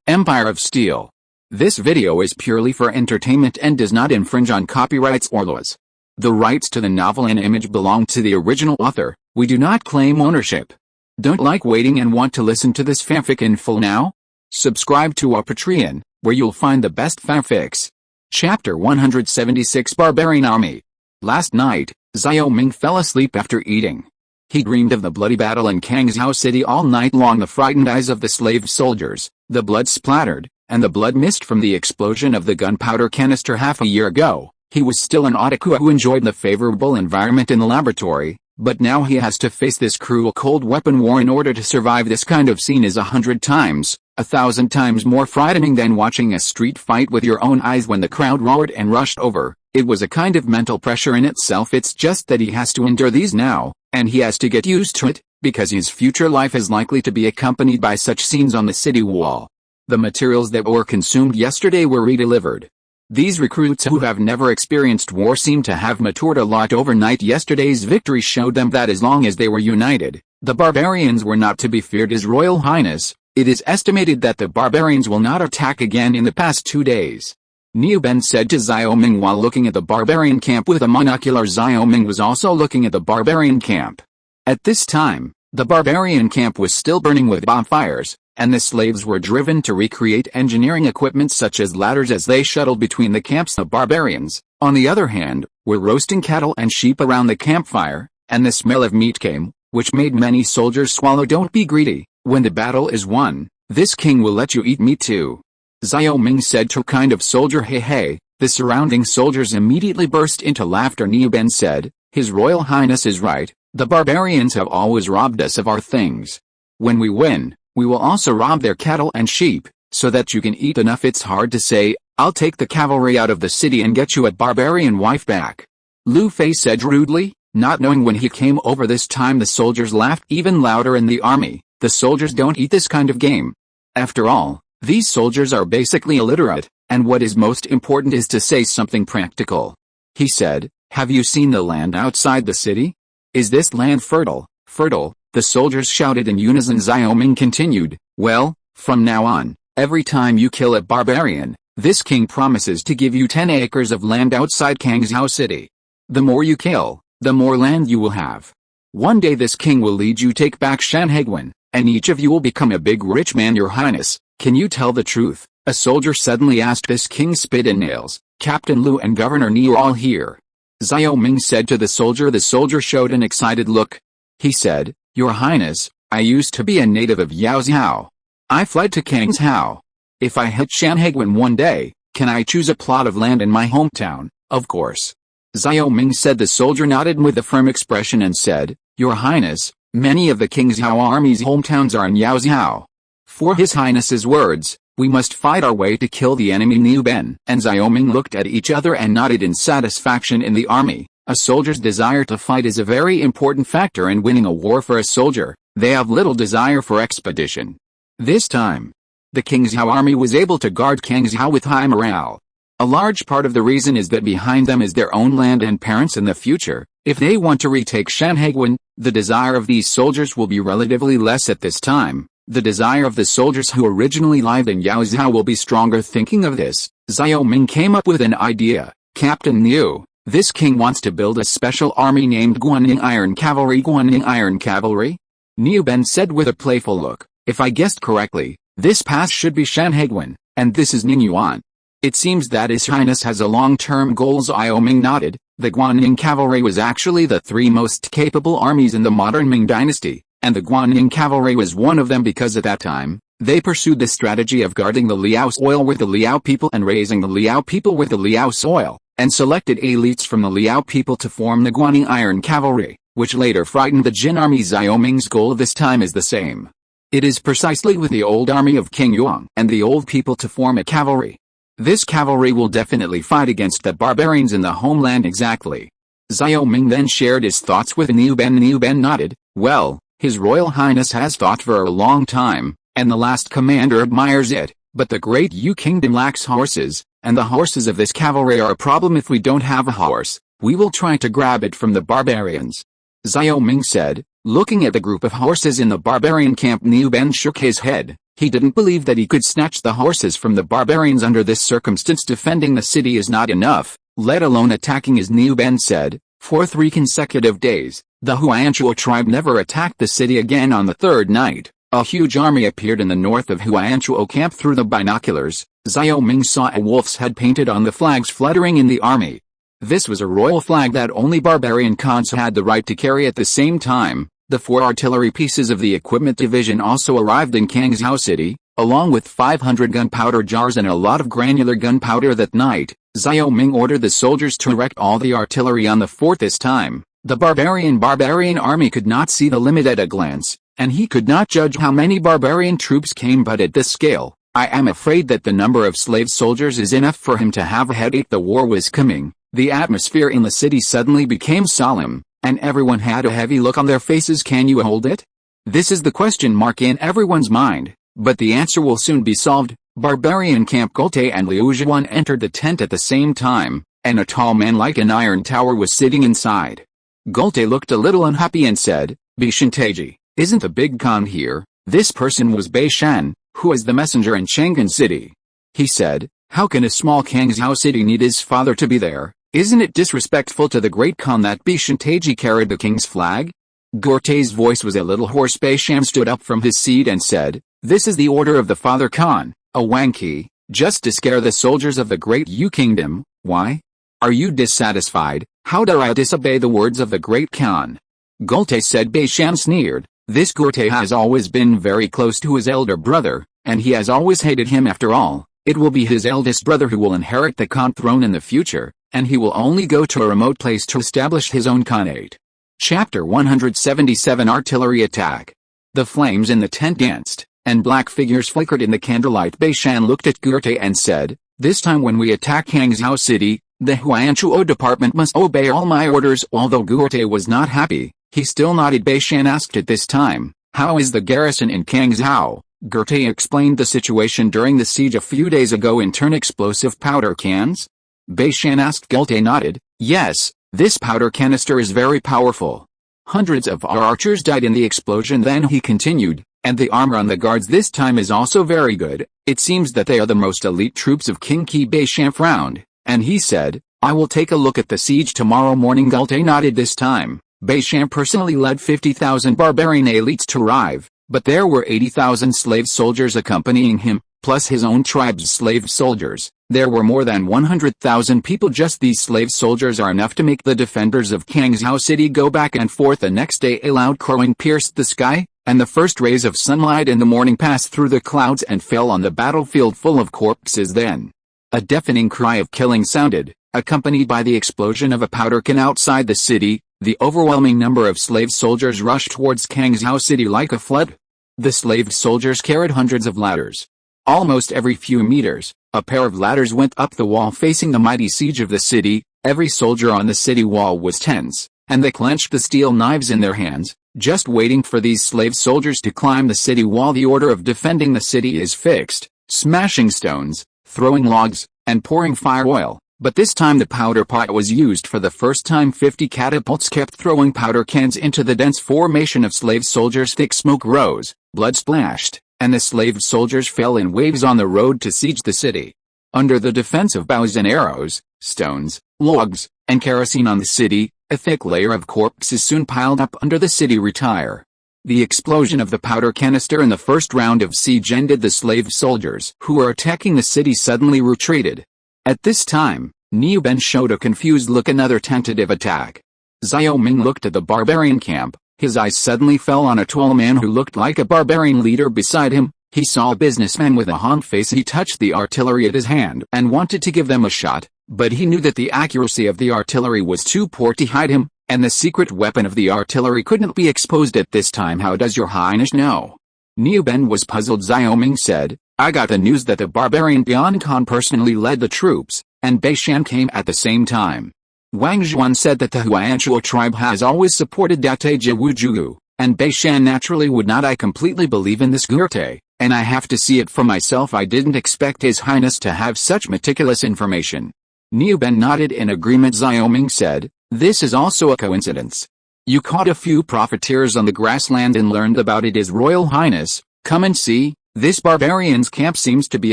Empire of Steel. This video is purely for entertainment and does not infringe on copyrights or laws. The rights to the novel and image belong to the original author. We do not claim ownership. Don't like waiting and want to listen to this fanfic in full now? Subscribe to our Patreon, where you'll find the best fanfics. Chapter 176 Barbarian Army. Last night, Xiao Ming fell asleep after eating. He dreamed of the bloody battle in Kangzhou City all night long. The frightened eyes of the slave soldiers, the blood splattered, and the blood mist from the explosion of the gunpowder canister half a year ago. He was still an otaku who enjoyed the favorable environment in the laboratory, but now he has to face this cruel cold weapon war in order to survive. This kind of scene is 100 times, 1,000 times more frightening than watching a street fight with your own eyes when the crowd roared and rushed over. It was a kind of mental pressure in itself. It's just that he has to endure these now, and he has to get used to it, because his future life is likely to be accompanied by such scenes on the city wall. The materials that were consumed yesterday were redelivered. These recruits who have never experienced war seem to have matured a lot overnight. Yesterday's victory showed them that as long as they were united, the barbarians were not to be feared. His Royal Highness, it is estimated that the barbarians will not attack again in the past 2 days. Niu Ben said to Xiao Ming while looking at the barbarian camp with a monocular. Xiao Ming was also looking at the barbarian camp. At this time, the barbarian camp was still burning with bonfires, and the slaves were driven to recreate engineering equipment such as ladders as they shuttled between the camps. The barbarians, on the other hand, were roasting cattle and sheep around the campfire, and the smell of meat came, which made many soldiers swallow. Don't be greedy. When the battle is won, this king will let you eat meat too. Xiao Ming said to a kind of soldier. Hey hey. The surrounding soldiers immediately burst into laughter. Niu Ben said, His Royal Highness is right. The barbarians have always robbed us of our things. When we win, we will also rob their cattle and sheep, so that you can eat enough. It's hard to say. I'll take the cavalry out of the city and get you a barbarian wife back. Lu Fei said rudely, not knowing when he came over. This time the soldiers laughed even louder. In the army, the soldiers don't eat this kind of game. After all, these soldiers are basically illiterate, and what is most important is to say something practical. He said, Have you seen the land outside the city? Is this land fertile? Fertile, the soldiers shouted in unison. Xiao Ming continued, Well, from now on, every time you kill a barbarian, this king promises to give you 10 acres of land outside Kangzhou City. The more you kill, the more land you will have. One day this king will lead you take back Shanhaiguan, and each of you will become a big rich man. Your Highness, can you tell the truth? A soldier suddenly asked. This king spit and nails. Captain Lu and Governor Ni are all here. Xiao Ming said to the soldier. The soldier showed an excited look. He said, Your Highness, I used to be a native of Yaoxiao. I fled to Kangzhou. If I hit Shanhaiguan one day, can I choose a plot of land in my hometown? Of course. Xiao Ming said. The soldier nodded with a firm expression and said, Your Highness, many of the Kangzhou army's hometowns are in Yaoxiao. For His Highness's words, we must fight our way to kill the enemy. Niu Ben and Xiao Ming looked at each other and nodded in satisfaction. In the army, a soldier's desire to fight is a very important factor in winning a war. For a soldier, they have little desire for expedition. This time, the Kangzhou army was able to guard Kangzhou with high morale. A large part of the reason is that behind them is their own land and parents in the future. If they want to retake Shanhaiguan, the desire of these soldiers will be relatively less at this time. The desire of the soldiers who originally lived in Yaoxiao will be stronger. Thinking of this, Xiao Ming came up with an idea. Captain Niu, this king wants to build a special army named Guanning Iron Cavalry. Guanning Iron Cavalry? Niu Ben said with a playful look. If I guessed correctly, this pass should be Shanhaiguan, and this is Ningyuan. It seems that His Highness has a long-term goal. Xiao Ming nodded. The Guanning Cavalry was actually the 3 most capable armies in the modern Ming dynasty, and the Guanning Cavalry was one of them because at that time, they pursued the strategy of guarding the Liao soil with the Liao people and raising the Liao people with the Liao soil, and selected elites from the Liao people to form the Guanning Iron Cavalry, which later frightened the Jin army. Xiao Ming's goal this time is the same. It is precisely with the old army of King Yuan and the old people to form a cavalry. This cavalry will definitely fight against the barbarians in the homeland. Exactly. Xiao Ming then shared his thoughts with Niu Ben. Niu Ben nodded. Well, His Royal Highness has thought for a long time, and the last commander admires it, but the Great Yu Kingdom lacks horses, and the horses of this cavalry are a problem. If we don't have a horse, we will try to grab it from the barbarians. Xiao Ming said, looking at the group of horses in the barbarian camp. Niu Ben shook his head. He didn't believe that he could snatch the horses from the barbarians under this circumstance. Defending the city is not enough, let alone attacking, as Niu Ben said. For 3 consecutive days, the Huayanchuo tribe never attacked the city again. On the third night, a huge army appeared in the north of Huayanchuo camp. Through the binoculars, Xiao Ming saw a wolf's head painted on the flags fluttering in the army. This was a royal flag that only barbarian khans had the right to carry. At the same time, the 4 artillery pieces of the equipment division also arrived in Kangzhou City, along with 500 gunpowder jars and a lot of granular gunpowder. That night, Xiao Ming ordered the soldiers to erect all the artillery on the fort. This time, the barbarian army could not see the limit at a glance, and he could not judge how many barbarian troops came. But at this scale, I am afraid that the number of slave soldiers is enough for him to have a headache. The war was coming. The atmosphere in the city suddenly became solemn, and everyone had a heavy look on their faces. Can you hold it? This is the question mark in everyone's mind, but the answer will soon be solved. Barbarian camp. Gulte and Liu Zhuan entered the tent at the same time, and a tall man like an iron tower was sitting inside. Gulte looked a little unhappy and said, "Bishantaji, isn't the big Khan here?" This person was Bei Shan, who is the messenger in Chang'an City. He said, "How can a small Kangzhou city need his father to be there? Isn't it disrespectful to the great Khan that Bishantaji carried the king's flag?" Gurte's voice was a little hoarse. Bei Shan stood up from his seat and said, "This is the order of the father Khan, a Wangqi, just to scare the soldiers of the great Yu kingdom. Why? Are you dissatisfied? How dare I disobey the words of the great Khan?" Gulte said. Bei Shan sneered, "This Gurte has always been very close to his elder brother, and he has always hated him. After all, it will be his eldest brother who will inherit the Khan throne in the future, and he will only go to a remote place to establish his own Khanate." Chapter 177 Artillery Attack. The flames in the tent danced, and black figures flickered in the candlelight. Bei Shan looked at Gurte and said, "This time when we attack Kangzhou City, the Huayanchuo department must obey all my orders." Although Gurte was not happy, he still nodded. Bei Shan asked at this time, "How is the garrison in Kangzhou?" Gurte explained the situation during the siege a few days ago. In turn, explosive powder cans? Bei Shan asked. Gurte nodded, "Yes, this powder canister is very powerful. Hundreds of our archers died in the explosion." Then he continued, "And the armor on the guards this time is also very good. It seems that they are the most elite troops of King Qi." Bei Shan frowned, and he said, "I will take a look at the siege tomorrow morning." Gurte nodded. This time, Bei Shan personally led 50,000 barbarian elites to arrive, but there were 80,000 slave soldiers accompanying him, plus his own tribe's slave soldiers. There were more than 100,000 people. Just these slave soldiers are enough to make the defenders of Kangzhou City go back and forth. The next day a loud crowing pierced the sky, and the first rays of sunlight in the morning passed through the clouds and fell on the battlefield full of corpses. Then, a deafening cry of killing sounded, accompanied by the explosion of a powder can outside the city. The overwhelming number of slave soldiers rushed towards Kangzhou City like a flood. The slave soldiers carried hundreds of ladders. Almost every few meters, a pair of ladders went up the wall facing the mighty siege of the city. Every soldier on the city wall was tense, and they clenched the steel knives in their hands, just waiting for these slave soldiers to climb the city wall. The order of defending the city is fixed: smashing stones, throwing logs, and pouring fire oil. But this time the powder pot was used for the first time. 50 catapults kept throwing powder cans into the dense formation of slave soldiers. Thick smoke rose, blood splashed, and the slave soldiers fell in waves on the road to siege the city. Under the defense of bows and arrows, stones, logs, and kerosene on the city, a thick layer of corpses soon piled up under the city retire. The explosion of the powder canister in the first round of siege ended. The slave soldiers who were attacking the city suddenly retreated. At this time, Niu Ben showed a confused look. Another tentative attack. Xiao Ming looked at the barbarian camp. His eyes suddenly fell on a tall man who looked like a barbarian leader beside him. He saw a businessman with a Han face. He touched the artillery at his hand and wanted to give them a shot, but he knew that the accuracy of the artillery was too poor to hide him, and the secret weapon of the artillery couldn't be exposed at this time. "How does your highness know?" Niu Ben was puzzled. Xiao Ming said, "I got the news that the barbarian Bian Khan personally led the troops, and Bei Shan came at the same time. Wang Zhuan said that the Huayanchuo tribe has always supported Dateji Wujugu, and Bei Shan naturally would not. I completely believe in this Gurte, and I have to see it for myself. I didn't expect His Highness to have such meticulous information." Niu Ben nodded in agreement. Xiao Ming said, "This is also a coincidence. You caught a few profiteers on the grassland and learned about it. His Royal Highness, come and see." This barbarian's camp seems to be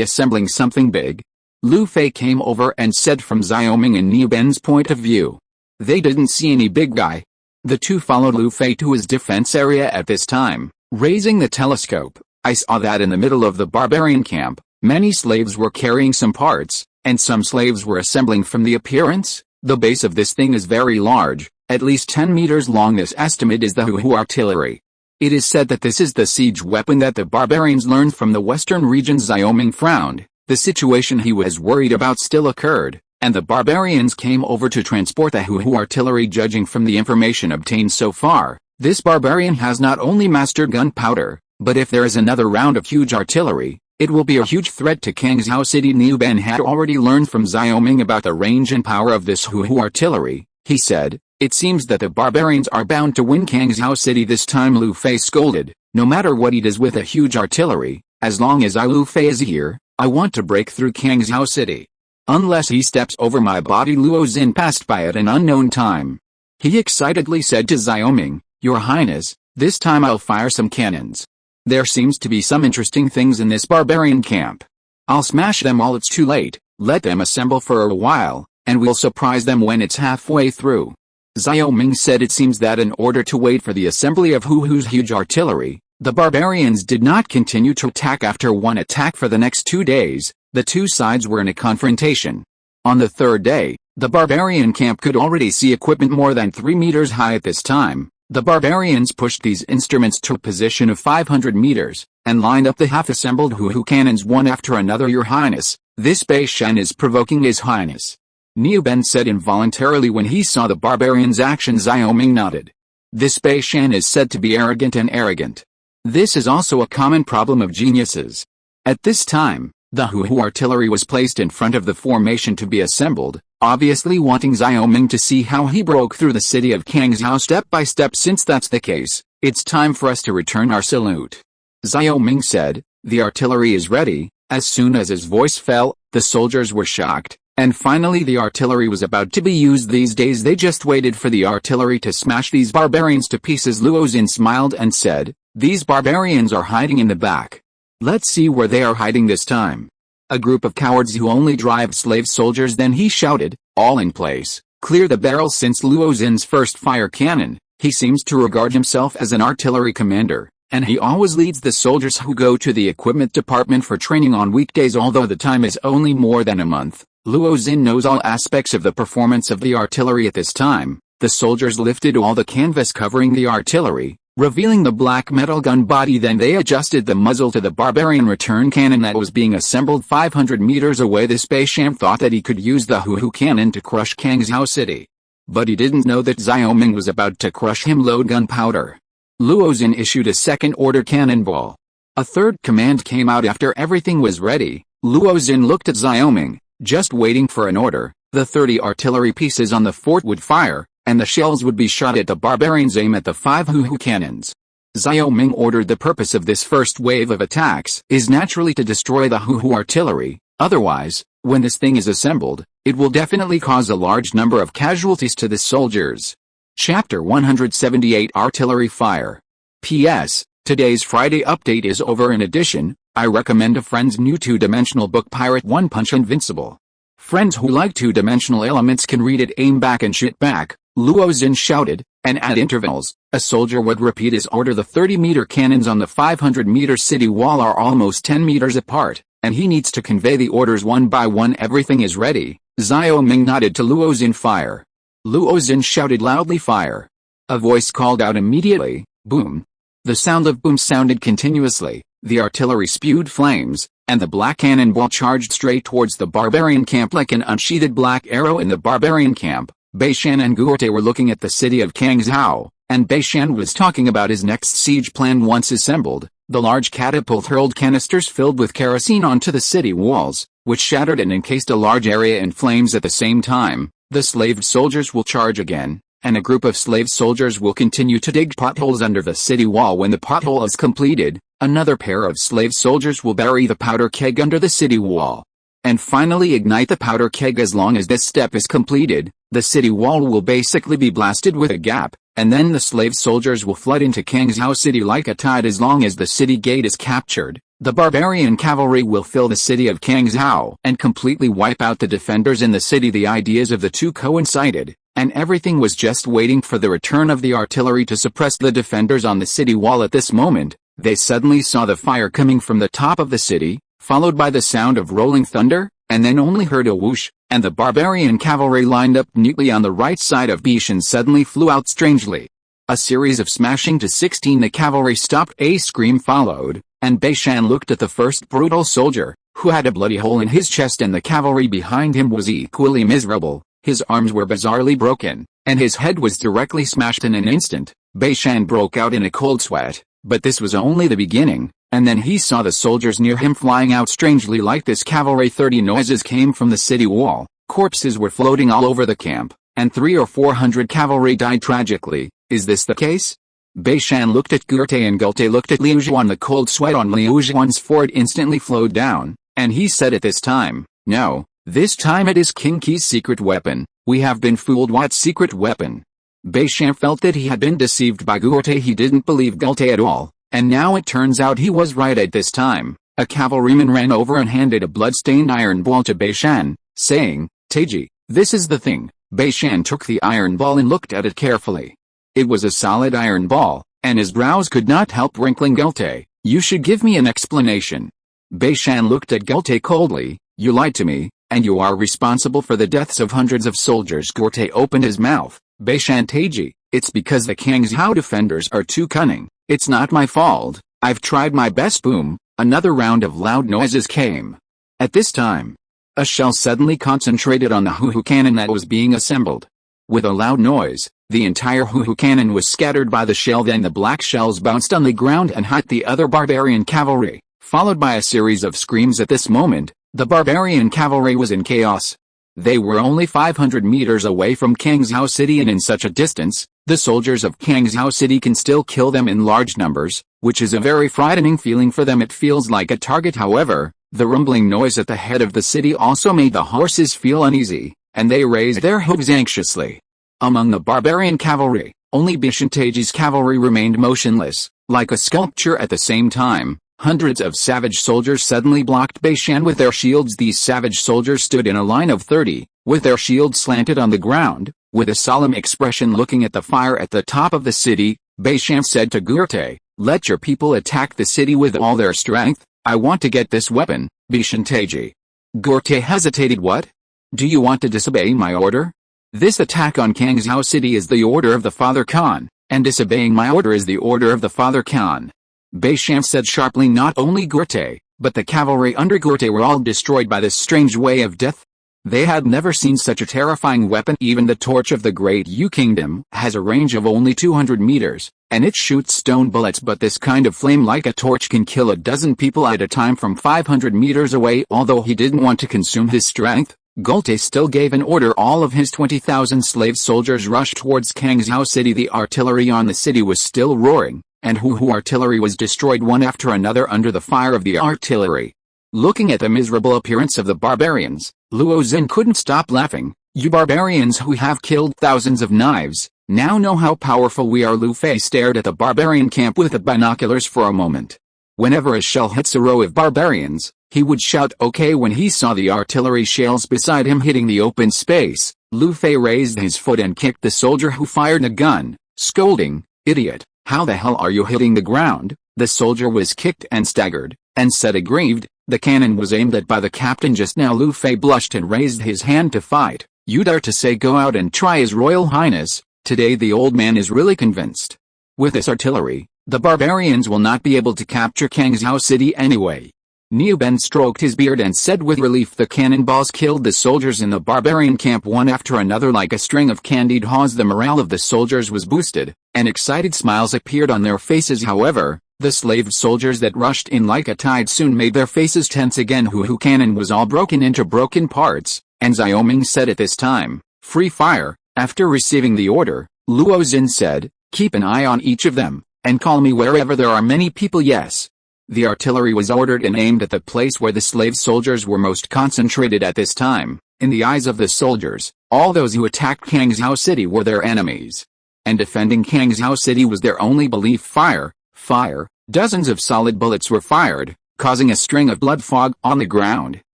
assembling something big. Lu Fei came over and said from Xiaoming and Niu Ben's point of view. They didn't see any big guy. The two followed Lu Fei to his defense area at this time. Raising the telescope, I saw that in the middle of the barbarian camp, many slaves were carrying some parts, and some slaves were assembling. From the appearance, the base of this thing is very large, at least 10 meters long. This estimate is the Hu artillery. It is said that this is the siege weapon that the barbarians learned from the western regions. Xiaoming frowned. The situation he was worried about still occurred, and the barbarians came over to transport the Hu artillery. Judging from the information obtained so far, this barbarian has not only mastered gunpowder, but if there is another round of huge artillery, it will be a huge threat to Kangzhou City. Niu Ben had already learned from Xiaoming about the range and power of this Hu artillery. He said, "It seems that the barbarians are bound to win Kangzhou City this time." Lu Fei scolded, "No matter what he does with a huge artillery, as long as Lu Fei is here, I want to break through Kangzhou City. Unless he steps over my body." Luo Xin passed by at an unknown time. He excitedly said to Xiaoming, "Your Highness, this time I'll fire some cannons. There seems to be some interesting things in this barbarian camp. I'll smash them all. It's too late. Let them assemble for a while, and we'll surprise them when it's halfway through." Xiaoming said it seems that in order to wait for the assembly of Hu's huge artillery, the barbarians did not continue to attack. After one attack for the next 2 days, the two sides were in a confrontation. On the third day, the barbarian camp could already see equipment more than 3 meters high at this time. The barbarians pushed these instruments to a position of 500 meters, and lined up the half-assembled Hu cannons one after another. "Your Highness, this Bei Shan is provoking His Highness," Niu Ben said involuntarily when he saw the barbarians' action. Xiaoming nodded. "This Bei Shan is said to be arrogant. This is also a common problem of geniuses." At this time, the Hu artillery was placed in front of the formation to be assembled, obviously wanting Xiaoming to see how he broke through the city of Kangzhou step by step. "Since that's the case, it's time for us to return our salute," Xiaoming said. "The artillery is ready." As soon as his voice fell, the soldiers were shocked, and finally the artillery was about to be used. These days they just waited for the artillery to smash these barbarians to pieces. Luo Xin smiled and said, "These barbarians are hiding in the back. Let's see where they are hiding this time. A group of cowards who only drive slave soldiers." Then he shouted, "All in place, clear the barrels." Since Luo Xin's first fire cannon, he seems to regard himself as an artillery commander, and he always leads the soldiers who go to the equipment department for training on weekdays. Although the time is only more than a month, Luo Xin knows all aspects of the performance of the artillery at this time. The soldiers lifted all the canvas covering the artillery, revealing the black metal gun body. Then they adjusted the muzzle to the barbarian return cannon that was being assembled 500 meters away. This Bei Shan thought that he could use the Hu cannon to crush Kangzhou City. But he didn't know that Xiaoming was about to crush him. Load gunpowder. Luo Xin issued a second-order cannonball. A third command came out after everything was ready. Luo Xin looked at Xiaoming, just waiting for an order. The 30 artillery pieces on the fort would fire, and the shells would be shot at the barbarians. Aim at the 5 Hu cannons. Xiaoming ordered. The purpose of this first wave of attacks is naturally to destroy the Hu artillery. Otherwise, when this thing is assembled, it will definitely cause a large number of casualties to the soldiers. Chapter 178 Artillery Fire. P.S. Today's Friday update is over. In addition, I recommend a friend's new 2-dimensional book Pirate One Punch Invincible. Friends who like 2-dimensional elements can read it. Aim back and shoot back, Luo Xin shouted, and at intervals, a soldier would repeat his order. The 30-meter cannons on the 500-meter city wall are almost 10 meters apart, and he needs to convey the orders one by one. Everything is ready. Xiaoming nodded to Luo Xin. "Fire." Luo Xin shouted loudly, "Fire." A voice called out immediately, "Boom." The sound of boom sounded continuously. The artillery spewed flames, and the black cannonball charged straight towards the barbarian camp like an unsheathed black arrow. In the barbarian camp, Bei Shan and Guorte were looking at the city of Kangzhou, and Bei Shan was talking about his next siege plan. Once assembled, the large catapult hurled canisters filled with kerosene onto the city walls, which shattered and encased a large area in flames. At the same time, the slave soldiers will charge again, and a group of slave soldiers will continue to dig potholes under the city wall. When the pothole is completed, another pair of slave soldiers will bury the powder keg under the city wall. and finally ignite the powder keg. As long as this step is completed, the city wall will basically be blasted with a gap, and then the slave soldiers will flood into Kangzhou City like a tide. As long as the city gate is captured, the barbarian cavalry will fill the city of Kangzhou and completely wipe out the defenders in the city. The ideas of the two coincided, and everything was just waiting for the return of the artillery to suppress the defenders on the city wall. At this moment, they suddenly saw the fire coming from the top of the city, followed by the sound of rolling thunder, and then only heard a whoosh, and the barbarian cavalry lined up neatly on the right side of Bishan suddenly flew out strangely. A series of smashing to 16. The cavalry stopped. A scream followed, and Beishan looked at the first brutal soldier, who had a bloody hole in his chest, and the cavalry behind him was equally miserable. His arms were bizarrely broken, and his head was directly smashed. In an instant, Beishan broke out in a cold sweat, but this was only the beginning, and then he saw the soldiers near him flying out strangely like this cavalry. 30 noises came from the city wall, corpses were floating all over the camp, and 300 or 400 cavalry died tragically. Is this the case? Beishan looked at Gurte, and Gurte looked at Liu Zhuan. The cold sweat on Liu Zhuan's forehead instantly flowed down, and he said at this time, "No, this time it is King Qi's secret weapon. We have been fooled." What secret weapon? Beishan felt that he had been deceived by Gurte. He didn't believe Gurte at all, and now it turns out he was right. At this time, a cavalryman ran over and handed a blood-stained iron ball to Beishan, saying, "Taiji, this is the thing." Beishan took the iron ball and looked at it carefully. It was a solid iron ball, and his brows could not help wrinkling. "Gurte, you should give me an explanation." Beishan looked at Gurte coldly. "You lied to me, and you are responsible for the deaths of hundreds of soldiers." Gurte opened his mouth. "Beishan Taiji, it's because the Kangzhou defenders are too cunning. It's not my fault. I've tried my best." Boom, another round of loud noises came. At this time, a shell suddenly concentrated on the hoo-hoo cannon that was being assembled. With a loud noise, the entire hoo-hoo cannon was scattered by the shell. Then the black shells bounced on the ground and hit the other barbarian cavalry, followed by a series of screams. At this moment, the barbarian cavalry was in chaos. They were only 500 meters away from Kangzhou City, and in such a distance, the soldiers of Kangzhou City can still kill them in large numbers, which is a very frightening feeling for them. It feels like a target. However, the rumbling noise at the head of the city also made the horses feel uneasy, and they raised their hooves anxiously. Among the barbarian cavalry, only Bishan Taiji's cavalry remained motionless, like a sculpture. At the same time, hundreds of savage soldiers suddenly blocked Beishan with their shields. These savage soldiers stood in a line of 30, with their shields slanted on the ground, with a solemn expression looking at the fire at the top of the city. Beishan said to Gurte, "Let your people attack the city with all their strength. I want to get this weapon, Bishan Taiji." Gurte hesitated. "What? Do you want to disobey my order? This attack on Kangzhou City is the order of the Father Khan, and disobeying my order is the order of the Father Khan." Beishan said sharply. Not only Gurte, but the cavalry under Gurte were all destroyed by this strange way of death. They had never seen such a terrifying weapon. Even the torch of the Great Yu Kingdom has a range of only 200 meters, and it shoots stone bullets, but this kind of flame like a torch can kill a dozen people at a time from 500 meters away. Although he didn't want to consume his strength, Gurte still gave an order. All of his 20,000 slave soldiers rushed towards Kangzhou City. The artillery on the city was still roaring, and hoo-hoo artillery was destroyed one after another under the fire of the artillery. Looking at the miserable appearance of the barbarians, Luo Xin couldn't stop laughing. "You barbarians who have killed thousands of knives, now know how powerful we are." Lu Fei stared at the barbarian camp with the binoculars for a moment. Whenever a shell hits a row of barbarians, he would shout "okay." When he saw the artillery shells beside him hitting the open space, Lu Fei raised his foot and kicked the soldier who fired a gun, scolding, "Idiot, how the hell are you hitting the ground?" The soldier was kicked and staggered, and said aggrieved, "The cannon was aimed at by the captain just now." Lu Fei blushed and raised his hand to fight. "You dare to say go out and try His Royal Highness?" Today the old man is really convinced. With this artillery, the barbarians will not be able to capture Kangzhou City anyway. Niu Ben stroked his beard and said with relief, "The cannonballs killed the soldiers in the barbarian camp one after another like a string of candied haws." The morale of the soldiers was boosted, and excited smiles appeared on their faces. However, the slave soldiers that rushed in like a tide soon made their faces tense again. Hoo-hoo cannon was all broken into broken parts, and Xiaoming said at this time, "Free fire." After receiving the order, Luo Xin said, "Keep an eye on each of them, and call me wherever there are many people." "Yes." The artillery was ordered and aimed at the place where the slave soldiers were most concentrated at this time. In the eyes of the soldiers, all those who attacked Kangzhou City were their enemies. And defending Kangzhou City was their only belief. Fire, fire, dozens of solid bullets were fired, causing a string of blood fog on the ground,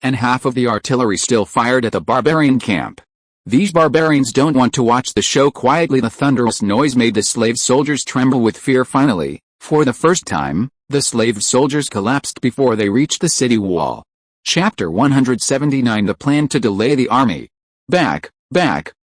and half of the artillery still fired at the barbarian camp. These barbarians don't want to watch the show quietly. The thunderous noise made the slave soldiers tremble with fear. Finally, for the first time, the slave soldiers collapsed before they reached the city wall. Chapter 179. The plan to delay the army. Back,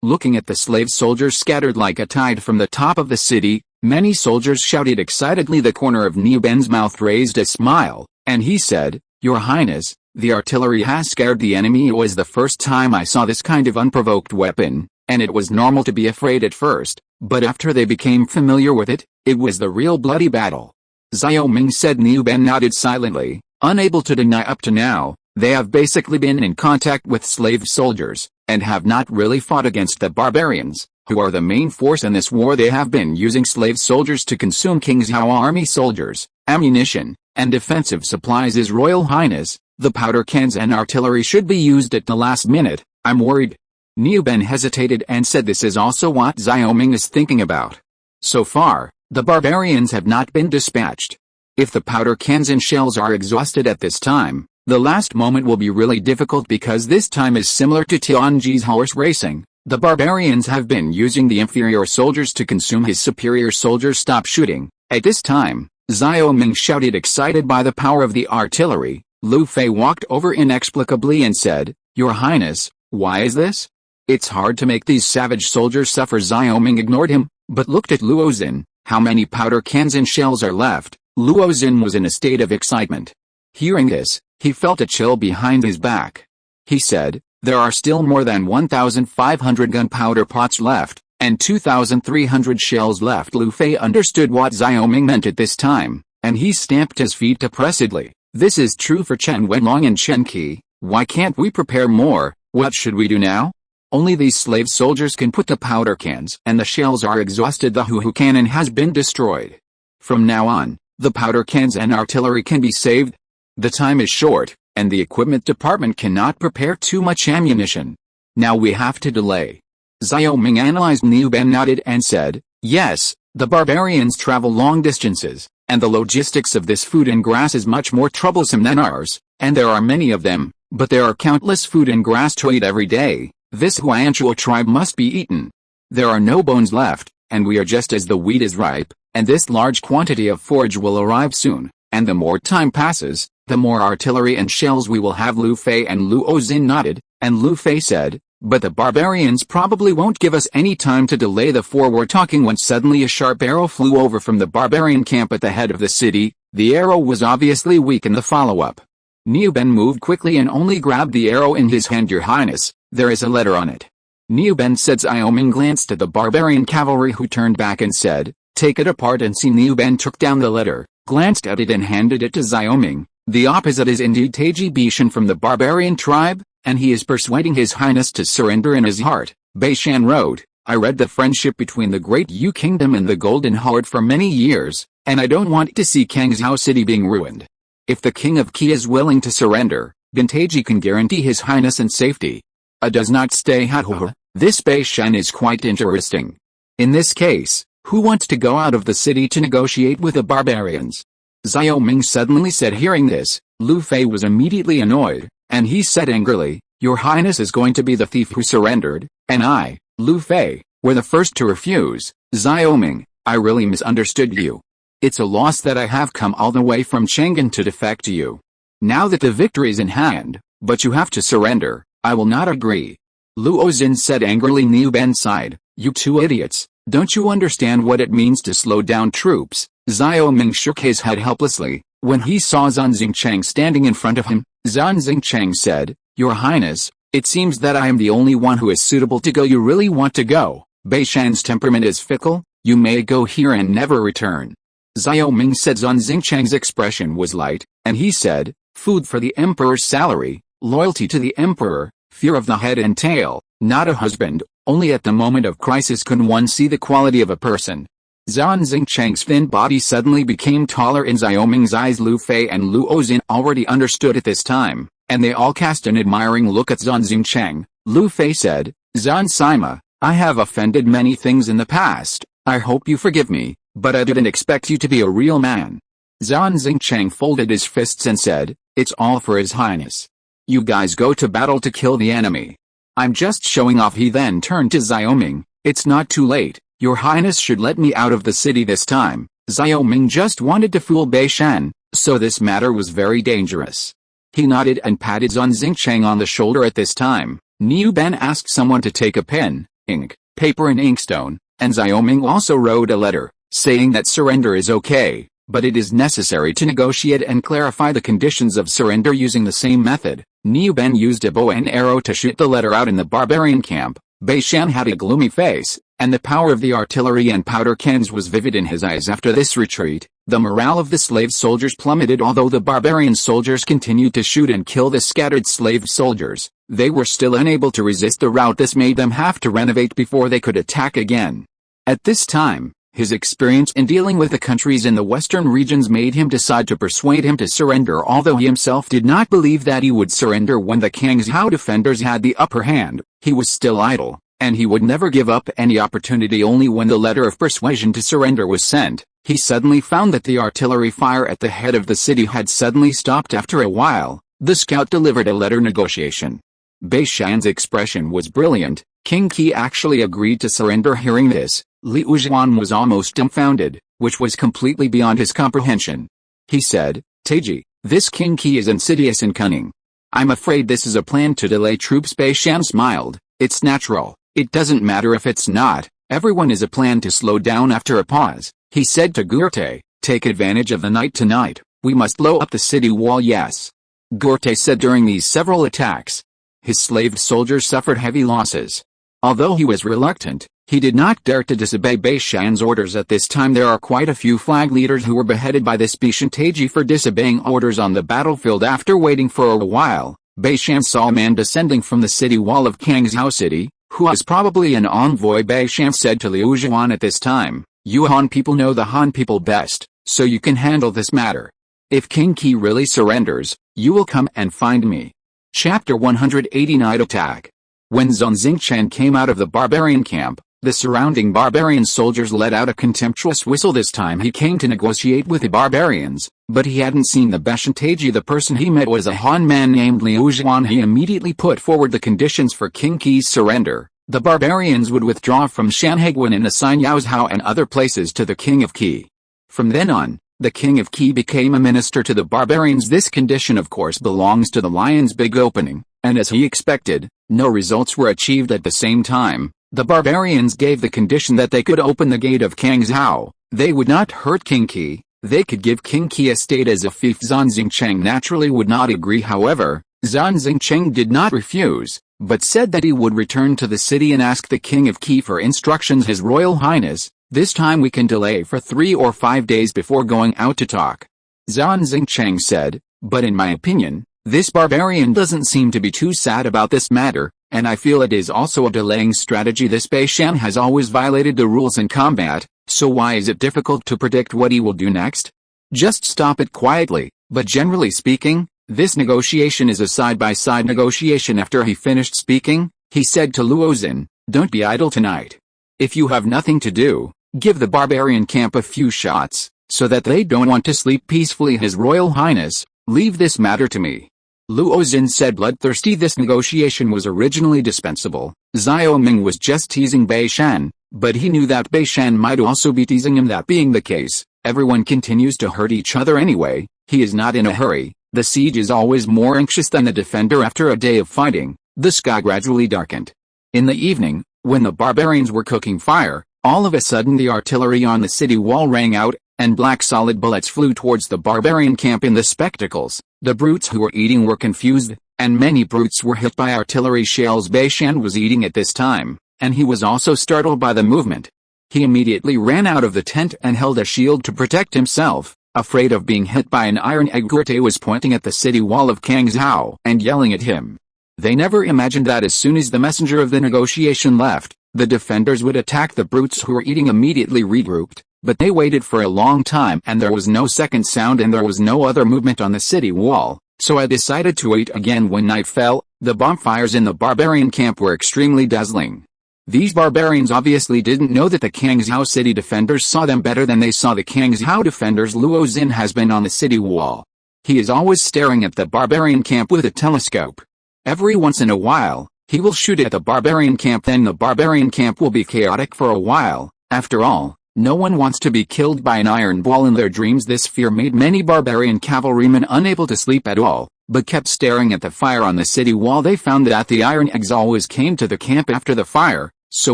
looking at the slave soldiers scattered like a tide from the top of the city, many soldiers shouted excitedly. The corner of Niu Ben's mouth raised a smile, and he said, "Your Highness, the artillery has scared the enemy. It was the first time I saw this kind of unprovoked weapon, and it was normal to be afraid at first, but after they became familiar with it, it was the real bloody battle." Xiao Ming said. Niu Ben nodded silently, unable to deny up to now, they have basically been in contact with slave soldiers, and have not really fought against the barbarians, who are the main force in this war. They have been using slave soldiers to consume Kingzhou army soldiers, ammunition, and defensive supplies. His Royal Highness, the powder cans and artillery should be used at the last minute. I'm worried. Niu Ben hesitated and said this is also what Xiao Ming is thinking about. So far, the barbarians have not been dispatched. If the powder cans and shells are exhausted at this time, the last moment will be really difficult because this time is similar to Tianji's horse racing. The barbarians have been using the inferior soldiers to consume his superior soldiers. Stop shooting. At this time, Xiao Ming shouted, excited by the power of the artillery. Lu Fei walked over inexplicably and said, "Your Highness, why is this? It's hard to make these savage soldiers suffer." Xiao Ming ignored him, but looked at Luo Xin. "How many powder cans and shells are left?" Luo Xin was in a state of excitement. Hearing this, he felt a chill behind his back. He said, "There are still more than 1,500 gunpowder pots left, and 2,300 shells left." Lu Fei understood what Xiao Ming meant at this time, and he stamped his feet oppressedly. "This is true for Chen Wenlong and Chen Qi. Why can't we prepare more? What should we do now? Only these slave soldiers can put the powder cans, and the shells are exhausted. The Hu cannon has been destroyed. From now on, the powder cans and artillery can be saved. The time is short, and the equipment department cannot prepare too much ammunition. Now we have to delay." Xiao Ming analyzed. Niu Ben nodded and said, "Yes, the barbarians travel long distances, and the logistics of this food and grass is much more troublesome than ours, and there are many of them, but there are countless food and grass to eat every day. This Huanshuo tribe must be eaten. There are no bones left, and we are just as the wheat is ripe, and this large quantity of forage will arrive soon, and the more time passes, the more artillery and shells we will have." Lu Fei and Luo Xin nodded, and Lu Fei said, "But the barbarians probably won't give us any time to delay the forward talking," when suddenly a sharp arrow flew over from the barbarian camp at the head of the city. The arrow was obviously weak in the follow-up. Niu Ben moved quickly and only grabbed the arrow in his hand. "Your Highness, there is a letter on it." Niu Ben said. Xiao Ming glanced at the barbarian cavalry who turned back and said, "Take it apart and see." Niu Ben took down the letter, glanced at it and handed it to Xiao Ming. "The opposite is indeed Taiji Bishan from the barbarian tribe, and he is persuading his highness to surrender in his heart." Beishan wrote, "I read the friendship between the Great Yu Kingdom and the Golden Horde for many years, and I don't want to see Kangzhou City being ruined. If the King of Qi is willing to surrender, then Taiji can guarantee his highness and safety. Does not stay Hahoha. This Beishan is quite interesting. In this case, who wants to go out of the city to negotiate with the barbarians?" Xiao Ming suddenly said. Hearing this, Lu Fei was immediately annoyed, and he said angrily, "Your Highness is going to be the thief who surrendered, and I, Lu Fei, were the first to refuse." "Xiao Ming, I really misunderstood you. It's a loss that I have come all the way from Chang'an to defect to you. Now that the victory is in hand, but you have to surrender, I will not agree." Luo Xin said angrily. Niu Ben sighed, "You two idiots, don't you understand what it means to slow down troops?" Xiao Ming shook his head helplessly. When he saw Zan Xingcheng standing in front of him, Zan Xingcheng said, "Your Highness, it seems that I am the only one who is suitable to go. You really want to go? Beishan's temperament is fickle. You may go here and never return." Xiao Ming said. Zan Xingcheng's expression was light, and he said, "Food for the emperor's salary, loyalty to the emperor, fear of the head and tail, not a husband. Only at the moment of crisis can one see the quality of a person." Zhan Xingcheng's thin body suddenly became taller in Xiaoming's eyes. Lu Fei and Luo Xin already understood at this time, and they all cast an admiring look at Zhan Xingcheng. Lu Fei said, "Zhan Sima, I have offended many things in the past. I hope you forgive me, but I didn't expect you to be a real man." Zhan Xingcheng folded his fists and said, "It's all for His Highness. You guys go to battle to kill the enemy. I'm just showing off." He then turned to Xiaoming, "It's not too late. Your Highness should let me out of the city this time." Xiaoming just wanted to fool Bei Shan, so this matter was very dangerous. He nodded and patted Zhan Xingcheng on the shoulder. At this time, Niu Ben asked someone to take a pen, ink, paper and inkstone, and Xiaoming also wrote a letter, saying that surrender is okay, but it is necessary to negotiate and clarify the conditions of surrender using the same method. Niu Ben used a bow and arrow to shoot the letter out in the barbarian camp. Bei Shan had a gloomy face, and the power of the artillery and powder cannons was vivid in his eyes. After this retreat, the morale of the slave soldiers plummeted. Although the barbarian soldiers continued to shoot and kill the scattered slave soldiers, they were still unable to resist the rout. This made them have to renovate before they could attack again. At this time, his experience in dealing with the countries in the western regions made him decide to persuade him to surrender. Although he himself did not believe that he would surrender when the Kangzhou defenders had the upper hand, he was still idle, and he would never give up any opportunity. Only when the letter of persuasion to surrender was sent, he suddenly found that the artillery fire at the head of the city had suddenly stopped. After a while, the scout delivered a letter negotiation. Bei Shan's expression was brilliant. King Qi actually agreed to surrender. Hearing this, Liu Zhuan was almost dumbfounded, which was completely beyond his comprehension. He said, "Taiji, this King Qi is insidious and cunning. I'm afraid this is a plan to delay troops." Bei Shan smiled. "It's natural. It doesn't matter if it's not. Everyone is a plan to slow down." After a pause, he said to Gurte, "Take advantage of the night tonight. We must blow up the city wall." "Yes." Gurte said. During these several attacks, his slave soldiers suffered heavy losses. Although he was reluctant, he did not dare to disobey Bei Shan's orders. At this time there are quite a few flag leaders who were beheaded by this Bei Shan Taiji for disobeying orders on the battlefield. After waiting for a while, Bei Shan saw a man descending from the city wall of Kangzhou City, who was probably an envoy. Bei Shan said to Liu Zhuan at this time, "You Han people know the Han people best, so you can handle this matter. If King Qi really surrenders, you will come and find me." Chapter 189 Attack. When Zhan Xingcheng came out of the barbarian camp, the surrounding barbarian soldiers let out a contemptuous whistle. This time he came to negotiate with the barbarians, but he hadn't seen the Bei Shan Taiji. The person he met was a Han man named Liu Zhuan. He immediately put forward the conditions for King Qi's surrender. The barbarians would withdraw from Shanhaiguan and assign Yaozhou and other places to the King of Qi. From then on, the King of Qi became a minister to the barbarians. This condition of course belongs to the Lion's Big Opening, and as he expected, no results were achieved. At the same time, the barbarians gave the condition that they could open the gate of Kangzhou. They would not hurt King Qi. They could give King Qi a state as a fief. Zhan Xingcheng naturally would not agree. However, Zhan Xingcheng did not refuse, but said that he would return to the city and ask the King of Qi for instructions. "His Royal Highness, this time we can delay for 3 or 5 days before going out to talk," Zhan Xingcheng said, "but in my opinion, this barbarian doesn't seem to be too sad about this matter, and I feel it is also a delaying strategy. This Bei Shan has always violated the rules in combat, so why is it difficult to predict what he will do next? Just stop it quietly." But generally speaking, this negotiation is a side-by-side negotiation. After he finished speaking, he said to Luo Xin, "Don't be idle tonight. If you have nothing to do, give the barbarian camp a few shots, so that they don't want to sleep peacefully. His Royal Highness, leave this matter to me." Luo Xin said bloodthirsty. This negotiation was originally dispensable. Xiaoming was just teasing Bei Shan, but he knew that Bei Shan might also be teasing him. That being the case, everyone continues to hurt each other anyway. He is not in a hurry. The siege is always more anxious than the defender. After a day of fighting, the sky gradually darkened. In the evening, when the barbarians were cooking fire, all of a sudden the artillery on the city wall rang out, and black solid bullets flew towards the barbarian camp. In the spectacles, the brutes who were eating were confused, and many brutes were hit by artillery shells. Bei Shan was eating at this time, and he was also startled by the movement. He immediately ran out of the tent and held a shield to protect himself, afraid of being hit by an iron egg. Gurte was pointing at the city wall of Kangzhou and yelling at him. They never imagined that as soon as the messenger of the negotiation left, the defenders would attack. The brutes who were eating immediately regrouped, But they waited for a long time and there was no second sound and there was no other movement on the city wall, so I decided to wait again. When night fell, the bonfires in the barbarian camp were extremely dazzling. These barbarians obviously didn't know that the Kangzhou city defenders saw them better than they saw the Kangzhou defenders. Luo Xin has been on the city wall. He is always staring at the barbarian camp with a telescope. Every once in a while, he will shoot at the barbarian camp, then the barbarian camp will be chaotic for a while. After all, no one wants to be killed by an iron ball in their dreams. This fear made many barbarian cavalrymen unable to sleep at all, but kept staring at the fire on the city wall. They found that the iron eggs always came to the camp after the fire, so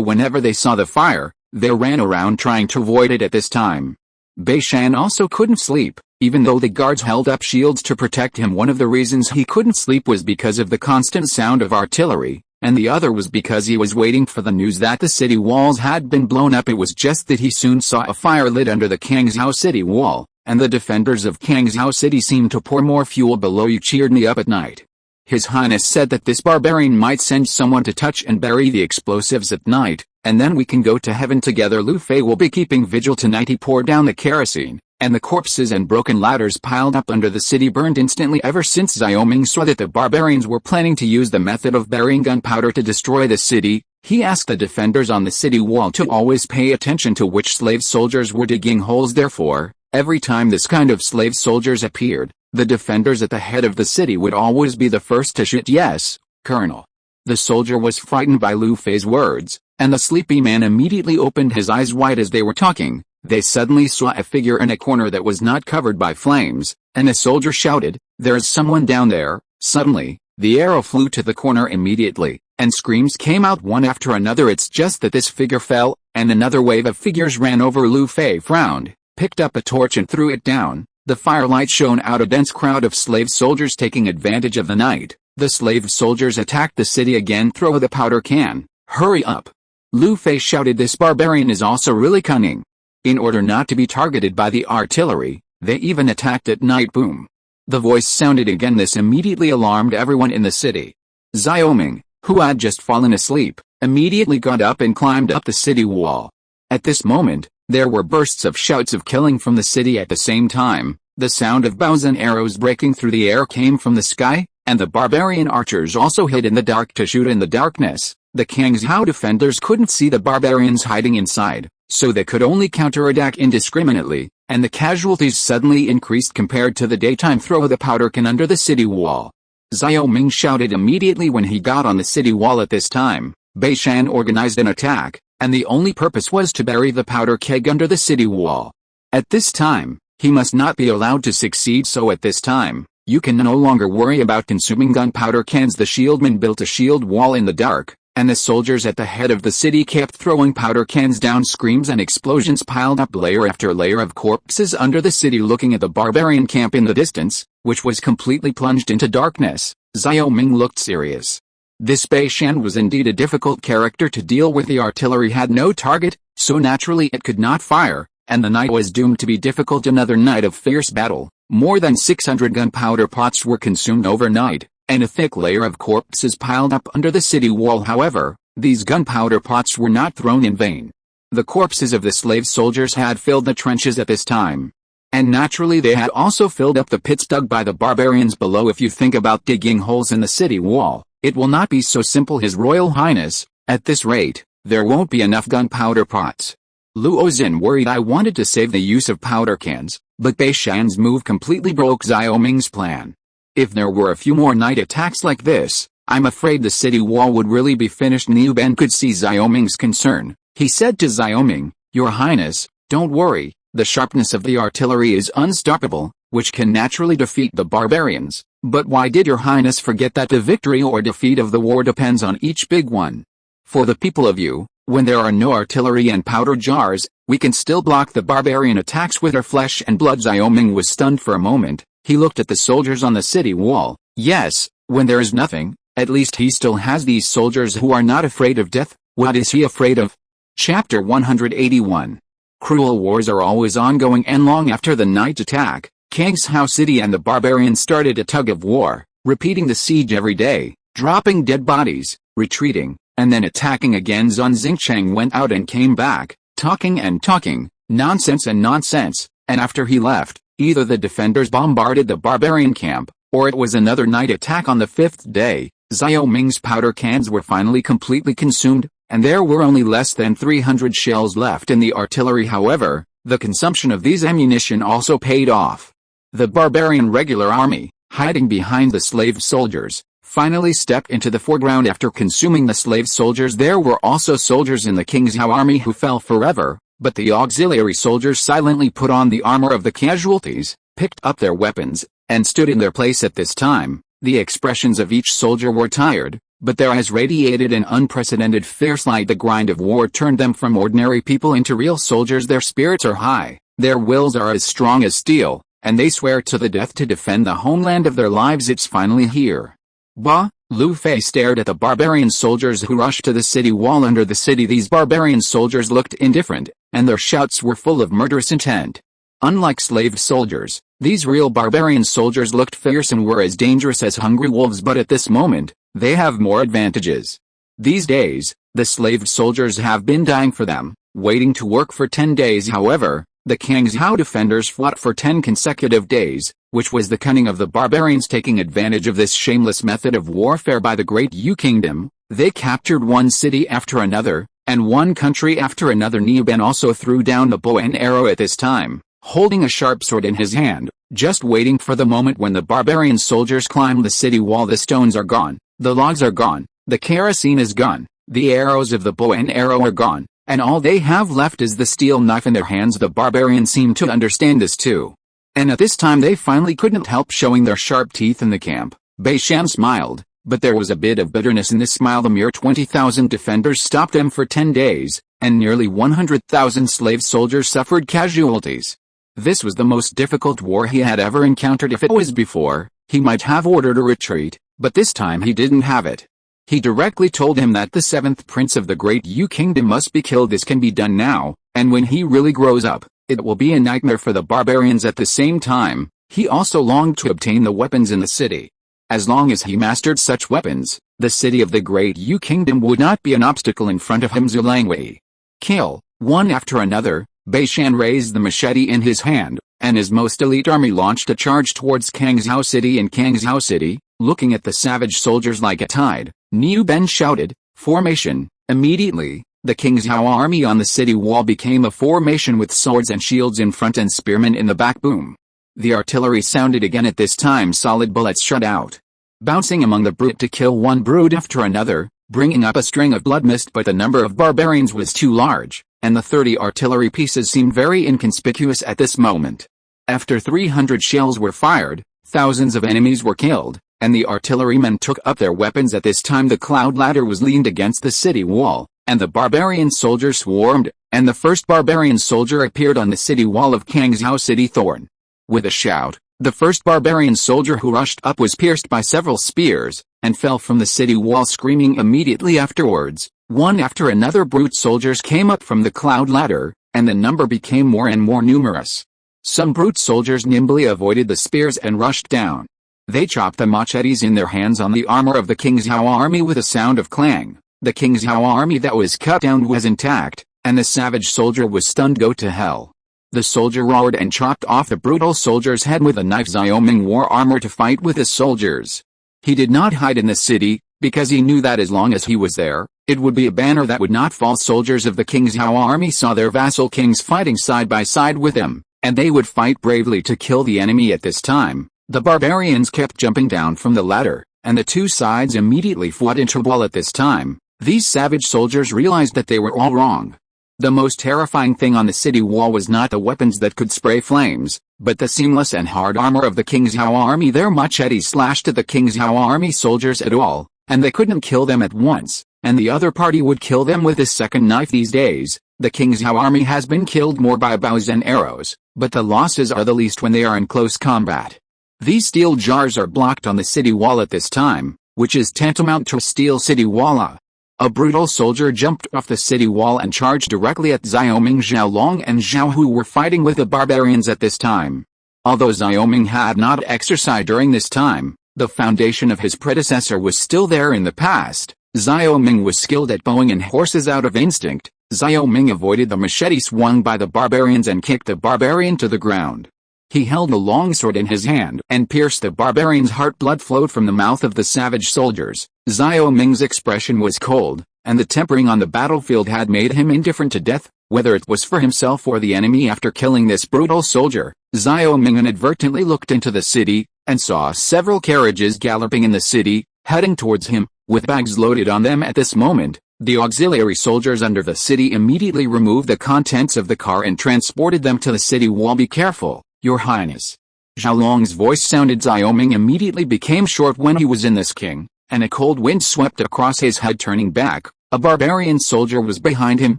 whenever they saw the fire, they ran around trying to avoid it. At this time, Bei Shan also couldn't sleep, even though the guards held up shields to protect him. One of the reasons he couldn't sleep was because of the constant sound of artillery, and the other was because he was waiting for the news that the city walls had been blown up. It was just that he soon saw a fire lit under the Kangzhou city wall, and the defenders of Kangzhou city seemed to pour more fuel below. You cheered me up at night. His Highness said that this barbarian might send someone to touch and bury the explosives at night, and then we can go to heaven together. Lu Fei will be keeping vigil tonight. He poured down the kerosene, and the corpses and broken ladders piled up under the city burned instantly. Ever since Xiaoming saw that the barbarians were planning to use the method of burying gunpowder to destroy the city, he asked the defenders on the city wall to always pay attention to which slave soldiers were digging holes. Therefore, every time this kind of slave soldiers appeared, the defenders at the head of the city would always be the first to shoot. Yes, Colonel. The soldier was frightened by Lu Fei's words, and the sleepy man immediately opened his eyes wide. As they were talking, they suddenly saw a figure in a corner that was not covered by flames, and a soldier shouted, "There is someone down there." Suddenly, the arrow flew to the corner immediately, and screams came out one after another. It's just that this figure fell, and another wave of figures ran over. Lu Fei frowned, picked up a torch and threw it down. The firelight shone out a dense crowd of slave soldiers taking advantage of the night. The slave soldiers attacked the city again. Throw the powder can. Hurry up. Lu Fei shouted. This barbarian is also really cunning. In order not to be targeted by the artillery, they even attacked at night. Boom. The voice sounded again. This immediately alarmed everyone in the city. Xiaoming, who had just fallen asleep, immediately got up and climbed up the city wall. At this moment, there were bursts of shouts of killing from the city at the same time. The sound of bows and arrows breaking through the air came from the sky, and the barbarian archers also hid in the dark to shoot in the darkness. The Kangzhou defenders couldn't see the barbarians hiding inside, so they could only counterattack indiscriminately, and the casualties suddenly increased compared to the daytime. Throw the powder can under the city wall. Xiaoming shouted immediately when he got on the city wall. At this time, Bei Shan organized an attack, and the only purpose was to bury the powder keg under the city wall. At this time, he must not be allowed to succeed, so at this time, you can no longer worry about consuming gunpowder cans. The shieldmen built a shield wall in the dark, and the soldiers at the head of the city kept throwing powder cans down. Screams and explosions piled up layer after layer of corpses under the city. Looking at the barbarian camp in the distance, which was completely plunged into darkness, Xiaoming looked serious. This Bei Shan was indeed a difficult character to deal with. The artillery had no target, so naturally it could not fire, and the night was doomed to be difficult. Another night of fierce battle. More than 600 gunpowder pots were consumed overnight, and a thick layer of corpses piled up under the city wall. However, these gunpowder pots were not thrown in vain. The corpses of the slave soldiers had filled the trenches at this time. And naturally they had also filled up the pits dug by the barbarians below. If you think about digging holes in the city wall, it will not be so simple, His Royal Highness. At this rate, there won't be enough gunpowder pots. Luo Xin worried. I wanted to save the use of powder cans, but Bei Shan's move completely broke Xiaoming's plan. If there were a few more night attacks like this, I'm afraid the city wall would really be finished. Niu Ben could see Xiaoming's concern. He said to Xiaoming, Your Highness, don't worry, the sharpness of the artillery is unstoppable, which can naturally defeat the barbarians. But why did Your Highness forget that the victory or defeat of the war depends on each big one? For the people of you, when there are no artillery and powder jars, we can still block the barbarian attacks with our flesh and blood. Xiaoming was stunned for a moment. He looked at the soldiers on the city wall. Yes, when there is nothing, at least he still has these soldiers who are not afraid of death. What is he afraid of? Chapter 181. Cruel wars are always ongoing, and long after the night attack, Kangzhou City and the barbarians started a tug of war, repeating the siege every day, dropping dead bodies, retreating, and then attacking again. Zun Xingcheng went out and came back, talking and talking. Nonsense and nonsense, and after he left, either the defenders bombarded the barbarian camp, or it was another night attack on the fifth day. Xiao Ming's powder cans were finally completely consumed, and there were only less than 300 shells left in the artillery. However, the consumption of these ammunition also paid off. The barbarian regular army, hiding behind the slave soldiers, finally stepped into the foreground after consuming the slave soldiers. There were also soldiers in the King Xiao army who fell forever, but the auxiliary soldiers silently put on the armor of the casualties, picked up their weapons, and stood in their place. At this time, the expressions of each soldier were tired, but their eyes radiated an unprecedented fierce light. The grind of war turned them from ordinary people into real soldiers. Their spirits are high, their wills are as strong as steel, and they swear to the death to defend the homeland of their lives. It's finally here. Bah! Lu Fei stared at the barbarian soldiers who rushed to the city wall under the city. These barbarian soldiers looked indifferent, and their shouts were full of murderous intent. Unlike slave soldiers, these real barbarian soldiers looked fierce and were as dangerous as hungry wolves. But at this moment, they have more advantages. These days, the slave soldiers have been dying for them, waiting to work for 10 days. However, the King Xiao defenders fought for 10 consecutive days, which was the cunning of the barbarians. Taking advantage of this shameless method of warfare by the Great Yu Kingdom, they captured one city after another, and one country after another. Niu Ben also threw down the bow and arrow at this time, holding a sharp sword in his hand, just waiting for the moment when the barbarian soldiers climbed the city wall. The stones are gone, the logs are gone, the kerosene is gone, the arrows of the bow and arrow are gone, and all they have left is the steel knife in their hands. The barbarians seem to understand this too. And at this time they finally couldn't help showing their sharp teeth in the camp. Bei Shan smiled, but there was a bit of bitterness in this smile. The mere 20,000 defenders stopped them for 10 days, and nearly 100,000 slave soldiers suffered casualties. This was the most difficult war he had ever encountered. If it was before, he might have ordered a retreat, but this time he didn't have it. He directly told him that the 7th prince of the Great Yu Kingdom must be killed. This can be done now, and when he really grows up, it will be a nightmare for the barbarians. At the same time, he also longed to obtain the weapons in the city. As long as he mastered such weapons, the city of the Great Yu Kingdom would not be an obstacle in front of him. Zulangwei. Kill. One after another, Bei Shan raised the machete in his hand, and his most elite army launched a charge towards Kangzhou City. In Kangzhou City, looking at the savage soldiers like a tide, Niu Ben shouted, "Formation!" Immediately, the King Xiao army on the city wall became a formation with swords and shields in front and spearmen in the back. Boom! The artillery sounded again. At this time solid bullets shot out, bouncing among the brute to kill one brute after another, bringing up a string of blood mist. But the number of barbarians was too large, and the 30 artillery pieces seemed very inconspicuous at this moment. After 300 shells were fired, thousands of enemies were killed, and the artillerymen took up their weapons. At this time the cloud ladder was leaned against the city wall, and the barbarian soldiers swarmed, and the first barbarian soldier appeared on the city wall of Kangzhou City. Thorn. With a shout, the first barbarian soldier who rushed up was pierced by several spears, and fell from the city wall screaming. Immediately afterwards, one after another brute soldiers came up from the cloud ladder, and the number became more and more numerous. Some brute soldiers nimbly avoided the spears and rushed down. They chopped the machetes in their hands on the armor of the King Xiao army with a sound of clang. The King Xiao army that was cut down was intact, and the savage soldier was stunned. Go to hell. The soldier roared and chopped off the brutal soldier's head with a knife. Xiao Ming wore armor to fight with his soldiers. He did not hide in the city, because he knew that as long as he was there, it would be a banner that would not fall. Soldiers of the King Xiao army saw their vassal kings fighting side by side with him, and they would fight bravely to kill the enemy. At this time, the barbarians kept jumping down from the ladder, and the two sides immediately fought into battle. At this time, these savage soldiers realized that they were all wrong. The most terrifying thing on the city wall was not the weapons that could spray flames, but the seamless and hard armor of the King Xiao army. Their machetes slashed at the King Xiao army soldiers at all, and they couldn't kill them at once, and the other party would kill them with a second knife. These days, the King Xiao army has been killed more by bows and arrows, but the losses are the least when they are in close combat. These steel jars are blocked on the city wall at this time, which is tantamount to a steel city wall. A brutal soldier jumped off the city wall and charged directly at Xiao Ming. Zhao Long and Zhao Hu were fighting with the barbarians at this time. Although Xiao Ming had not exercised during this time, the foundation of his predecessor was still there in the past. Xiao Ming was skilled at bowing and horses out of instinct, Xiao Ming avoided the machete swung by the barbarians and kicked the barbarian to the ground. He held a long sword in his hand and pierced the barbarian's heart. Blood flowed from the mouth of the savage soldiers. Xiao Ming's expression was cold, and the tempering on the battlefield had made him indifferent to death, whether it was for himself or the enemy. After killing this brutal soldier, Xiao Ming inadvertently looked into the city, and saw several carriages galloping in the city, heading towards him, with bags loaded on them. At this moment, the auxiliary soldiers under the city immediately removed the contents of the car and transported them to the city wall. "Be careful, Your Highness." Zhao Long's voice sounded. Xiao Ming immediately became short when he was in this king, and a cold wind swept across his head. Turning back, a barbarian soldier was behind him.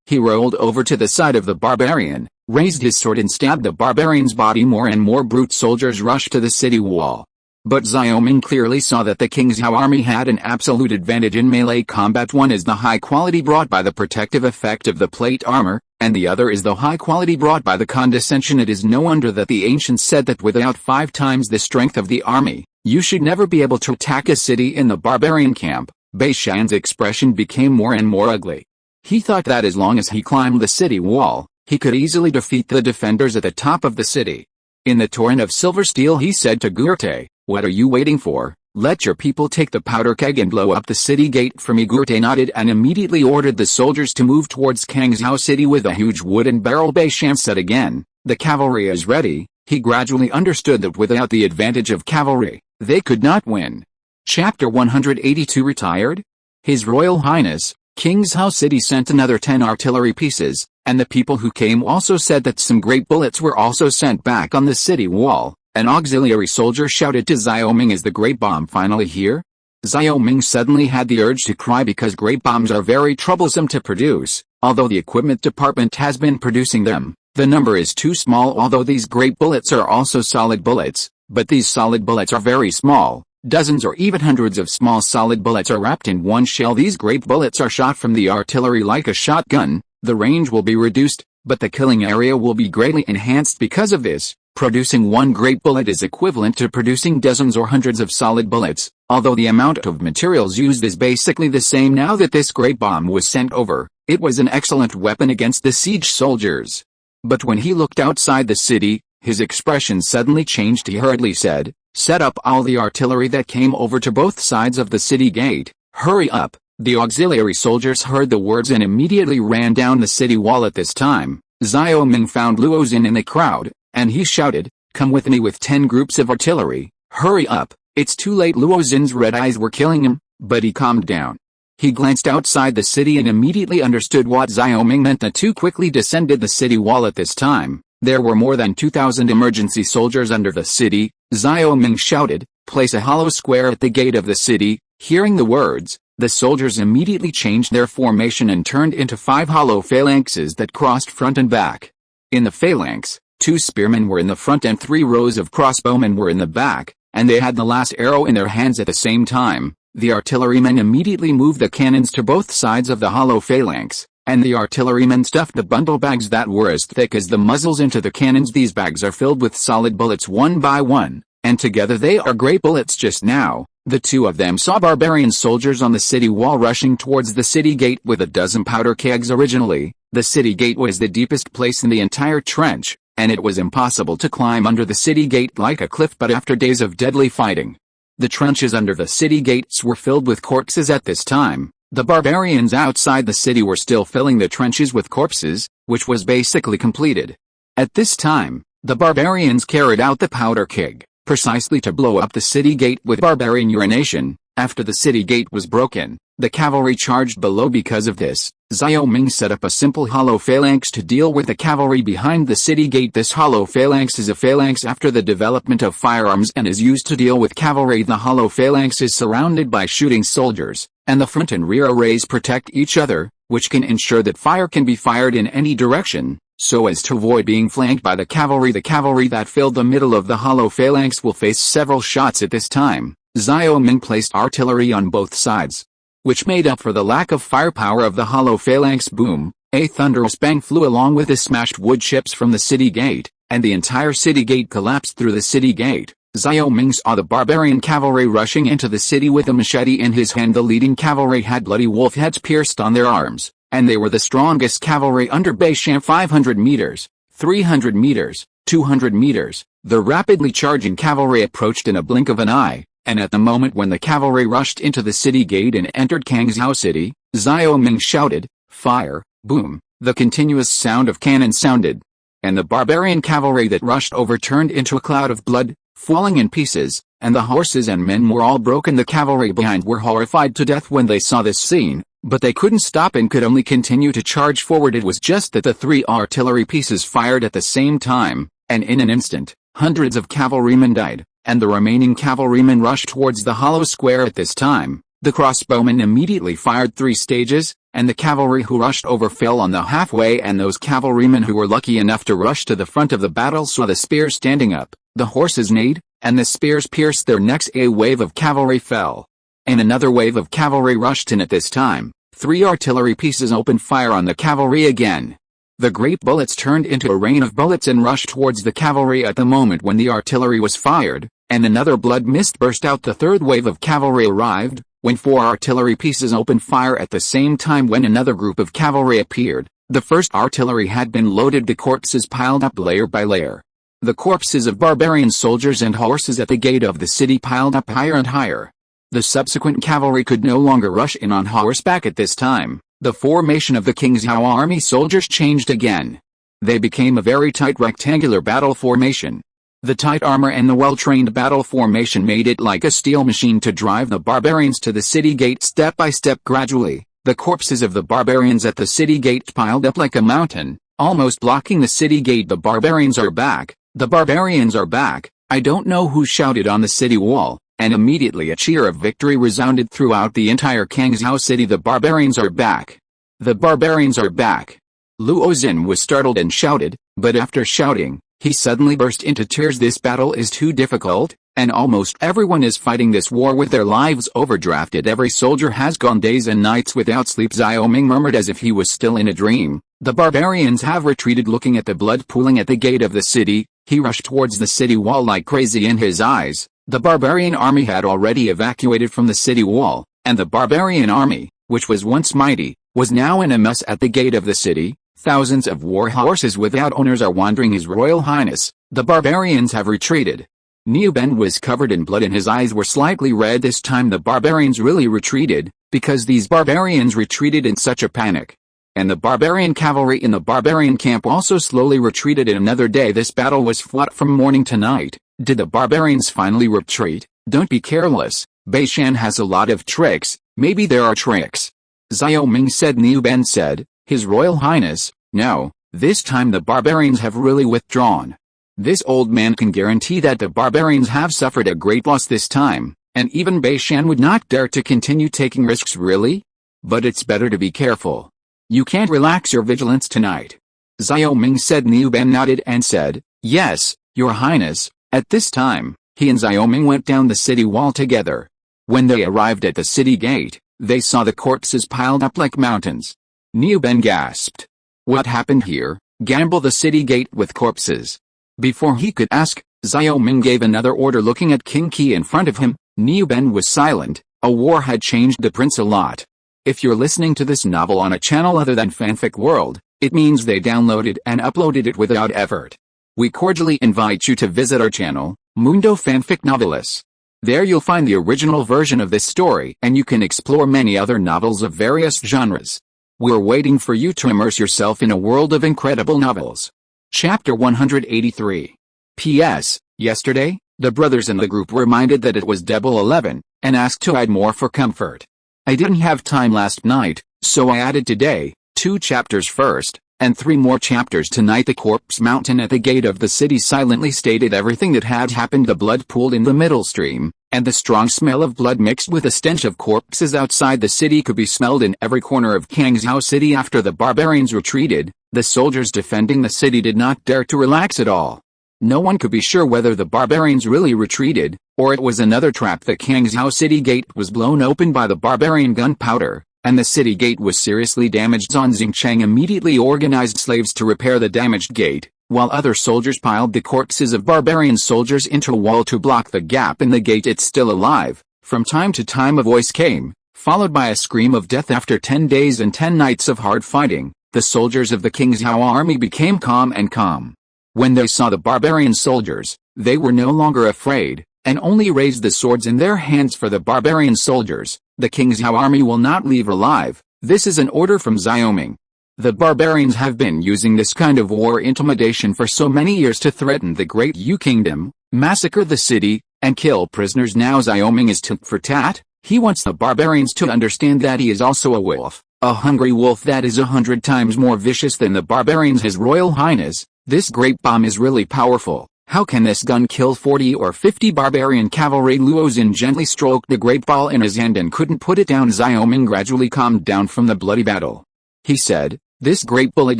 He rolled over to the side of the barbarian, raised his sword and stabbed the barbarian's body. More and more brute soldiers rushed to the city wall. But Xiao Ming clearly saw that the King's Zhao army had an absolute advantage in melee combat. One is the high quality brought by the protective effect of the plate armor, and the other is the high quality brought by the condescension. It is no wonder that the ancients said that without 5 times the strength of the army, you should never be able to attack a city. In the barbarian camp, Bei Shan's expression became more and more ugly. He thought that as long as he climbed the city wall, he could easily defeat the defenders at the top of the city. In the torrent of silver steel, he said to Gurte, "What are you waiting for? Let your people take the powder keg and blow up the city gate for me." Gurte nodded and immediately ordered the soldiers to move towards Kangzhou city with a huge wooden barrel. Bei Shan said again, "The cavalry is ready." He gradually understood that without the advantage of cavalry, they could not win. Chapter 182 Retired? His Royal Highness, Kangzhou city sent another 10 artillery pieces, and the people who came also said that some great bullets were also sent back on the city wall. An auxiliary soldier shouted to Xiao Ming, "Is the great bomb finally here?" Xiao Ming suddenly had the urge to cry because great bombs are very troublesome to produce. Although the equipment department has been producing them, the number is too small. Although these great bullets are also solid bullets, but these solid bullets are very small. Dozens or even hundreds of small solid bullets are wrapped in one shell. These great bullets are shot from the artillery like a shotgun. The range will be reduced, but the killing area will be greatly enhanced because of this. Producing one great bullet is equivalent to producing dozens or hundreds of solid bullets, although the amount of materials used is basically the same. Now that this great bomb was sent over, it was an excellent weapon against the siege soldiers. But when he looked outside the city, his expression suddenly changed. He hurriedly said, "Set up all the artillery that came over to both sides of the city gate. Hurry up." The auxiliary soldiers heard the words and immediately ran down the city wall. At this time, Xiao Ming found Luo Xin in the crowd, and he shouted, "Come with me with 10 groups of artillery. Hurry up, it's too late." Luo Xin's red eyes were killing him, but he calmed down. He glanced outside the city and immediately understood what Xiao Ming meant. The two quickly descended the city wall. At this time, there were more than 2,000 emergency soldiers under the city. Xiao Ming shouted, "Place a hollow square at the gate of the city." Hearing the words, the soldiers immediately changed their formation and turned into 5 hollow phalanxes that crossed front and back. In the phalanx, 2 spearmen were in the front and 3 rows of crossbowmen were in the back, and they had the last arrow in their hands at the same time. The artillerymen immediately moved the cannons to both sides of the hollow phalanx, and the artillerymen stuffed the bundle bags that were as thick as the muzzles into the cannons. These bags are filled with solid bullets one by one, and together they are great bullets. Just now, the two of them saw barbarian soldiers on the city wall rushing towards the city gate with a dozen powder kegs. Originally, the city gate was the deepest place in the entire trench, and it was impossible to climb under the city gate like a cliff. But after days of deadly fighting, the trenches under the city gates were filled with corpses. At this time, the barbarians outside the city were still filling the trenches with corpses, which was basically completed. At this time, the barbarians carried out the powder keg, precisely to blow up the city gate with barbarian urination. After the city gate was broken, the cavalry charged below. Because of this, Xiao Ming set up a simple hollow phalanx to deal with the cavalry behind the city gate. This hollow phalanx is a phalanx after the development of firearms and is used to deal with cavalry. The hollow phalanx is surrounded by shooting soldiers, and the front and rear arrays protect each other, which can ensure that fire can be fired in any direction, so as to avoid being flanked by the cavalry. The cavalry that filled the middle of the hollow phalanx will face several shots. At this time, Xiao Ming placed artillery on both sides, which made up for the lack of firepower of the hollow phalanx. Boom! A thunderous bang flew along with the smashed wood chips from the city gate, and the entire city gate collapsed through the city gate. Xiao Ming saw the barbarian cavalry rushing into the city with a machete in his hand. The leading cavalry had bloody wolf heads pierced on their arms, and they were the strongest cavalry under Baishan. 500 meters, 300 meters, 200 meters, the rapidly charging cavalry approached in a blink of an eye, and at the moment when the cavalry rushed into the city gate and entered Kangzhou City, Xiao Ming shouted, "Fire!" Boom! The continuous sound of cannon sounded, and the barbarian cavalry that rushed over turned into a cloud of blood, falling in pieces, and the horses and men were all broken. The cavalry behind were horrified to death when they saw this scene, but they couldn't stop and could only continue to charge forward. It was just that the 3 artillery pieces fired at the same time, and in an instant, hundreds of cavalrymen died, and the remaining cavalrymen rushed towards the hollow square. At this time, the crossbowmen immediately fired 3 stages, and the cavalry who rushed over fell on the halfway, and those cavalrymen who were lucky enough to rush to the front of the battle saw the spears standing up, the horses neighed, and the spears pierced their necks. A wave of cavalry fell, and another wave of cavalry rushed in. At this time, 3 artillery pieces opened fire on the cavalry again. The great bullets turned into a rain of bullets and rushed towards the cavalry at the moment when the artillery was fired, and another blood mist burst out. The third wave of cavalry arrived, when 4 artillery pieces opened fire at the same time. When another group of cavalry appeared, the first artillery had been loaded. The corpses piled up layer by layer. The corpses of barbarian soldiers and horses at the gate of the city piled up higher and higher. The subsequent cavalry could no longer rush in on horseback. At this time, the formation of the Kingzhou army soldiers changed again. They became a very tight rectangular battle formation. The tight armor and the well-trained battle formation made it like a steel machine to drive the barbarians to the city gate step by step. Gradually, the corpses of the barbarians at the city gate piled up like a mountain, almost blocking the city gate. The barbarians are back, the barbarians are back. I don't know who shouted on the city wall, and immediately a cheer of victory resounded throughout the entire Kangzhou city. The barbarians are back. The barbarians are back. Luo Xin was startled and shouted, but after shouting, he suddenly burst into tears. This battle is too difficult, and almost everyone is fighting this war with their lives overdrafted. Every soldier has gone days and nights without sleep. Xiao Ming murmured as if he was still in a dream. The barbarians have retreated. Looking at the blood pooling at the gate of the city, he rushed towards the city wall like crazy. In his eyes, the barbarian army had already evacuated from the city wall, and the barbarian army, which was once mighty, was now in a mess at the gate of the city. Thousands of war horses without owners are wandering. His Royal Highness, the barbarians have retreated. Niu Ben was covered in blood and his eyes were slightly red. This time the barbarians really retreated, because these barbarians retreated in such a panic. And the barbarian cavalry in the barbarian camp also slowly retreated. In another day this battle was fought from morning to night. Did the barbarians finally retreat? Don't be careless, Baishan has a lot of tricks. Maybe there are tricks. Xiao Ming said. Niu Ben said, His Royal Highness, no, this time the barbarians have really withdrawn. This old man can guarantee that the barbarians have suffered a great loss this time, and even Baishan would not dare to continue taking risks. Really? But it's better to be careful. You can't relax your vigilance tonight. Xiao Ming said. Niu Ben nodded and said, Yes, Your Highness. At this time, he and Xiao Ming went down the city wall together. When they arrived at the city gate, they saw the corpses piled up like mountains. Niu Ben gasped. What happened here? Gamble the city gate with corpses. Before he could ask, Xiao Ming gave another order. Looking at King Qi in front of him, Niu Ben was silent. A war had changed the prince a lot. If you're listening to this novel on a channel other than Fanfic World, it means they downloaded and uploaded it without effort. We cordially invite you to visit our channel, Mundo Fanfic Novelis. There you'll find the original version of this story and you can explore many other novels of various genres. We're waiting for you to immerse yourself in a world of incredible novels. Chapter 183. P.S. Yesterday, the brothers in the group were reminded that it was Double 11, and asked to add more for comfort. I didn't have time last night, so I added today, 2 chapters first, and 3 more chapters tonight. The corpse mountain at the gate of the city silently stated everything that had happened. The blood pooled in the middle stream, and the strong smell of blood mixed with the stench of corpses outside the city could be smelled in every corner of Kangzhou City. After the barbarians retreated, the soldiers defending the city did not dare to relax at all. No one could be sure whether the barbarians really retreated, or it was another trap. The Kangzhou City gate was blown open by the barbarian gunpowder, and the city gate was seriously damaged. Zhang Xingcheng immediately organized slaves to repair the damaged gate, while other soldiers piled the corpses of barbarian soldiers into a wall to block the gap in the gate. It's still alive. From time to time a voice came followed by a scream of death. After 10 days and 10 nights of hard fighting, the soldiers of the King Zhao army became calm. When they saw the barbarian soldiers, they were no longer afraid, and only raised the swords in their hands. For the barbarian soldiers, the King Zhao army will not leave alive. This is an order from Xiao Ming. The barbarians have been using this kind of war intimidation for so many years to threaten the great Yu kingdom, massacre the city, and kill prisoners. Now Xiao Ming is tit for tat. He wants the barbarians to understand that he is also a wolf, a hungry wolf that is 100 times more vicious than the barbarians. His Royal Highness, this great bomb is really powerful. How can this gun kill 40 or 50 barbarian cavalry? Luo Xin gently stroked the great ball in his hand and couldn't put it down. Xiao Ming gradually calmed down from the bloody battle. He said, "This great bullet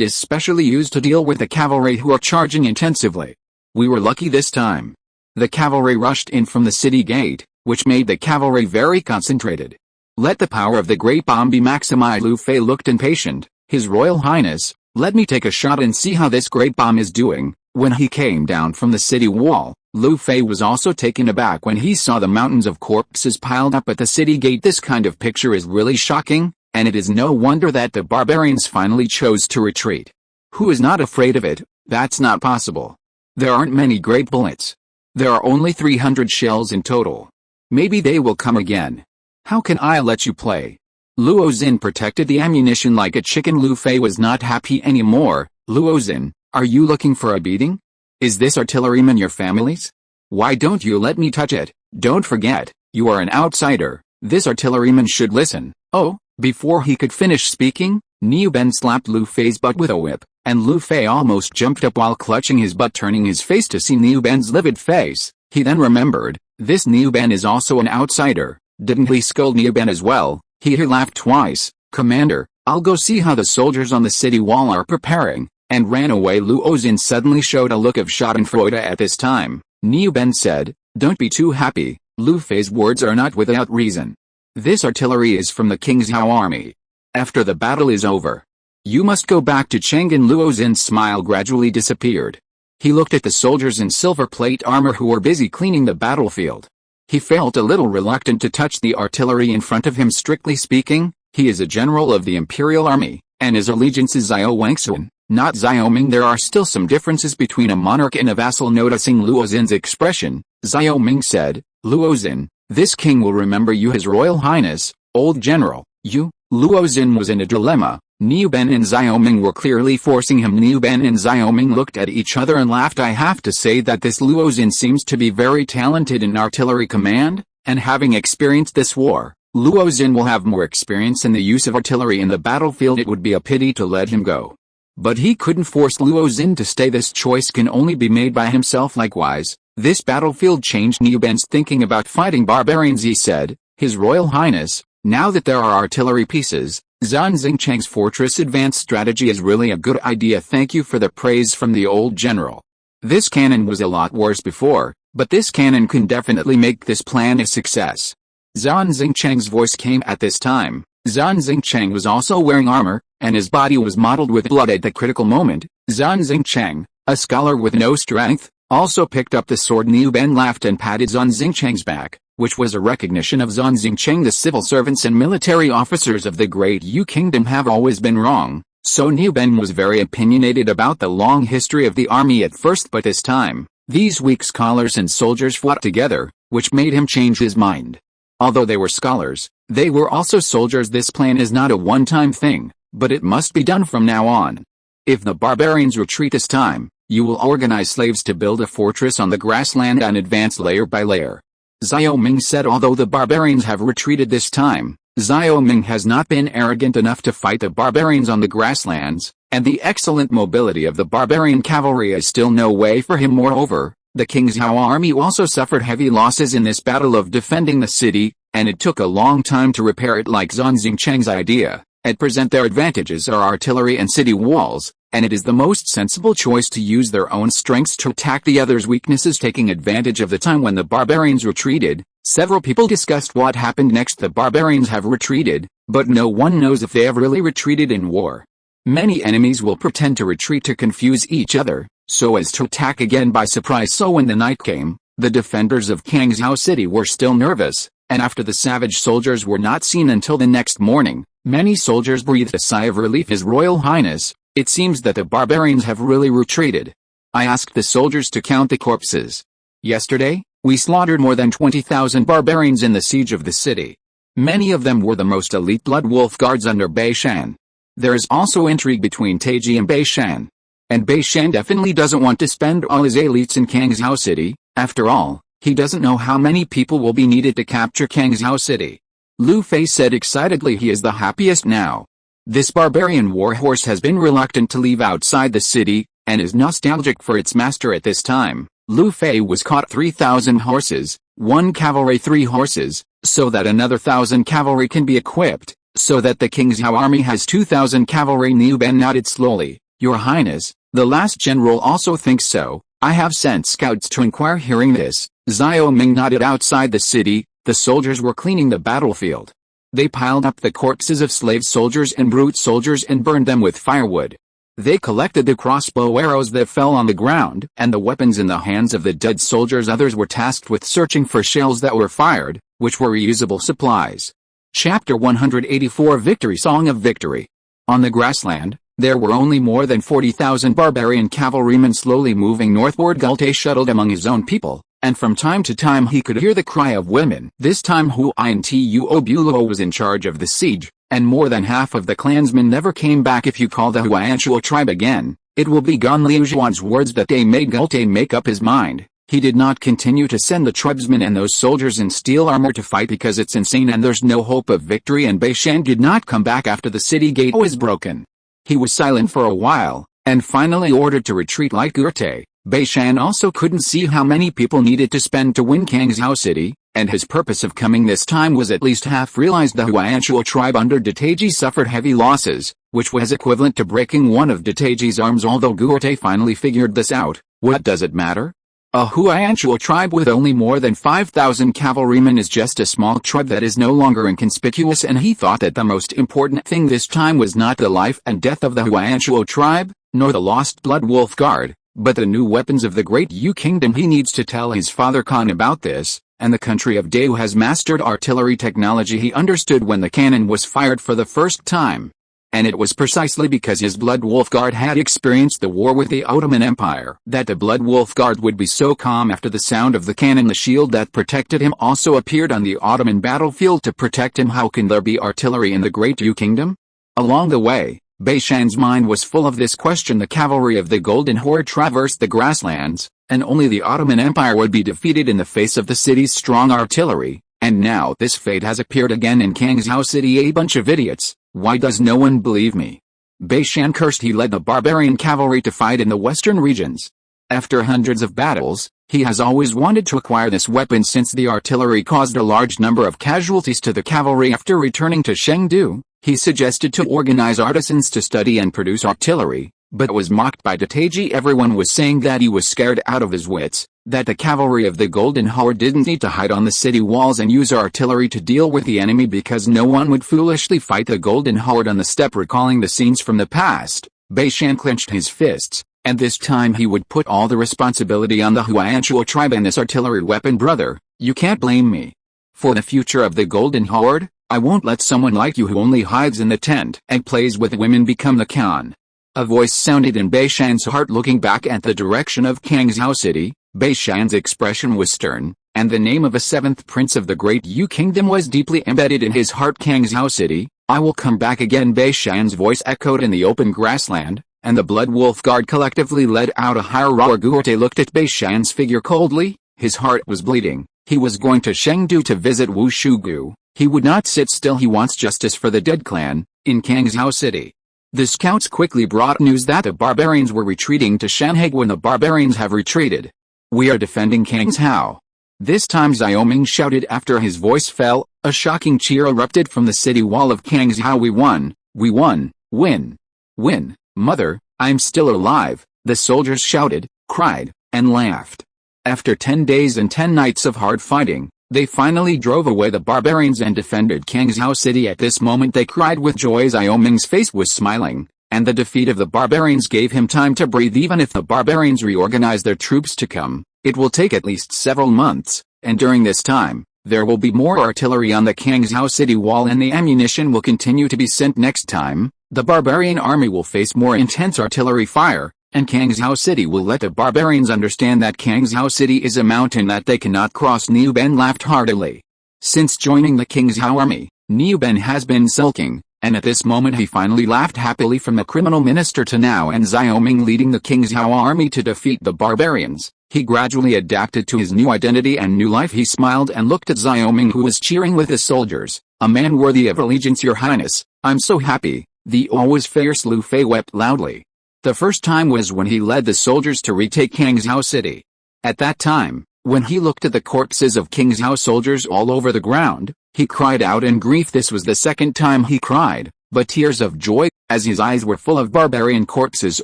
is specially used to deal with the cavalry who are charging intensively. We were lucky this time." The cavalry rushed in from the city gate, which made the cavalry very concentrated. Let the power of the great bomb be maximized. Lu Fei looked impatient. His Royal Highness, let me take a shot and see how this great bomb is doing. When he came down from the city wall, Lu Fei was also taken aback when he saw the mountains of corpses piled up at the city gate. This kind of picture is really shocking, and it is no wonder that the barbarians finally chose to retreat. Who is not afraid of it? That's not possible. There aren't many great bullets. There are only 300 shells in total. Maybe they will come again. How can I let you play? Luo Xin protected the ammunition like a chicken. Lu Fei was not happy anymore. Luo Xin, are you looking for a beating? Is this artilleryman your family's? Why don't you let me touch it? Don't forget, you are an outsider. This artilleryman should listen. Oh, before he could finish speaking, Niu Ben slapped Lu Fei's butt with a whip, and Lu Fei almost jumped up while clutching his butt, turning his face to see Niu Ben's livid face. He then remembered, this Niu Ben is also an outsider. Didn't he scold Niu Ben as well? He laughed twice. Commander, I'll go see how the soldiers on the city wall are preparing, and ran away. Luo Xin suddenly showed a look of schadenfreude at this time. Niu Ben said, don't be too happy. Lu Fei's words are not without reason. This artillery is from the King Zhao army. After the battle is over, you must go back to Chang'an. Luo Xin's smile gradually disappeared. He looked at the soldiers in silver plate armor who were busy cleaning the battlefield. He felt a little reluctant to touch the artillery in front of him. Strictly speaking, he is a general of the Imperial Army, and his allegiance is Xiao Wangsun, not Xiao Ming. There are still some differences between a monarch and a vassal. Noticing Luo Xin's expression, Xiao Ming said, Luo Xin, this king will remember you, His Royal Highness, old general. You? Luo Xin was in a dilemma. Niu Ben and Xiao Ming were clearly forcing him. Niu Ben and Xiao Ming looked at each other and laughed. I have to say that this Luo Xin seems to be very talented in artillery command, and having experienced this war, Luo Xin will have more experience in the use of artillery in the battlefield. It would be a pity to let him go. But he couldn't force Luo Xin to stay. This choice can only be made by himself. Likewise, this battlefield changed Niu Ben's thinking about fighting barbarians. He said, His Royal Highness, now that there are artillery pieces, Zhan Xingcheng's fortress advance strategy is really a good idea. Thank you for the praise from the old general. This cannon was a lot worse before, but this cannon can definitely make this plan a success. Zhan Xingcheng's voice came at this time. Zhan Xingcheng was also wearing armor, and his body was mottled with blood at the critical moment. Zhan Xingcheng, a scholar with no strength, also picked up the sword. Niu Ben laughed and patted Zhan Xingcheng's back, which was a recognition of Zhan Xingcheng. The civil servants and military officers of the Great Yu Kingdom have always been wrong, so Niu Ben was very opinionated about the long history of the army at first, but this time, these weak scholars and soldiers fought together, which made him change his mind. Although they were scholars, they were also soldiers. This plan is not a one-time thing, but it must be done from now on. If the barbarians retreat this time, you will organize slaves to build a fortress on the grassland and advance layer by layer. Xiao Ming said. Although the barbarians have retreated this time, Xiao Ming has not been arrogant enough to fight the barbarians on the grasslands, and the excellent mobility of the barbarian cavalry is still no way for him. Moreover, the King Zhao army also suffered heavy losses in this battle of defending the city, and it took a long time to repair it. Like Zhan Xingcheng's idea, at present their advantages are artillery and city walls, and it is the most sensible choice to use their own strengths to attack the others' weaknesses. Taking advantage of the time when the barbarians retreated, several people discussed what happened next. The barbarians have retreated, but no one knows if they have really retreated in war. Many enemies will pretend to retreat to confuse each other, so as to attack again by surprise. So when the night came, the defenders of Kangzhou City were still nervous, and after the savage soldiers were not seen until the next morning, many soldiers breathed a sigh of relief. His Royal Highness, it seems that the barbarians have really retreated. I asked the soldiers to count the corpses. Yesterday, we slaughtered more than 20,000 barbarians in the siege of the city. Many of them were the most elite Blood Wolf guards under Beishan. There is also intrigue between Taiji and Beishan. And Beishan definitely doesn't want to spend all his elites in Kangzhou City. After all, he doesn't know how many people will be needed to capture Kangzhou City. Lu Fei said excitedly he is the happiest now. This barbarian warhorse has been reluctant to leave outside the city, and is nostalgic for its master at this time. Lu Fei was caught 3,000 horses, 1 cavalry 3 horses, so that another 1,000 cavalry can be equipped, so that the Kingzhou army has 2,000 cavalry. Niu Ben nodded slowly. Your Highness, the last general also thinks so. I have sent scouts to inquire. Hearing this, Xiao Ming nodded. Outside the city, the soldiers were cleaning the battlefield. They piled up the corpses of slave soldiers and brute soldiers and burned them with firewood. They collected the crossbow arrows that fell on the ground and the weapons in the hands of the dead soldiers. Others were tasked with searching for shells that were fired, which were reusable supplies. Chapter 184 Victory Song of Victory. On the grassland, there were only more than 40,000 barbarian cavalrymen slowly moving northward. Gulte shuttled among his own people, and from time to time he could hear the cry of women. This time Huayan Tuo Bulo was in charge of the siege, and more than half of the clansmen never came back. If you call the Huayanchuo tribe again, it will be gone. Liu Zhuan's words that day made Gulte make up his mind. He did not continue to send the tribesmen and those soldiers in steel armor to fight because it's insane and there's no hope of victory, and Beishan did not come back after the city gate was broken. He was silent for a while, and finally ordered to retreat like Gurte. Beishan also couldn't see how many people needed to spend to win Kangzhou City, and his purpose of coming this time was at least half realized. The Huayanchuo tribe under Dataiji suffered heavy losses, which was equivalent to breaking one of Dataiji's arms. Although Gurte finally figured this out, what does it matter? A Huayanchuo tribe with only more than 5,000 cavalrymen is just a small tribe that is no longer inconspicuous, and he thought that the most important thing this time was not the life and death of the Huayanchuo tribe, nor the lost Blood Wolf Guard, but the new weapons of the Great Yu Kingdom. He needs to tell his father Khan about this, and the country of Deu has mastered artillery technology. He understood when the cannon was fired for the first time. And it was precisely because his Blood Wolf Guard had experienced the war with the Ottoman Empire that the Blood Wolf Guard would be so calm after the sound of the cannon. The shield that protected him also appeared on the Ottoman battlefield to protect him. How can there be artillery in the Great Yu Kingdom? Along the way, Beishan's mind was full of this question. The cavalry of the Golden Horde traversed the grasslands, and only the Ottoman Empire would be defeated in the face of the city's strong artillery. And now this fate has appeared again in Kangzhou City. A bunch of idiots. Why does no one believe me? Beishan cursed. He led the barbarian cavalry to fight in the western regions. After hundreds of battles, he has always wanted to acquire this weapon since the artillery caused a large number of casualties to the cavalry. After returning to Chengdu, he suggested to organize artisans to study and produce artillery, but was mocked by Dataiji. Everyone was saying that he was scared out of his wits, that the cavalry of the Golden Horde didn't need to hide on the city walls and use artillery to deal with the enemy because no one would foolishly fight the Golden Horde on the steppe. Recalling the scenes from the past, Beishan clenched his fists, and this time he would put all the responsibility on the Huayanchuo tribe and this artillery weapon. Brother, you can't blame me. For the future of the Golden Horde, I won't let someone like you who only hides in the tent and plays with women become the Khan. A voice sounded in Beishan's heart. Looking back at the direction of Kangzhou City, Beishan's expression was stern, and the name of a seventh prince of the Great Yu Kingdom was deeply embedded in his heart. Kangzhou City, I will come back again. Beishan's voice echoed in the open grassland, and the Blood Wolf Guard collectively let out a higher roar. Gurte looked at Beishan's figure coldly. His heart was bleeding. He was going to Chengdu to visit Wu Shugu. He would not sit still. He wants justice for the dead clan in Kangzhou City. The scouts quickly brought news that the barbarians were retreating to Shanhae. When the barbarians have retreated, we are defending Kangzhou. This time Xiao Ming shouted. After his voice fell, a shocking cheer erupted from the city wall of Kangzhou. We won! We won! Win! Win! Mother, I'm still alive, the soldiers shouted, cried, and laughed. After 10 days and 10 nights of hard fighting, they finally drove away the barbarians and defended Kangzhou City. At this moment they cried with joy. Xiao Ming's face was smiling, and the defeat of the barbarians gave him time to breathe. Even if the barbarians reorganize their troops to come, it will take at least several months, and during this time, There will be more artillery on the Kangzhou city wall and the ammunition will continue to be sent next time. The barbarian army will face more intense artillery fire, and Kangzhou city will let the barbarians understand that Kangzhou city is a mountain that they cannot cross. Niu Ben laughed heartily. Since joining the Kangzhou army, Niu Ben has been sulking, and at this moment he finally laughed happily. From the criminal minister to now and Xiaoming leading the Kangzhou army to defeat the barbarians, he gradually adapted to his new identity and new life. He smiled and looked at Xiaoming, who was cheering with his soldiers. "A man worthy of allegiance, your highness. I'm so happy." The always fierce Lu Fei wept loudly. The first time was when he led the soldiers to retake Kangzhou city. At that time, when he looked at the corpses of Kangzhou soldiers all over the ground, he cried out in grief. This was the second time he cried, but tears of joy, as his eyes were full of barbarian corpses.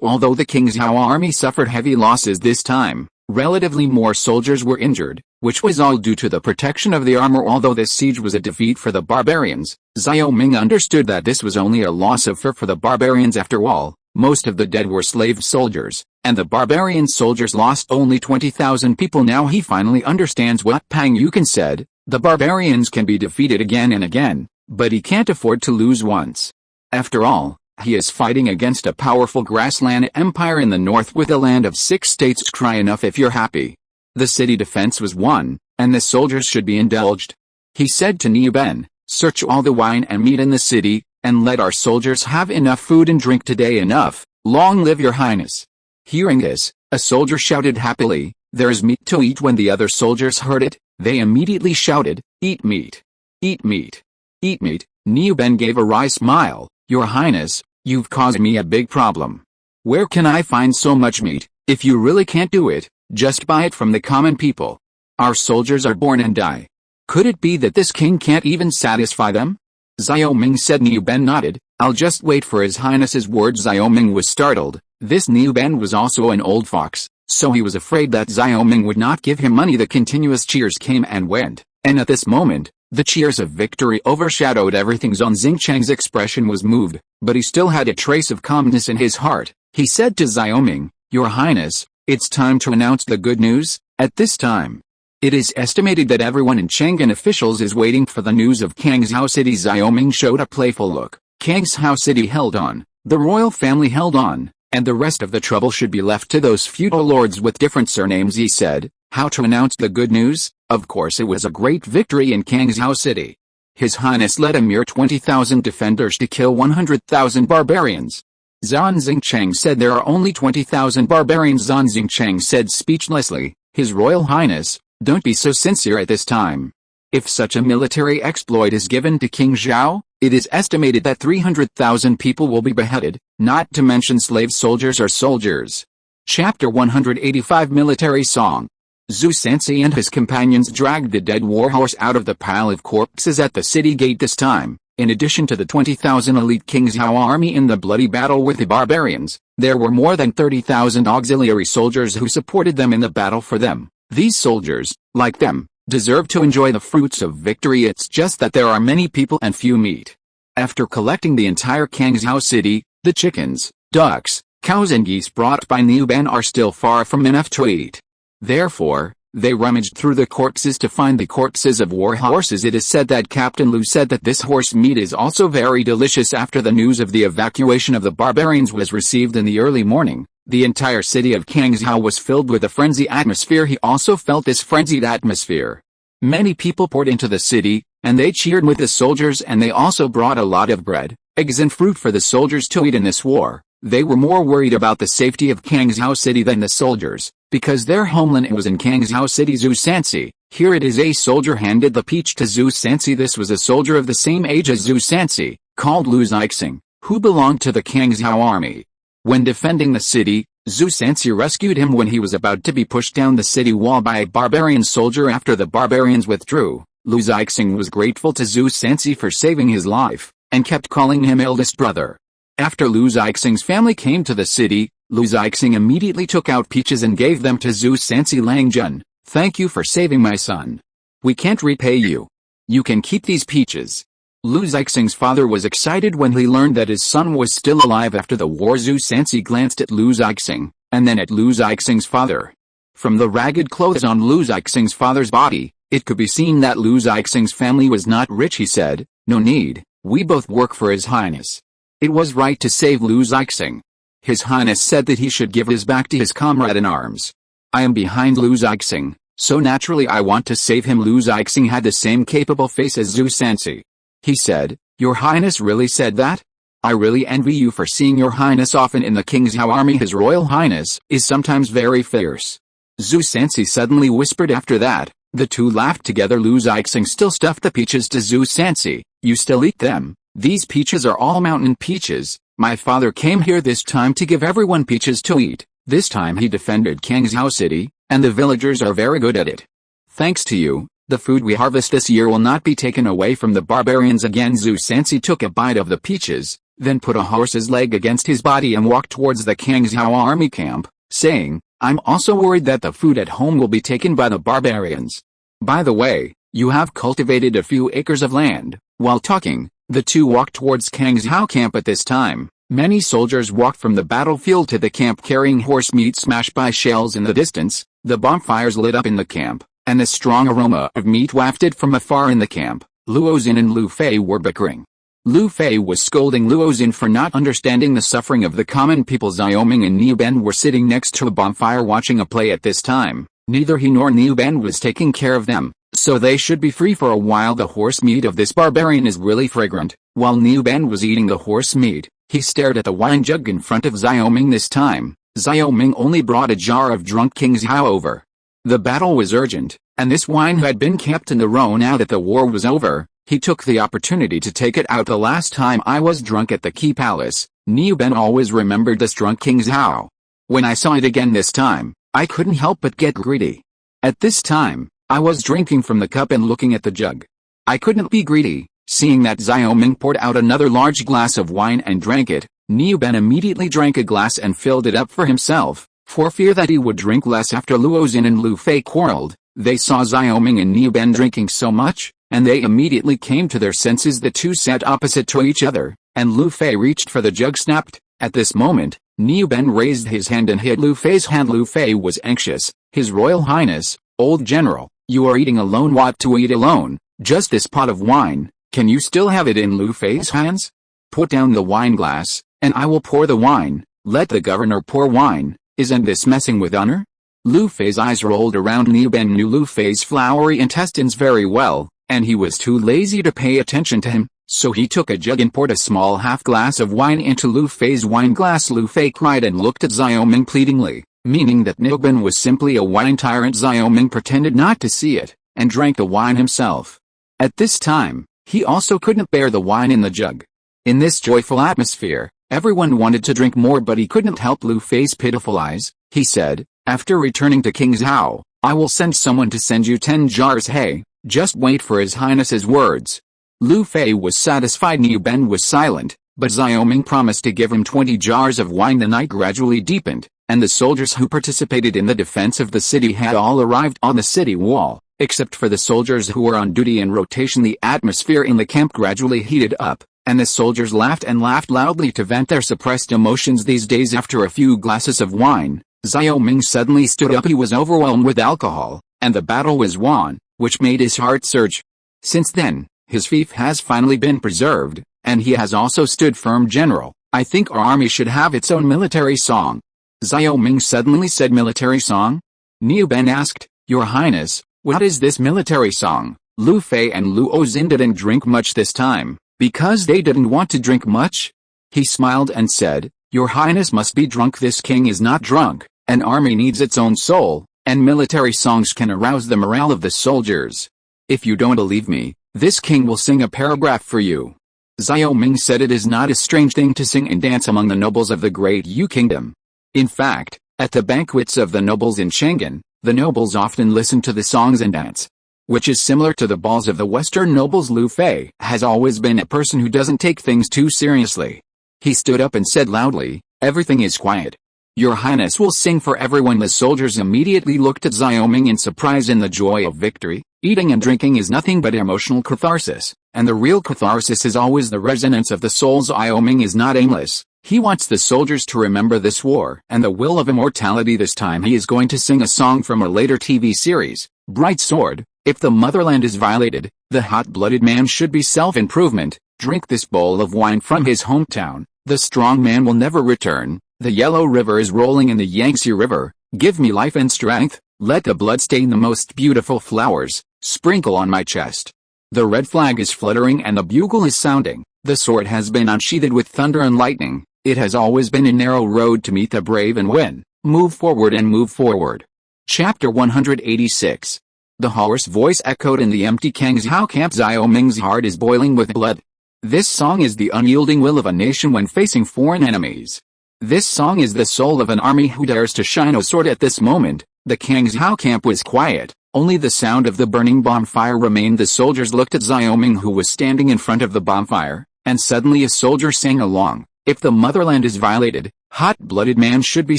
Although the Kangzhou army suffered heavy losses this time, relatively more soldiers were injured, which was all due to the protection of the armor. Although this siege was a defeat for the barbarians, Xiaoming understood that this was only a loss of for the barbarians. After all, most of the dead were slave soldiers, and the barbarian soldiers lost only 20,000 people. Now he finally understands what Pang Yukan said: the barbarians can be defeated again and again, but he can't afford to lose once. After all, he is fighting against a powerful grassland empire in the north with a land of 6 states. Cry enough if you're happy. The city defense was won, and the soldiers should be indulged. He said to Niu Ben, "Search all the wine and meat in the city, and let our soldiers have enough food and drink today." "Enough. Long live your highness." Hearing this, a soldier shouted happily, "There is meat to eat." When the other soldiers heard it, they immediately shouted, "Eat meat! Eat meat! Eat meat!" Niu Ben gave a wry smile, "Your highness, you've caused me a big problem. Where can I find so much meat? If you really can't do it, just buy it from the common people. Our soldiers are born and die. Could it be that this king can't even satisfy them?" Xiaoming said. Niu Ben nodded, "I'll just wait for his highness's words." Xiaoming was startled. This Niu Ben was also an old fox, so he was afraid that Xiaoming would not give him money. The continuous cheers came and went, and at this moment, the cheers of victory overshadowed everything. Zhang Xingcheng's expression was moved, but he still had a trace of calmness in his heart. He said to Xiaoming, "Your highness, it's time to announce the good news." At this time, it is estimated that everyone in Chang'an officials is waiting for the news of Kangzhou city. Xiaoming showed a playful look. Kangzhou city held on, the royal family held on, and the rest of the trouble should be left to those feudal lords with different surnames. He said, "How to announce the good news? Of course it was a great victory in Kangzhou city. His highness led a mere 20,000 defenders to kill 100,000 barbarians." Zhang Xingcheng said, "There are only 20,000 barbarians." Zhang Xingcheng said speechlessly, "His royal highness, don't be so sincere at this time. If such a military exploit is given to King Zhao, it is estimated that 300,000 people will be beheaded, not to mention slave soldiers or soldiers." Chapter 185 Military Song. Zhu Sanci and his companions dragged the dead warhorse out of the pile of corpses at the city gate. This time, in addition to the 20,000 elite Kangzhou army in the bloody battle with the barbarians, there were more than 30,000 auxiliary soldiers who supported them in the battle for them. These soldiers, like them, deserve to enjoy the fruits of victory. It's just that there are many people and few meat. After collecting the entire Kangzhou city, the chickens, ducks, cows and geese brought by Niu Ben are still far from enough to eat. Therefore, they rummaged through the corpses to find the corpses of war horses. It is said that Captain Lu said that this horse meat is also very delicious. After the news of the evacuation of the barbarians was received in the early morning, the entire city of Kangzhou was filled with a frenzied atmosphere. He also felt this frenzied atmosphere. Many people poured into the city, and they cheered with the soldiers, and they also brought a lot of bread, eggs and fruit for the soldiers to eat in this war. They were more worried about the safety of Kangzhou city than the soldiers, because their homeland was in Kangzhou city. Zhu Sanci, here it is. A soldier handed the peach to Zhu Sanci. This was a soldier of the same age as Zhu Sanci, called Lu Zixing, who belonged to the Kangzhou army. When defending the city, Zhu Sanci rescued him when he was about to be pushed down the city wall by a barbarian soldier. After the barbarians withdrew, Lu Zixing was grateful to Zhu Sanci for saving his life, and kept calling him eldest brother. After Lu Zixing's family came to the city, Lu Zixing immediately took out peaches and gave them to Zhu Sanci. "Langjun, thank you for saving my son. We can't repay you. You can keep these peaches." Lu Zixing's father was excited when he learned that his son was still alive after the war. Zhu Sanci glanced at Lu Zixing, and then at Lu Zixing's father. From the ragged clothes on Lu Zixing's father's body, It could be seen that Lu Zixing's family was not rich. He said, "No need, we both work for His Highness." It was right to save Lu Zixing. His Highness said that he should give his back to his comrade in arms. "I am behind Lu Zixing, so naturally I want to save him." Lu Zixing had the same capable face as Zhu Sansi. He said, "Your Highness really said that? I really envy you for seeing Your Highness often in the King's Hao army. His Royal Highness is sometimes very fierce." Zhu Sansi suddenly whispered. After that, the two laughed together. Lu Zixing still stuffed the peaches to Zhu Sansi. "You still eat them? These peaches are all mountain peaches. My father came here this time to give everyone peaches to eat. This time he defended Kangzhou City, and the villagers are very good at it. Thanks to you, the food we harvest this year will not be taken away from the barbarians again." Zhu Sansi took a bite of the peaches, then put a horse's leg against his body and walked towards the Kangzhou army camp, saying, "I'm also worried that the food at home will be taken by the barbarians. By the way, you have cultivated a few acres of land." While talking, the two walked towards Kangzhou camp. At this time, many soldiers walked from the battlefield to the camp carrying horse meat smashed by shells. In the distance, the bonfires lit up in the camp, and the strong aroma of meat wafted from afar in the camp. Luo Xin and Lu Fei were bickering. Lu Fei was scolding Luo Xin for not understanding the suffering of the common people. Xiao Ming and Niu Ben were sitting next to a bonfire watching a play at this time. Neither he nor Niu Ben was taking care of them, so they should be free for a while. "The horse meat of this barbarian is really fragrant." While Niu Ben was eating the horse meat, he stared at the wine jug in front of Xiao Ming. This time, Xiao Ming only brought a jar of drunk Kingzhou over. The battle was urgent, and this wine had been kept in the row. Now that the war was over, he took the opportunity to take it out. "The last time I was drunk at the Qi Palace, Niu Ben always remembered this drunk Kingzhou. When I saw it again this time, I couldn't help but get greedy. At this time, I was drinking from the cup and looking at the jug. I couldn't be greedy." Seeing that Xiao Ming poured out another large glass of wine and drank it, Niu Ben immediately drank a glass and filled it up for himself, for fear that he would drink less. After Luo Xin and Lu Fei quarreled, they saw Xiao Ming and Niu Ben drinking so much, and they immediately came to their senses. The two sat opposite to each other, and Lu Fei reached for the jug. Snapped. At this moment, Niu Ben raised his hand and hit Lu Fei's hand. Lu Fei was anxious. "His Royal Highness, old general, you are eating alone." "What to eat alone? Just this pot of wine. Can you still have it?" in Lu Fei's hands. "Put down the wine glass, and I will pour the wine. Let the governor pour wine. Isn't this messing with honor?" Lu Fei's eyes rolled around. Niu Ben knew Lu Fei's flowery intestines very well, and he was too lazy to pay attention to him, so he took a jug and poured a small half glass of wine into Lu Fei's wine glass. Lu Fei cried and looked at Xiao Ming pleadingly, meaning that Niu Ben was simply a wine tyrant. Xiao Ming pretended not to see it, and drank the wine himself. At this time, he also couldn't bear the wine in the jug. In this joyful atmosphere, everyone wanted to drink more, but he couldn't help Lu Fei's pitiful eyes. He said, "After returning to Kingzhou, I will send someone to send you 10 jars. Hey, just wait for His Highness's words." Lu Fei was satisfied. Niu Ben was silent, but Xiao Ming promised to give him 20 jars of wine. The night gradually deepened, and the soldiers who participated in the defense of the city had all arrived on the city wall, except for the soldiers who were on duty in rotation. The atmosphere in the camp gradually heated up, and the soldiers laughed and laughed loudly to vent their suppressed emotions. These days, after a few glasses of wine, Xiao Ming suddenly stood up. He was overwhelmed with alcohol, and the battle was won, which made his heart surge. Since then, his fief has finally been preserved, and he has also stood firm. "General, I think our army should have its own military song." Xiao Ming suddenly said. "Military song?" Niu Ben asked. "Your Highness, what is this military song?" Lu Fei and Luo Xin didn't drink much this time, because they didn't want to drink much. He smiled and said, "Your Highness must be drunk. This king is not drunk. An army needs its own soul, and military songs can arouse the morale of the soldiers. If you don't believe me, this king will sing a paragraph for you." Xiao Ming said it is not a strange thing to sing and dance among the nobles of the Great Yu Kingdom. In fact, at the banquets of the nobles in Chang'an, the nobles often listen to the songs and dance, which is similar to the balls of the Western nobles. Lu Fei has always been a person who doesn't take things too seriously. He stood up and said loudly, "Everything is quiet. Your Highness will sing for everyone." The soldiers immediately looked at Xiao Ming in surprise and the joy of victory. Eating and drinking is nothing but emotional catharsis, and the real catharsis is always the resonance of the soul. Xiao Ming is not aimless. He wants the soldiers to remember this war and the will of immortality. This time he is going to sing a song from a later TV series, Bright Sword, If the motherland is violated, the hot-blooded man should be self-improvement. Drink this bowl of wine from his hometown. The strong man will never return. The yellow river is rolling in the Yangtze River. Give me life and strength. Let the blood stain the most beautiful flowers. Sprinkle on my chest. The red flag is fluttering and the bugle is sounding. The sword has been unsheathed with thunder and lightning. It has always been a narrow road to meet the brave and win. Move forward and move forward. Chapter 186. The hoarse voice echoed in the empty Kangzhou camp. Xiao Ming's heart is boiling with blood. This song is the unyielding will of a nation when facing foreign enemies. This song is the soul of an army who dares to shine a sword. At this moment, the Kangzhou camp was quiet. Only the sound of the burning bonfire remained. The soldiers looked at Xiao Ming, who was standing in front of the bonfire, and suddenly a soldier sang along. If the motherland is violated, hot-blooded man should be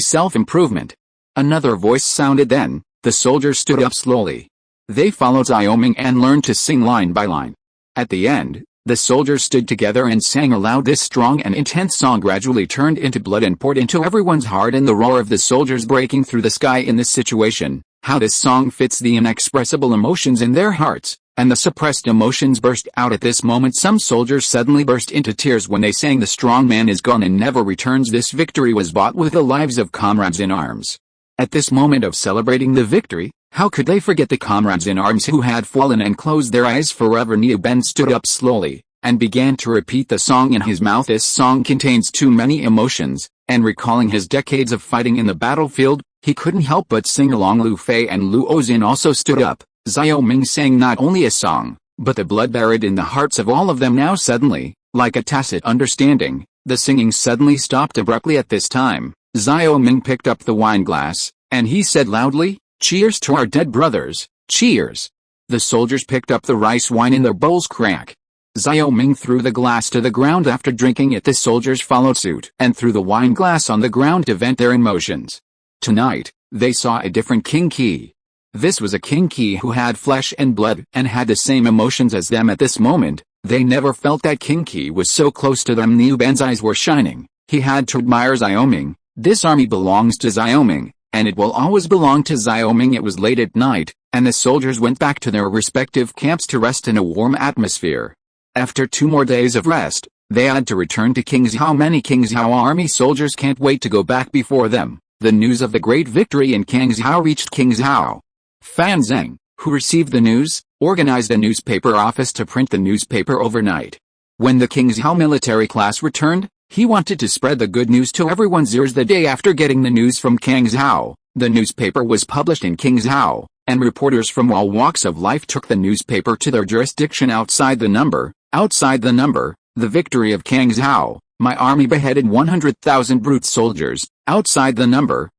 self-improvement. Another voice sounded then. The soldiers stood up slowly. They followed Xiao Ming and learned to sing line by line. At the end, the soldiers stood together and sang aloud. This strong and intense song gradually turned into blood and poured into everyone's heart, and the roar of the soldiers breaking through the sky in this situation. How this song fits the inexpressible emotions in their hearts, and the suppressed emotions burst out at this moment. Some soldiers suddenly burst into tears when they sang the strong man is gone and never returns. This victory was bought with the lives of comrades in arms. At this moment of celebrating the victory, how could they forget the comrades in arms who had fallen and closed their eyes forever? Niu Ben stood up slowly, and began to repeat the song in his mouth. This song contains too many emotions, and recalling his decades of fighting in the battlefield, he couldn't help but sing along. Lu Fei and Lu Ozin also stood up. Xiao Ming sang not only a song, but the blood buried in the hearts of all of them. Now suddenly, like a tacit understanding, the singing suddenly stopped abruptly. At this time, Xiao Ming picked up the wine glass, and he said loudly, "Cheers to our dead brothers, cheers." The soldiers picked up the rice wine in their bowls. Crack. Xiao Ming threw the glass to the ground. After drinking it, the soldiers followed suit and threw the wine glass on the ground to vent their emotions. Tonight, they saw a different King Qi. This was a King Qi who had flesh and blood and had the same emotions as them. At this moment, they never felt that King Qi was so close to them. Niu Ben's eyes were shining. He had to admire Xiao Ming. This army belongs to Xiao Ming, and it will always belong to Xiao Ming. It was late at night, and the soldiers went back to their respective camps to rest in a warm atmosphere. After 2 more days of rest, they had to return to Kingzhou. Many Kingzhou army soldiers can't wait to go back before them. The news of the great victory in Kangzhou reached Kingzhou. Fan Zheng, who received the news, organized a newspaper office to print the newspaper overnight. When the Kingzhou military class returned, he wanted to spread the good news to everyone's ears. The day after getting the news from Kangzhou, the newspaper was published in Kingzhou, and reporters from all walks of life took the newspaper to their jurisdiction. Outside the number, the victory of Kangzhou. My army beheaded 100,000 brute soldiers. Outside the number,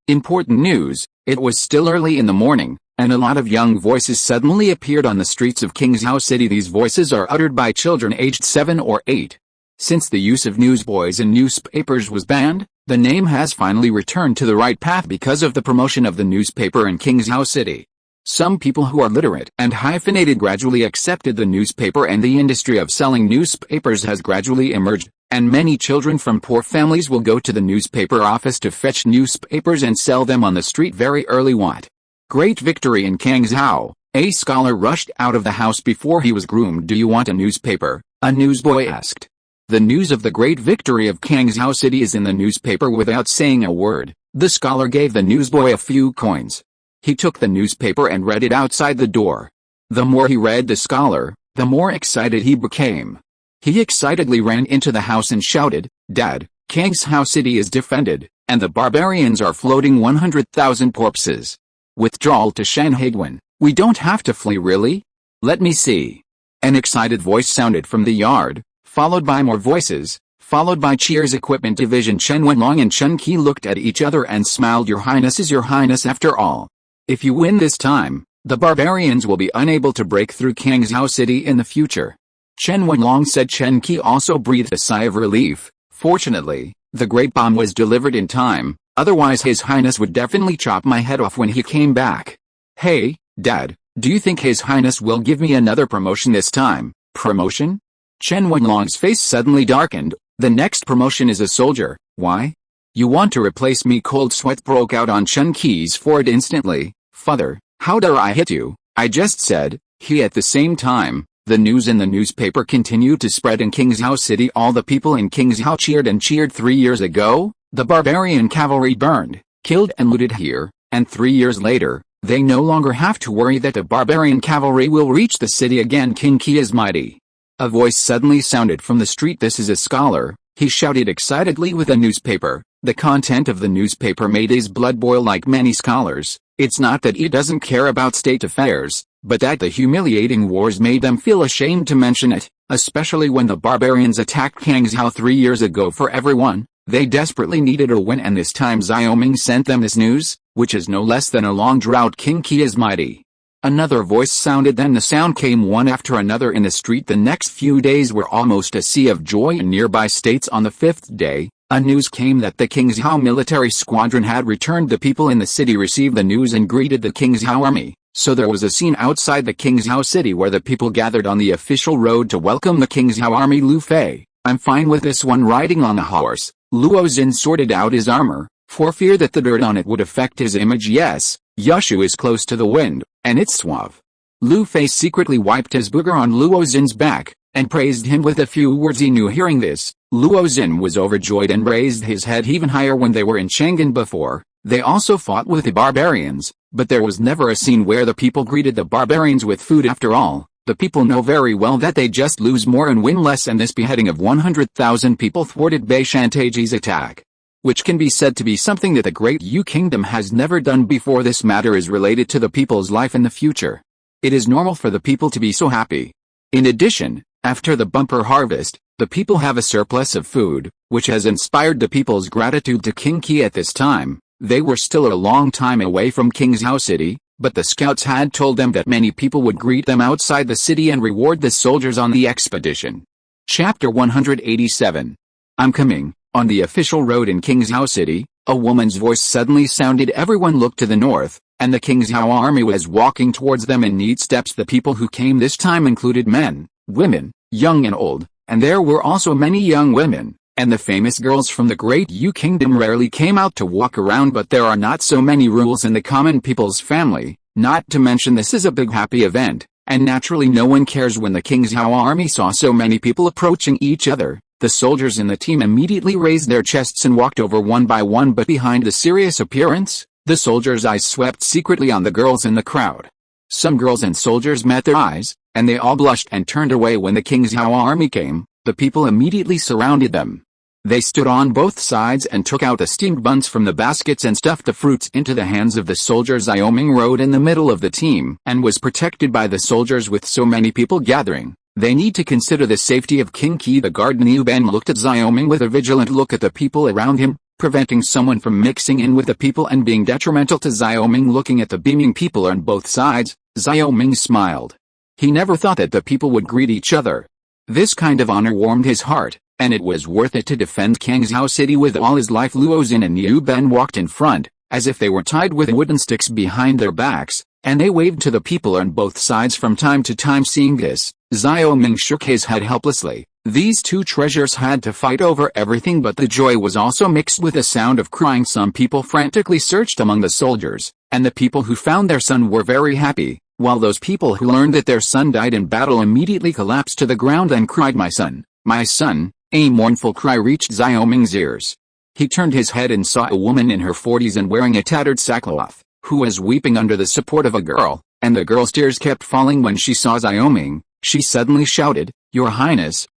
important news. It was still early in the morning, and a lot of young voices suddenly appeared on the streets of Kingzhou City. These voices are uttered by children aged 7 or 8. Since the use of newsboys in newspapers was banned, the name has finally returned to the right path because of the promotion of the newspaper in Kingzhou City. Some people who are literate and hyphenated gradually accepted the newspaper, and the industry of selling newspapers has gradually emerged, and many children from poor families will go to the newspaper office to fetch newspapers and sell them on the street very early. What? Great victory in Kangzhou. A scholar rushed out of the house before he was groomed. Do you want a newspaper? A newsboy asked. The news of the great victory of Kangzhou City is in the newspaper. Without saying a word, the scholar gave the newsboy a few coins. He took the newspaper and read it outside the door. The more he read the scholar, the more excited he became. He excitedly ran into the house and shouted, "Dad, Kangzhou City is defended, and the barbarians are floating 100,000 corpses. Withdrawal to Shanhaiguan. We don't have to flee, really? Let me see." An excited voice sounded from the yard, followed by more voices, followed by cheers. Equipment Division. Chen Wenlong and Chen Qi looked at each other and smiled. Your Highness is your Highness after all. If you win this time, the barbarians will be unable to break through Kangzhou City in the future. Chen Wenlong said. Chen Qi also breathed a sigh of relief. Fortunately, the great bomb was delivered in time, otherwise His Highness would definitely chop my head off when he came back. Hey, Dad, do you think His Highness will give me another promotion this time? Promotion? Chen Wenlong's face suddenly darkened. The next promotion is a soldier. Why? You want to replace me? Cold sweat broke out on Chen Qi's forehead instantly. Father, How dare I hit you, I just said, he at the same time. The news in the newspaper continued to spread in Qingzhou City. All the people in Qingzhou cheered and cheered. 3 years ago, the barbarian cavalry burned, killed and looted here, and 3 years later, they no longer have to worry that the barbarian cavalry will reach the city again. King Qi is mighty. A voice suddenly sounded from the street. This is a scholar, he shouted excitedly with a newspaper. The content of the newspaper made his blood boil. Like many scholars, it's not that he doesn't care about state affairs, but that the humiliating wars made them feel ashamed to mention it, especially when the barbarians attacked Qingzhou 3 years ago. For everyone, they desperately needed a win, and this time Xiaoming sent them this news, which is no less than a long drought. King Qi is mighty. Another voice sounded. Then the sound came one after another in the street. The next few days were almost a sea of joy in nearby states. On the 5th day, a news came that the Qingzhou military squadron had returned. The people in the city received the news and greeted the Qingzhou army. So there was a scene outside the Qingzhou city where the people gathered on the official road to welcome the Qingzhou army. Lu Fei, I'm fine with this one. Riding on a horse, Luo Xin sorted out his armor, for fear that the dirt on it would affect his image. Yes, Yushu is close to the wind, and it's suave. Lu Fei secretly wiped his booger on Luo Xin's back, and praised him with a few words he knew. Hearing this, Luo Xin was overjoyed and raised his head even higher. When they were in Chang'an before, they also fought with the barbarians, but there was never a scene where the people greeted the barbarians with food. After all, the people know very well that they just lose more and win less, and this beheading of 100,000 people thwarted Bei Shantaji's attack, which can be said to be something that the Great Yu Kingdom has never done before. This matter is related to the people's life in the future. It is normal for the people to be so happy. In addition, after the bumper harvest, the people have a surplus of food, which has inspired the people's gratitude to King Qi. At this time, they were still a long time away from Qingzhou City, but the scouts had told them that many people would greet them outside the city and reward the soldiers on the expedition. Chapter 187. I'm coming. On the official road in Qingzhou City, a woman's voice suddenly sounded. Everyone looked to the north, and the Qingzhou army was walking towards them in neat steps. The people who came this time included men, women, young and old, and there were also many young women, and the famous girls from the Great Yu Kingdom rarely came out to walk around. But there are not so many rules in the common people's family, not to mention this is a big happy event, and naturally no one cares. When the Qingzhou army saw so many people approaching each other, the soldiers in the team immediately raised their chests and walked over one by one. But behind the serious appearance, the soldiers' eyes swept secretly on the girls in the crowd. Some girls and soldiers met their eyes, and they all blushed and turned away. When the Qingzhou army came, the people immediately surrounded them. They stood on both sides and took out the steamed buns from the baskets and stuffed the fruits into the hands of the soldiers. Xiaoming rode in the middle of the team and was protected by the soldiers. With so many people gathering, they need to consider the safety of King Qi. The guard Niu Ben looked at Xiaoming with a vigilant look at the people around him, preventing someone from mixing in with the people and being detrimental to Xiaoming. Looking at the beaming people on both sides, Xiaoming smiled. He never thought that the people would greet each other. This kind of honor warmed his heart, and it was worth it to defend Qingzhou City with all his life. Luo Xin and Niu Ben walked in front, as if they were tied with wooden sticks behind their backs, and they waved to the people on both sides from time to time. Seeing this, Xiaoming shook his head helplessly. These two treasures had to fight over everything, but the joy was also mixed with a sound of crying. Some people frantically searched among the soldiers, and the people who found their son were very happy, while those people who learned that their son died in battle immediately collapsed to the ground and cried, my son, my son." A mournful cry reached Xiaoming's ears. He turned his head and saw a woman in her 40s and wearing a tattered sackcloth, who was weeping under the support of a girl, and the girl's tears kept falling. When she saw Xiaoming, she suddenly shouted, Your Highness,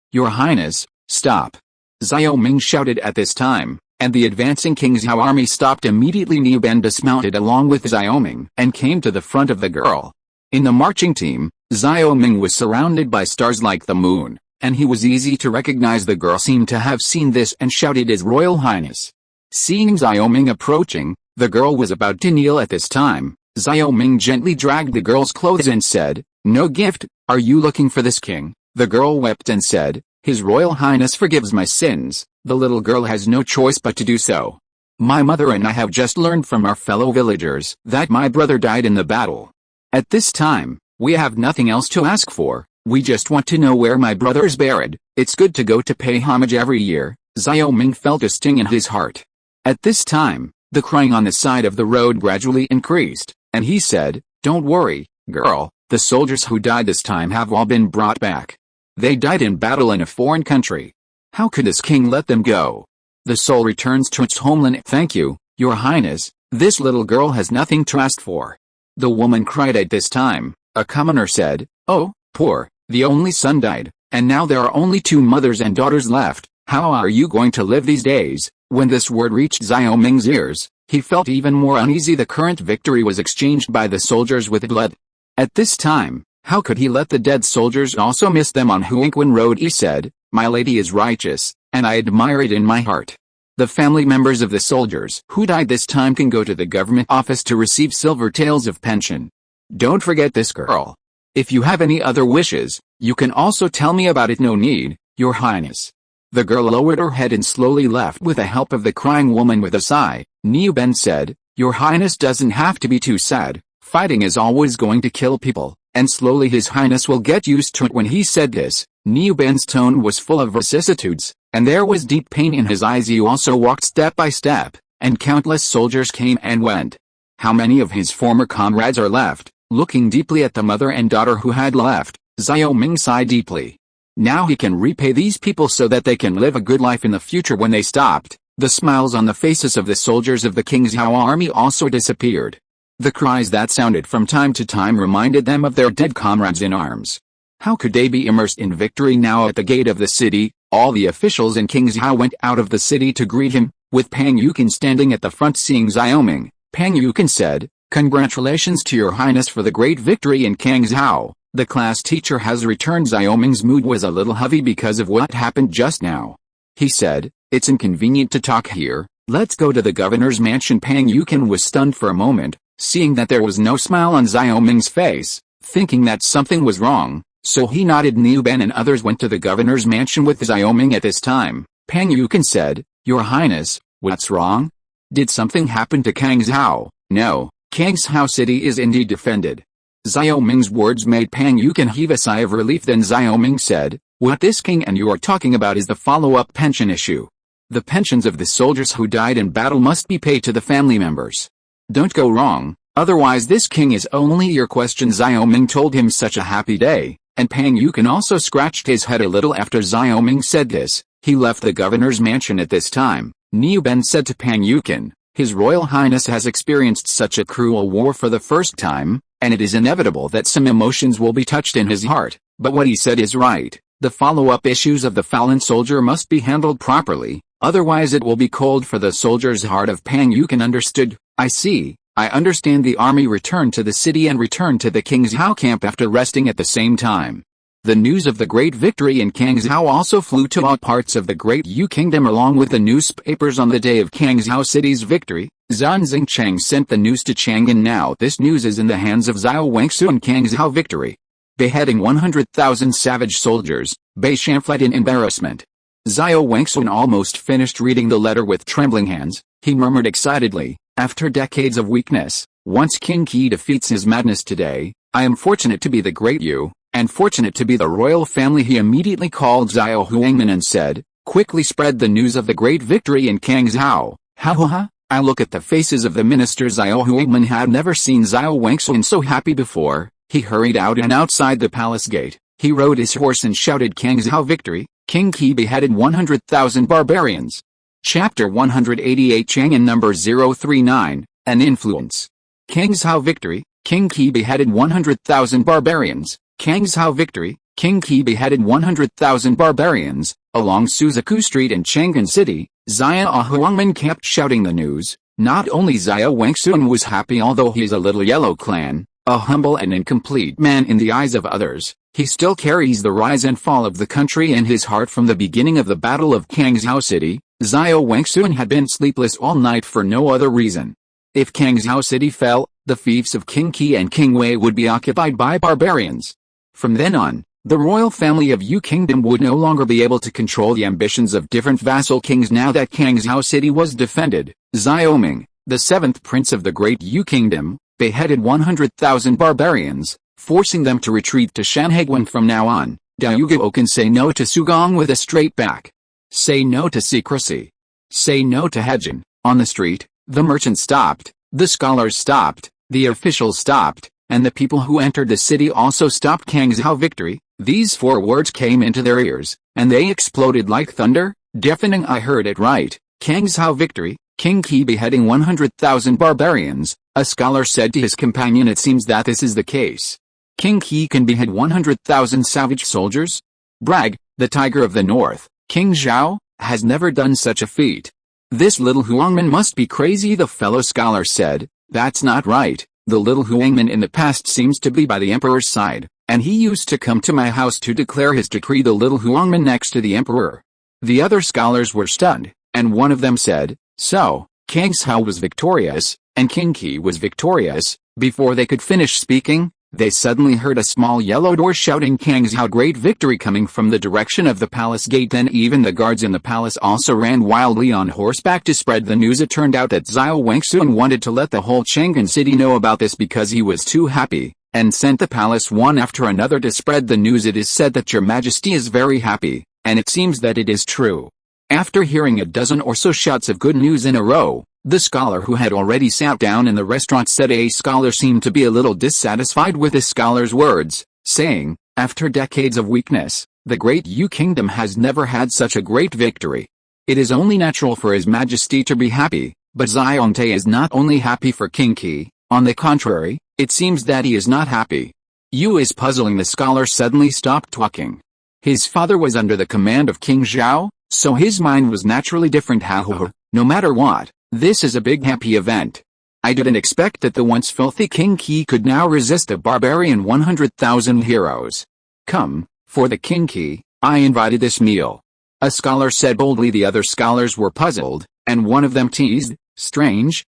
stop." Xiaoming shouted at this time, and the advancing Qingzhou army stopped immediately. Niu Ben dismounted along with Xiaoming and came to the front of the girl. In the marching team, Xiaoming was surrounded by stars like the moon, and he was easy to recognize. The girl seemed to have seen this and shouted, His Royal Highness. Seeing Xiaoming approaching, the girl was about to kneel. At this time, Xiaoming gently dragged the girl's clothes and said, No gift, are you looking for this king? The girl wept and said, His Royal Highness forgives my sins. The little girl has no choice but to do so. My mother and I have just learned from our fellow villagers that my brother died in the battle. At this time, we have nothing else to ask for. We just want to know where my brother is buried. It's good to go to pay homage every year. Xiaoming felt a sting in his heart. At this time, the crying on the side of the road gradually increased, and he said, Don't worry, girl, the soldiers who died this time have all been brought back. They died in battle in a foreign country. How could this king let them go? The soul returns to its homeland. Thank you, your highness, this little girl has nothing to ask for. The woman cried at this time. A commoner said, oh, poor, the only son died, and now there are only 2 mothers and daughters left. How are you going to live these days? When this word reached Xiao Ming's ears, he felt even more uneasy. The current victory was exchanged by the soldiers with blood. At this time, how could he let the dead soldiers also miss them on Huangquan Road? He said, my lady is righteous, and I admire it in my heart. The family members of the soldiers who died this time can go to the government office to receive silver taels of pension. Don't forget this, girl. If you have any other wishes, you can also tell me about it. No need, your highness. The girl lowered her head and slowly left with the help of the crying woman. With a sigh, Niu Ben said, your highness doesn't have to be too sad. Fighting is always going to kill people, and slowly his highness will get used to it. When he said this, Niu Ben's tone was full of vicissitudes, and there was deep pain in his eyes. He also walked step by step, and countless soldiers came and went. How many of his former comrades are left? Looking deeply at the mother and daughter who had left, Xiao Ming sighed deeply. Now he can repay these people so that they can live a good life in the future. When they stopped, the smiles on the faces of the soldiers of the King Xiao army also disappeared. The cries that sounded from time to time reminded them of their dead comrades in arms. How could they be immersed in victory now? At the gate of the city, all the officials in King Xiao went out of the city to greet him, with Pang Yukin standing at the front. Seeing Xiao Ming, Pang Yukin said, congratulations to your highness for the great victory in King Xiao. The class teacher has returned. Xiao Ming's mood was a little heavy because of what happened just now. He said, it's inconvenient to talk here, let's go to the governor's mansion. Pang Yukin was stunned for a moment, seeing that there was no smile on Xiao Ming's face, thinking that something was wrong, so he nodded. Niu Ben and others went to the governor's mansion with Xiao Ming. At this time, Pang Yukin said, your highness, what's wrong? Did something happen to Kang Xiao? No, Kang Xiao city is indeed defended. Xiao Ming's words made Pang Yukin heave a sigh of relief. Then Xiao Ming said, what this king and you are talking about is the follow-up pension issue. The pensions of the soldiers who died in battle must be paid to the family members. Don't go wrong, otherwise this king is only your question. Xiao Ming told him such a happy day, and Pang Yukin also scratched his head a little after Xiao Ming said this. He left the governor's mansion at this time. Niu Ben said to Pang Yukin, His Royal Highness has experienced such a cruel war for the first time, and it is inevitable that some emotions will be touched in his heart, but what he said is right. The follow-up issues of the fallen soldier must be handled properly, otherwise it will be cold for the soldier's heart. Of Pang Yukin understood. I see, I understand. The army returned to the city and returned to the King Xiao camp after resting at the same time. The news of the great victory in Kang Xiao also flew to all parts of the Great Yu Kingdom along with the newspapers on the day of Kang Xiao city's victory. Zhan Xingcheng sent the news to Chang'an. Now this news is in the hands of Xiao Wangsu and Kang Xiao victory. Beheading 100,000 savage soldiers, Bei Shan fled in embarrassment. Xiao Wangsun almost finished reading the letter with trembling hands. He murmured excitedly, after decades of weakness, once King Qi defeats his madness today, I am fortunate to be the great Yu, and fortunate to be the royal family. He immediately called Xiao Huangman and said, quickly spread the news of the great victory in Kang Xiao. Ha. I look at the faces of the ministers. Xiao Huangman had never seen Xiao Wangsun so happy before. He hurried out, and outside the palace gate, he rode his horse and shouted, Kang Xiao victory, King Qi beheaded 100,000 barbarians. Chapter 188 Chang'an number 039, An Influence. Kang Xiao victory, King Qi beheaded 100,000 barbarians. Kang Xiao victory, King Qi beheaded 100,000 barbarians. Along Suzaku Street in Chang'an City, Xiao Huangman kept shouting the news. Not only Xiao Wangsun was happy, although he is a little yellow clan, a humble and incomplete man in the eyes of others, he still carries the rise and fall of the country in his heart. From the beginning of the Battle of Kang Xiao City, Xiao Wangsun had been sleepless all night for no other reason. If Kang Xiao City fell, the fiefs of King Qi and King Wei would be occupied by barbarians. From then on, the royal family of Yu Kingdom would no longer be able to control the ambitions of different vassal kings. Now that Kang Xiao City was defended, Xiao Ming, the seventh prince of the Great Yu Kingdom, beheaded 100,000 barbarians, forcing them to retreat to Shanhaiguan. From now on, Daoguo can say no to Sugong with a straight back. Say no to secrecy. Say no to hedging. On the street, the merchants stopped, the scholars stopped, the officials stopped, and the people who entered the city also stopped. Kang Zhao victory. These 4 words came into their ears, and they exploded like thunder, deafening. I heard it right. Kang Zhao victory, King Qi beheading 100,000 barbarians, a scholar said to his companion. It seems that this is the case. King Qi can behead 100,000 savage soldiers? Brag, the tiger of the north, King Zhao, has never done such a feat. This little Huangman must be crazy, the fellow scholar said. That's not right. The little Huangman in the past seems to be by the emperor's side, and he used to come to my house to declare his decree. The little Huangman next to the emperor. The other scholars were stunned, and one of them said, so, Kang Zhao was victorious, and King Qi was victorious. Before they could finish speaking, they suddenly heard a small yellow door shouting Kang Zhao great victory coming from the direction of the palace gate. Then even the guards in the palace also ran wildly on horseback to spread the news. It turned out that Zhao Wangsun wanted to let the whole Chang'an city know about this because he was too happy, and sent the palace one after another to spread the news. It is said that your majesty is very happy, and it seems that it is true. After hearing a dozen or so shouts of good news in a row, the scholar who had already sat down in the restaurant said a scholar seemed to be a little dissatisfied with the scholar's words, saying, after decades of weakness, the great Yu kingdom has never had such a great victory. It is only natural for His Majesty to be happy, but Xiongte is not only happy for King Qi, on the contrary, it seems that he is not happy. Yu is puzzling. The scholar suddenly stopped talking. His father was under the command of King Zhao, so his mind was naturally different. However, no matter what, this is a big happy event. I didn't expect that the once filthy King Qi could now resist a barbarian 100,000 heroes. Come, for the King Qi, I invited this meal. A scholar said boldly. The other scholars were puzzled, and one of them teased, strange,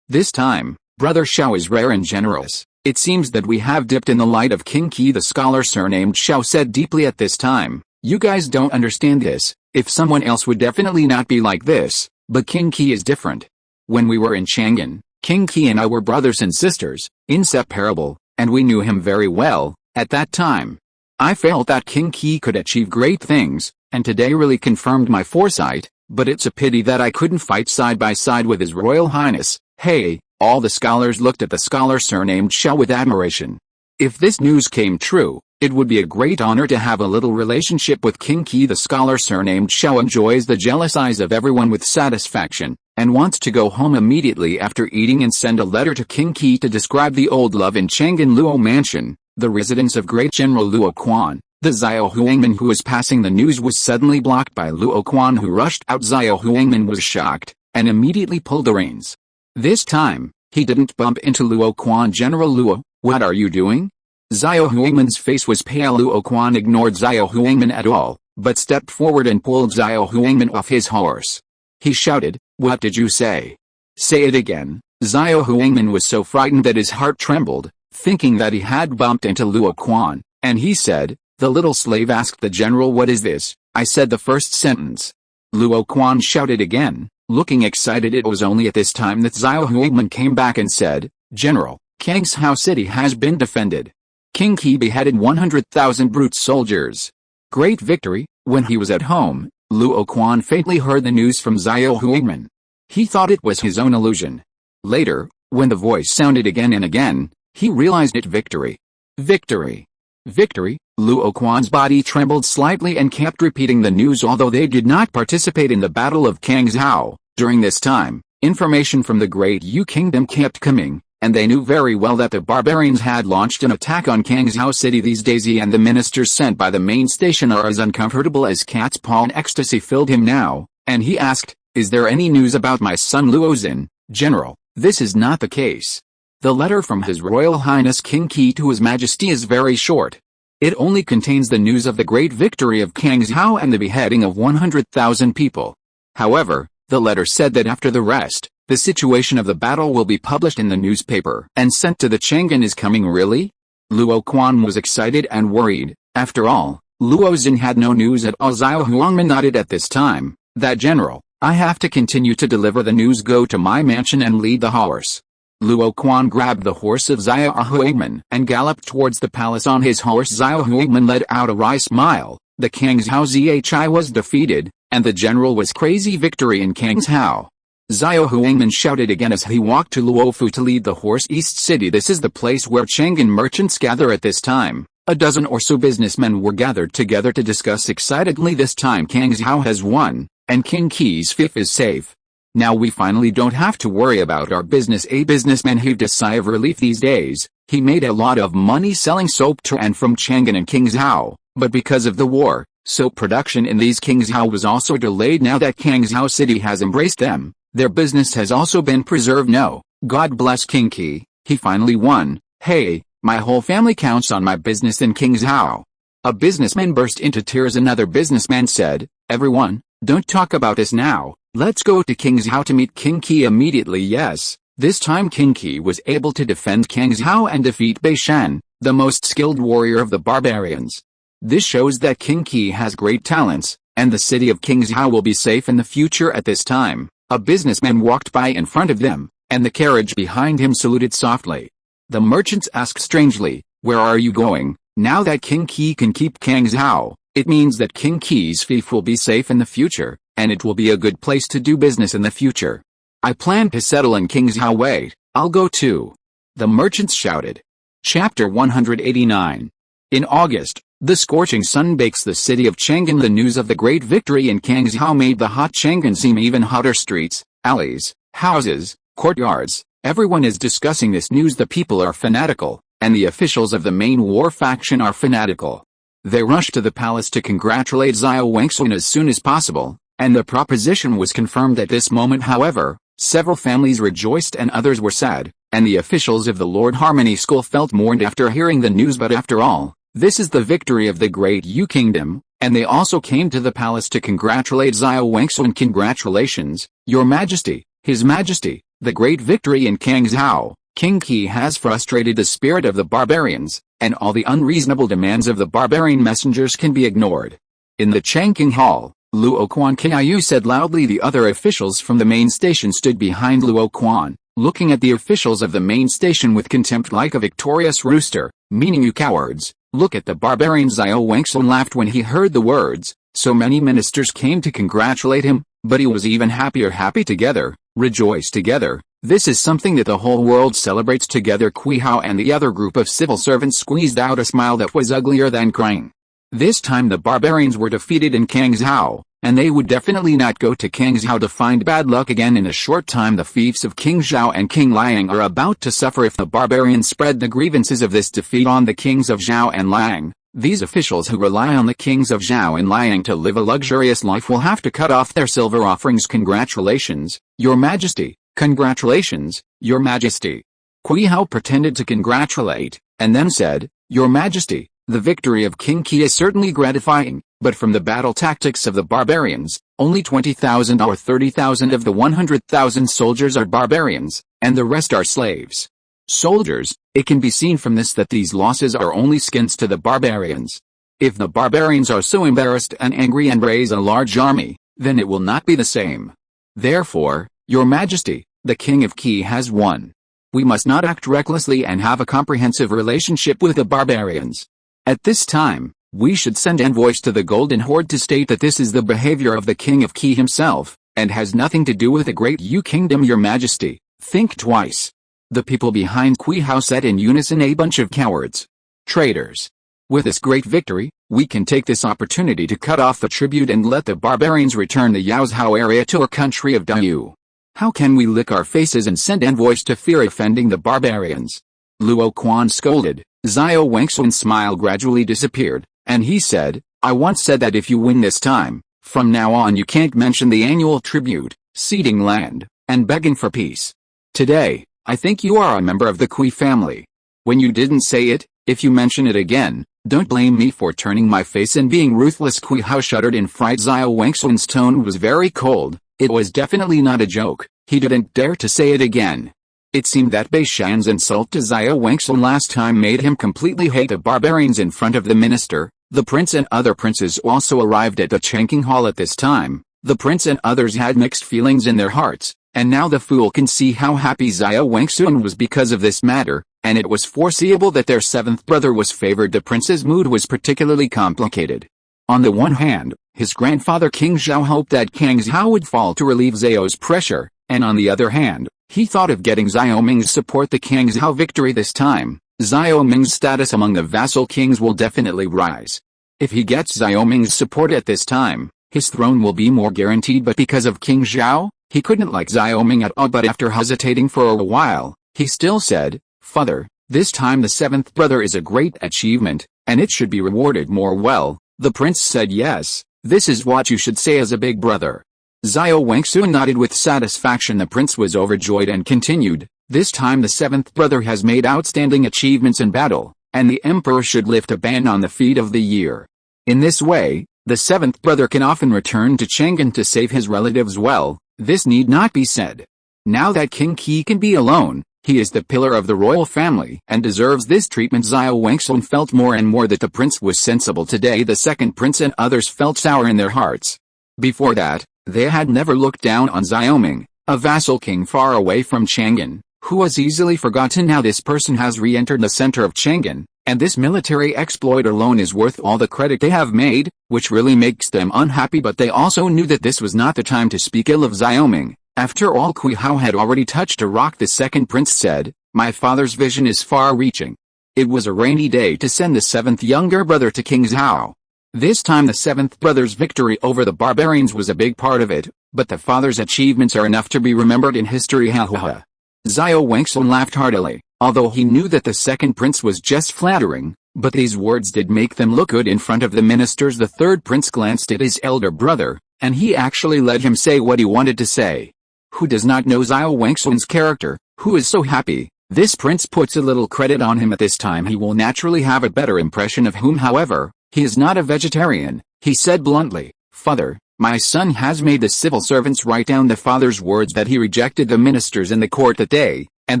this time, Brother Xiao is rare and generous. It seems that we have dipped in the light of King Qi. The scholar surnamed Xiao said deeply at this time, you guys don't understand this. If someone else would definitely not be like this. But King Qi is different. When we were in Chang'an, King Qi and I were brothers and sisters, inseparable, and we knew him very well. At that time, I felt that King Qi could achieve great things, and today really confirmed my foresight, but it's a pity that I couldn't fight side by side with His Royal Highness. Hey, all the scholars looked at the scholar surnamed Xiao with admiration. If this news came true, it would be a great honor to have a little relationship with King Qi. The scholar surnamed Xiao enjoys the jealous eyes of everyone with satisfaction, and wants to go home immediately after eating and send a letter to King Qi to describe the old love in Chang'an Luo Mansion, the residence of great General Luo Quan. The Xiao Huangman who was passing the news was suddenly blocked by Luo Quan, who rushed out. Xiao Huangman was shocked, and immediately pulled the reins. This time, he didn't bump into Luo Quan. General Luo, what are you doing? Xiao Huangman's face was pale. Luo Quan ignored Xiao Huangman at all, but stepped forward and pulled Xiao Huangman off his horse. He shouted, what did you say? Say it again. Xiao Huangman was so frightened that his heart trembled, thinking that he had bumped into Luo Quan, and he said, the little slave asked the general, what is this? I said the first sentence. Luo Quan shouted again, looking excited. It was only at this time that Xiao Huangman came back and said, General, Kang Zhao city has been defended. King Qi beheaded 100,000 brute soldiers. Great victory. When he was at home, Luo Quan faintly heard the news from Xiao Huangman. He thought it was his own illusion. Later, when the voice sounded again and again, he realized it. Victory. Victory. Victory. Luo Quan's body trembled slightly and kept repeating the news. Although they did not participate in the Battle of Kang Zhao, during this time, information from the Great Yu Kingdom kept coming, and they knew very well that the barbarians had launched an attack on Kang Zhao city. These days he and the ministers sent by the main station are as uncomfortable as cat's paw. Ecstasy filled him now, and he asked, is there any news about my son Luo Xin? General, this is not the case. The letter from His Royal Highness King Qi to His Majesty is very short. It only contains the news of the great victory of Kang Zhao and the beheading of 100,000 people. However, the letter said that after the rest, the situation of the battle will be published in the newspaper and sent to the Chang'an. Is coming really? Luo Quan was excited and worried. After all, Luo Xin had no news at all. Xiao Huangman nodded at this time. That general, I have to continue to deliver the news. Go to my mansion and lead the horse. Luo Quan grabbed the horse of Xiao Huangman and galloped towards the palace on his horse. Xiao Huangman let out a wry smile. The Kang Zhao Zhi was defeated, and the general was crazy. Victory in Kang Zhao. Xiao Huangman shouted again as he walked to Luofu to lead the Horse East City. This is the place where Chang'an merchants gather at this time. A dozen or so businessmen were gathered together to discuss excitedly. This time Kang Xiao has won, and King Qi's fief is safe. Now we finally don't have to worry about our business. A businessman heaved a sigh of relief. These days, he made a lot of money selling soap to and from Chang'an and King Xiao, but because of the war, soap production in these King Xiao was also delayed. Now that Kang Xiao City has embraced them, their business has also been preserved. No, God bless King Qi, he finally won. Hey, my whole family counts on my business in King Xiao. A businessman burst into tears. Another businessman said, everyone, don't talk about this now, let's go to King Xiao to meet King Qi immediately. Yes, this time King Qi was able to defend Kang Xiao and defeat Bei Shan, the most skilled warrior of the barbarians. This shows that King Qi has great talents, and the city of King Xiao will be safe in the future. At this time, a businessman walked by in front of them, and the carriage behind him saluted softly. The merchants asked strangely, where are you going? Now that King Qi can keep Kang Xiao, it means that King Qi's fief will be safe in the future, and it will be a good place to do business in the future. I plan to settle in King Xiao. Wait, I'll go too. The merchants shouted. Chapter 189. In August, the scorching sun bakes the city of Chang'an. The news of the great victory in Kang Xiao made the hot Chang'an seem even hotter. Streets, alleys, houses, courtyards, everyone is discussing this news. The people are fanatical, and the officials of the main war faction are fanatical. They rushed to the palace to congratulate Xiao Wangsun as soon as possible, and the proposition was confirmed at this moment. However, several families rejoiced and others were sad, and the officials of the Lord Harmony School felt mourned after hearing the news. But after all, this is the victory of the Great Yu Kingdom, and they also came to the palace to congratulate Xiao Wangsun. Congratulations, Your Majesty, His Majesty, the great victory in Kang Xiao. King Qi has frustrated the spirit of the barbarians, and all the unreasonable demands of the barbarian messengers can be ignored. In the Changqing Hall, Luo Quan Kiu said loudly. The other officials from the main station stood behind Luo Quan, looking at the officials of the main station with contempt like a victorious rooster, meaning you cowards. Look at the barbarian. Xiao Wangsun laughed when he heard the words. So many ministers came to congratulate him, but he was even happier. Happy together, rejoice together. This is something that the whole world celebrates together. Kui Hao and the other group of civil servants squeezed out a smile that was uglier than crying. This time the barbarians were defeated in Kang Xiao, and they would definitely not go to Kang Xiao to find bad luck again. In a short time the fiefs of King Zhao and King Liang are about to suffer if the barbarians spread the grievances of this defeat on the kings of Zhao and Liang. These officials who rely on the kings of Zhao and Liang to live a luxurious life will have to cut off their silver offerings. Congratulations, Your Majesty. Congratulations, Your Majesty. Kui Hao pretended to congratulate, and then said, Your Majesty, the victory of King Qi is certainly gratifying, but from the battle tactics of the barbarians, only 20,000 or 30,000 of the 100,000 soldiers are barbarians, and the rest are slaves. Soldiers, it can be seen from this that these losses are only skins to the barbarians. If the barbarians are so embarrassed and angry and raise a large army, then it will not be the same. Therefore, Your Majesty, the King of Qi has won. We must not act recklessly and have a comprehensive relationship with the barbarians. At this time, we should send envoys to the Golden Horde to state that this is the behavior of the King of Qi himself, and has nothing to do with the Great Yu Kingdom. Your Majesty, think twice. The people behind Kui Hao said in unison. A bunch of cowards. Traitors. With this great victory, we can take this opportunity to cut off the tribute and let the barbarians return the Yaozhao area to our country of Dayou. How can we lick our faces and send envoys to fear offending the barbarians? Luo Quan scolded. Xiao Wangsun's smile gradually disappeared, and he said, I once said that if you win this time, from now on you can't mention the annual tribute, ceding land, and begging for peace. Today, I think you are a member of the Kui family. When you didn't say it, if you mention it again, don't blame me for turning my face and being ruthless. Kui Hao shuddered in fright. Xiao Wangsun's tone was very cold. It was definitely not a joke. He didn't dare to say it again. It seemed that Bei Shan's insult to Xiao Wangsun last time made him completely hate the barbarians. In front of the minister, the prince and other princes also arrived at the Changqing Hall at this time. The prince and others had mixed feelings in their hearts, and now the fool can see how happy Xiao Wangsun was because of this matter, and it was foreseeable that their seventh brother was favored. The prince's mood was particularly complicated. On the one hand, His grandfather King Zhao hoped that Kang Zhao would fall to relieve Zhao's pressure, and on the other hand, he thought of getting Xiao Ming's support. The Kang Zhao victory this time, Xiao Ming's status among the vassal kings will definitely rise. If he gets Xiao Ming's support at this time, his throne will be more guaranteed, but because of King Zhao, he couldn't like Xiao Ming at all. But after hesitating for a while, he still said, "Father, this time the seventh brother is a great achievement, and it should be rewarded more well." The prince said, "Yes, this is what you should say as a big brother." Xiao Wangsun nodded with satisfaction. The prince was overjoyed and continued, "This time the seventh brother has made outstanding achievements in battle, and the emperor should lift a ban on the feat of the year. In this way, the seventh brother can often return to Chang'an to save his relatives well. This need not be said. Now that King Qi can be alone, he is the pillar of the royal family and deserves this treatment." Xiao Wangsun felt more and more that the prince was sensible today. The second prince and others felt sour in their hearts. Before that, they had never looked down on Xiao Ming, a vassal king far away from Chang'an, who was easily forgotten. Now this person has re-entered the center of Chang'an, and this military exploit alone is worth all the credit they have made, which really makes them unhappy. But they also knew that this was not the time to speak ill of Xiao Ming. After all, Kui Hao had already touched a rock. The second prince said, "My father's vision is far-reaching. It was a rainy day to send the seventh younger brother to King Zhao. This time the seventh brother's victory over the barbarians was a big part of it, but the father's achievements are enough to be remembered in history." Ha ha ha. Xiao Wangsun laughed heartily, although he knew that the second prince was just flattering, but these words did make them look good in front of the ministers. The third prince glanced at his elder brother, and he actually let him say what he wanted to say. Who does not know Xiao Wangsun's character? Who is so happy? This prince puts a little credit on him. At this time he will naturally have a better impression of whom. However, he is not a vegetarian. He said bluntly, "Father, my son has made the civil servants write down the father's words that he rejected the ministers in the court that day, and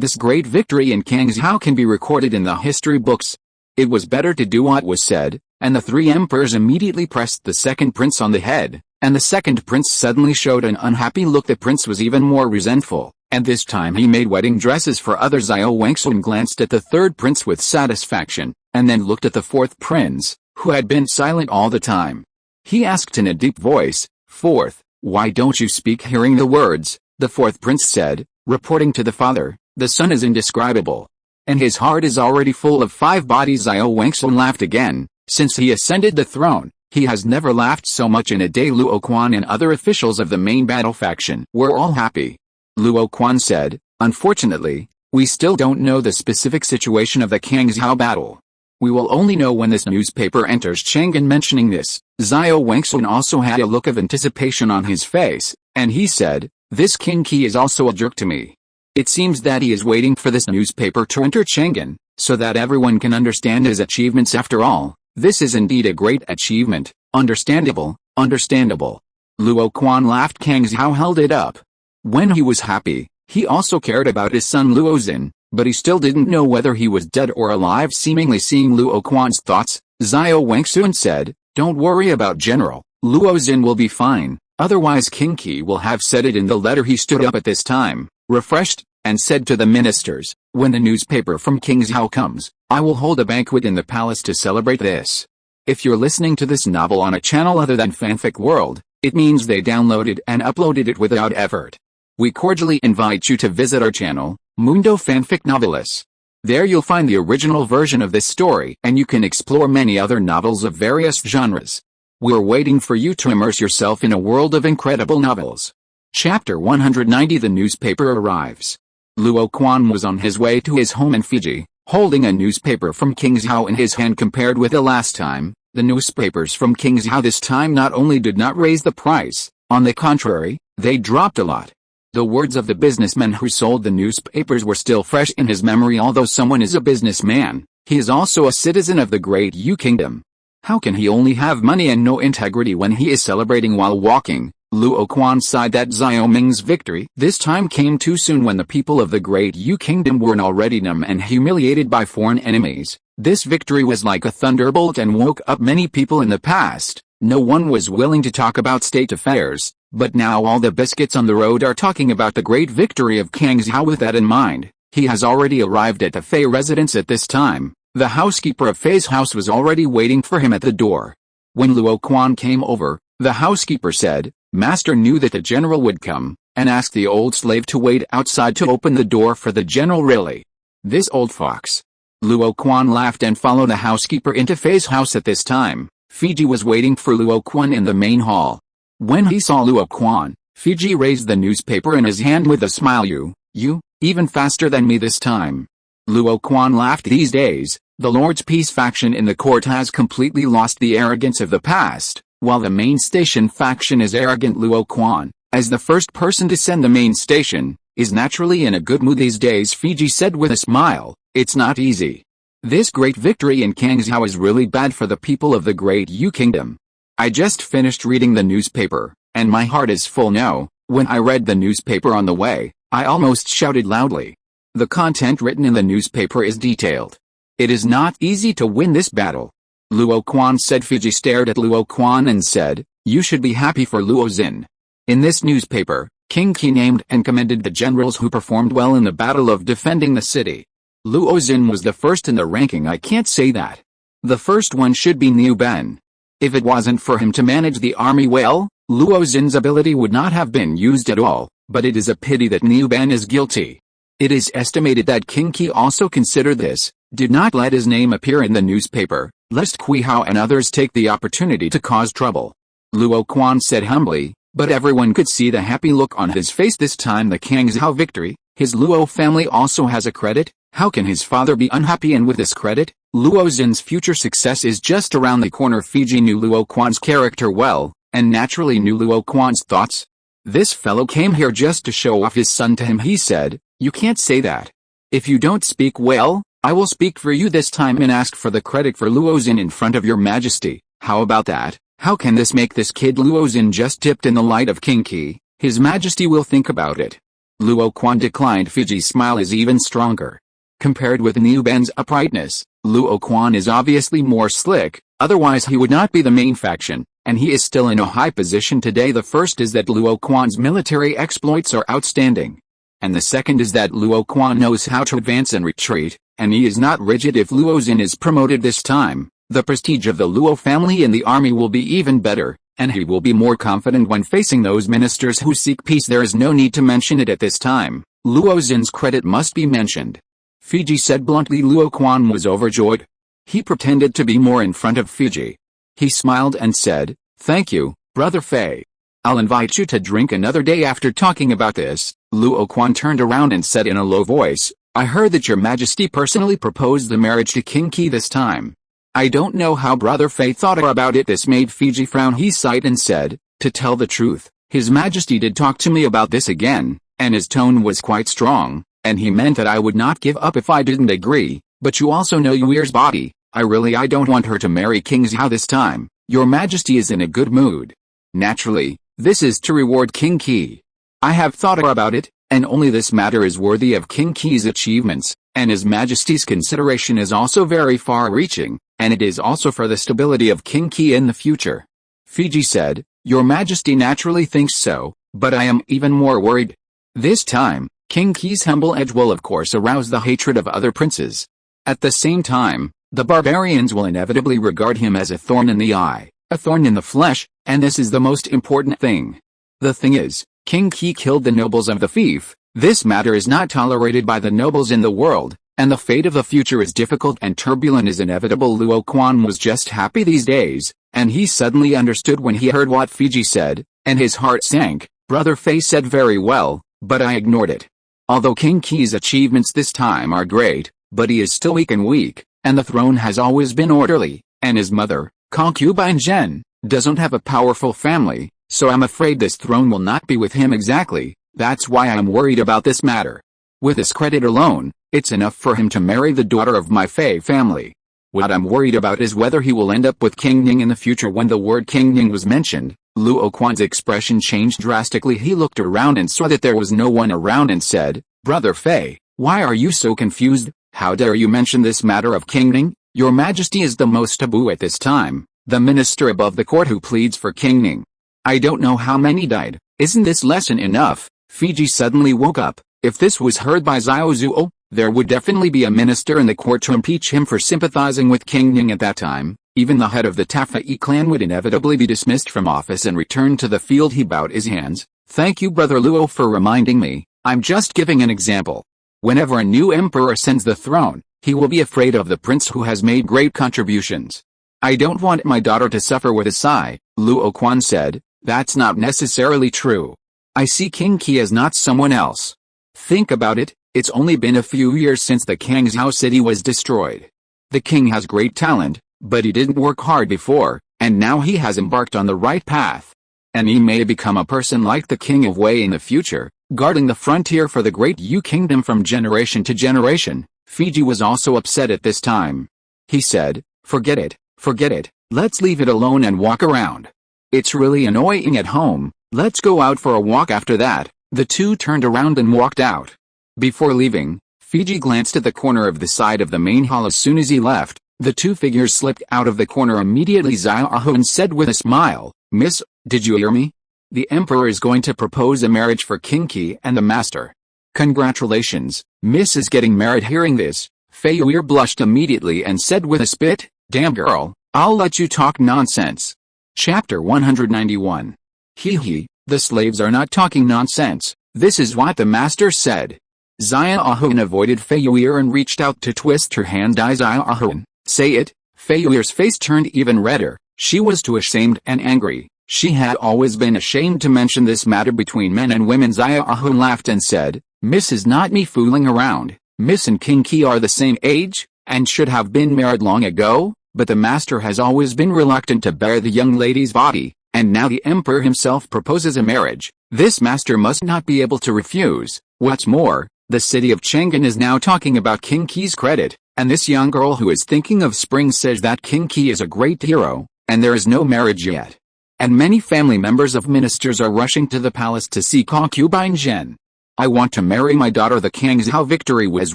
this great victory in Kang Zhao can be recorded in the history books." It was better to do what was said, and the three emperors immediately pressed the second prince on the head, and the second prince suddenly showed an unhappy look. The prince was even more resentful, and this time he made wedding dresses for others. Xiao Wangsun glanced at the third prince with satisfaction, and then looked at the fourth prince, who had been silent all the time. He asked in a deep voice, "Fourth, why don't you speak?" Hearing the words, the fourth prince said, reporting to the father, "The son is indescribable, and his heart is already full of 5 bodies." Xiao Wangsun laughed again. Since he ascended the throne, he has never laughed so much in a day. Luo Quan and other officials of the main battle faction were all happy. Luo Quan said, "Unfortunately, we still don't know the specific situation of the Kang Zhao battle. We will only know when this newspaper enters Chang'an." Mentioning this, Xiao Wangsun also had a look of anticipation on his face, and he said, "This King Qi is also a jerk to me. It seems that he is waiting for this newspaper to enter Chang'an, so that everyone can understand his achievements. After all, this is indeed a great achievement. Understandable, understandable." Luo Quan laughed. Kang Zhao held it up. When he was happy, he also cared about his son Luo Zin, but he still didn't know whether he was dead or alive. Seemingly seeing Luo Quan's thoughts, Xiao Wangsun said, "Don't worry about General. Luo Zin will be fine, otherwise King Qi will have said it in the letter." He stood up at this time, refreshed, and said to the ministers, "When the newspaper from King Zhao comes, I will hold a banquet in the palace to celebrate this." If you're listening to this novel on a channel other than Fanfic World, it means they downloaded and uploaded it without effort. We cordially invite you to visit our channel, Mundo Fanfic Novelis. There you'll find the original version of this story, and you can explore many other novels of various genres. We're waiting for you to immerse yourself in a world of incredible novels. Chapter 190. The newspaper arrives. Luo Quan was on his way to his home in Fiji, holding a newspaper from King Zhao in his hand. Compared with the last time, the newspapers from King Zhao this time not only did not raise the price, on the contrary, they dropped a lot. The words of the businessman who sold the newspapers were still fresh in his memory. Although someone is a businessman, he is also a citizen of the Great Yu Kingdom. How can he only have money and no integrity when he is celebrating while walking? Luo Quan sighed that Xiao Ming's victory this time came too soon when the people of the Great Yu Kingdom were already numb and humiliated by foreign enemies. This victory was like a thunderbolt and woke up many people. In the past, no one was willing to talk about state affairs, but now all the biscuits on the road are talking about the great victory of Kang Zhao. With that in mind, he has already arrived at the Fei residence at this time. The housekeeper of Fei's house was already waiting for him at the door. When Luo Quan came over, The housekeeper said, Master knew that the general would come, and asked the old slave to wait outside to open the door for the general. Really? This old fox. Luo Quan laughed and followed the housekeeper into Fei's house. At this time, Fiji was waiting for Luo Quan in the main hall. When he saw Luo Quan, Fiji raised the newspaper in his hand with a smile. You, even faster than me this time. Luo Quan laughed. These days, the Lord's Peace faction in the court has completely lost the arrogance of the past, while the main station faction is arrogant. Luo Quan, as the first person to send the main station, is naturally in a good mood these days. Fiji said with a smile, it's not easy. This great victory in Kangzhou is really bad for the people of the Great Yu Kingdom. I just finished reading the newspaper, and my heart is full now. When I read the newspaper on the way, I almost shouted loudly. The content written in the newspaper is detailed. It is not easy to win this battle. Luo Quan said. Fiji stared at Luo Quan and said, you should be happy for Luo Xin. In this newspaper, King Qi named and commended the generals who performed well in the battle of defending the city. Luo Xin was the first in the ranking. I can't say that. The first one should be Niu Ben. If it wasn't for him to manage the army well, Luo Xin's ability would not have been used at all, but it is a pity that Niu Ben is guilty. It is estimated that King Qi also considered this, did not let his name appear in the newspaper, lest Qi Hao and others take the opportunity to cause trouble. Luo Quan said humbly, but everyone could see the happy look on his face this time. The Kangzhou victory, his Luo family also has a credit. How can his father be unhappy? And with this credit, Luo Xin's future success is just around the corner. Fiji knew Luo Quan's character well, and naturally knew Luo Quan's thoughts. This fellow came here just to show off his son to him. He said, you can't say that. If you don't speak well, I will speak for you this time and ask for the credit for Luo Xin in front of your majesty. How about that? How can this make this kid Luo Xin just tipped in the light of King Qi? His majesty will think about it. Luo Quan declined. Fiji's smile is even stronger. Compared with Niu Ben's uprightness, Luo Quan is obviously more slick, otherwise he would not be the main faction, and he is still in a high position today. The first is that Luo Quan's military exploits are outstanding. And the second is that Luo Quan knows how to advance and retreat, and he is not rigid. If Luo Xin is promoted this time, the prestige of the Luo family in the army will be even better, and he will be more confident when facing those ministers who seek peace. There is no need to mention it at this time. Luo Xin's credit must be mentioned. Fiji said bluntly. Luo Quan was overjoyed. He pretended to be more in front of Fiji. He smiled and said, thank you, Brother Fei. I'll invite you to drink another day. After talking about this, Luo Quan turned around and said in a low voice, I heard that your majesty personally proposed the marriage to King Qi this time. I don't know how Brother Fei thought about it. This made Fiji frown. He sighed and said, to tell the truth, his majesty did talk to me about this again, and his tone was quite strong, and he meant that I would not give up if I didn't agree, but you also know Yuer's body. I don't want her to marry King Zhao this time. Your majesty is in a good mood. Naturally, this is to reward King Qi. I have thought about it, and only this matter is worthy of King Qi's achievements, and his majesty's consideration is also very far-reaching, and it is also for the stability of King Qi in the future. Fiji said, your majesty naturally thinks so, but I am even more worried. This time, King Qi's humble edge will of course arouse the hatred of other princes. At the same time, the barbarians will inevitably regard him as a thorn in the eye, a thorn in the flesh, and this is the most important thing. The thing is, King Qi killed the nobles of the fief. This matter is not tolerated by the nobles in the world, and the fate of the future is difficult and turbulent is inevitable. Luo Quan was just happy these days, and he suddenly understood when he heard what Fiji said, and his heart sank. Brother Fei said very well, but I ignored it. Although King Qi's achievements this time are great, but he is still weak, and the throne has always been orderly, and his mother, concubine Zhen, doesn't have a powerful family, so I'm afraid this throne will not be with him exactly. That's why I'm worried about this matter. With his credit alone, it's enough for him to marry the daughter of my Fei family. What I'm worried about is whether he will end up with King Ning in the future. When the word King Ning was mentioned, Luo Quan's expression changed drastically. He looked around and saw that there was no one around and said, Brother Fei, why are you so confused? How dare you mention this matter of King Ning? Your majesty is the most taboo at this time, the minister above the court who pleads for King Ning. I don't know how many died. Isn't this lesson enough? Fiji suddenly woke up. If this was heard by Xiao Zuo, there would definitely be a minister in the court to impeach him for sympathizing with King Ning at that time. Even the head of the Tafai clan would inevitably be dismissed from office and return to the field. He bowed his hands. Thank you, Brother Luo, for reminding me. I'm just giving an example. Whenever a new emperor ascends the throne, he will be afraid of the prince who has made great contributions. I don't want my daughter to suffer. With a sigh, Luo Quan said, that's not necessarily true. I see King Qi as not someone else. Think about it, it's only been a few years since the Kangzhou city was destroyed. The king has great talent, but he didn't work hard before, and now he has embarked on the right path. And he may become a person like the king of Wei in the future, guarding the frontier for the great Yu kingdom from generation to generation. Fiji was also upset at this time. He said, forget it, let's leave it alone and walk around. It's really annoying at home, let's go out for a walk. After that, the two turned around and walked out. Before leaving, Fiji glanced at the corner of the side of the main hall. As soon as he left, the two figures slipped out of the corner immediately. Xiao Ahun said with a smile, Miss, did you hear me? The emperor is going to propose a marriage for King Qi and the master. Congratulations, Miss is getting married. Hearing this, Fei Yu'er blushed immediately and said with a spit, damn girl, I'll let you talk nonsense. Chapter 191. Hee, the slaves are not talking nonsense, this is what the master said. Xiao Ahun avoided Fei Yu'er and reached out to twist her hand. Xiao Ahun, say it. Fei Yu'er's face turned even redder. She was too ashamed and angry. She had always been ashamed to mention this matter between men and women. Xiao Ahun laughed and said, Miss is not me fooling around. Miss and King Qi are the same age, and should have been married long ago, but the master has always been reluctant to bear the young lady's body, and now the emperor himself proposes a marriage. This master must not be able to refuse. What's more, the city of Chang'an is now talking about King Qi's credit, and this young girl who is thinking of spring says that King Qi is a great hero, and there is no marriage yet. And many family members of ministers are rushing to the palace to see concubine Zhen. I want to marry my daughter. The Kangzhou victory was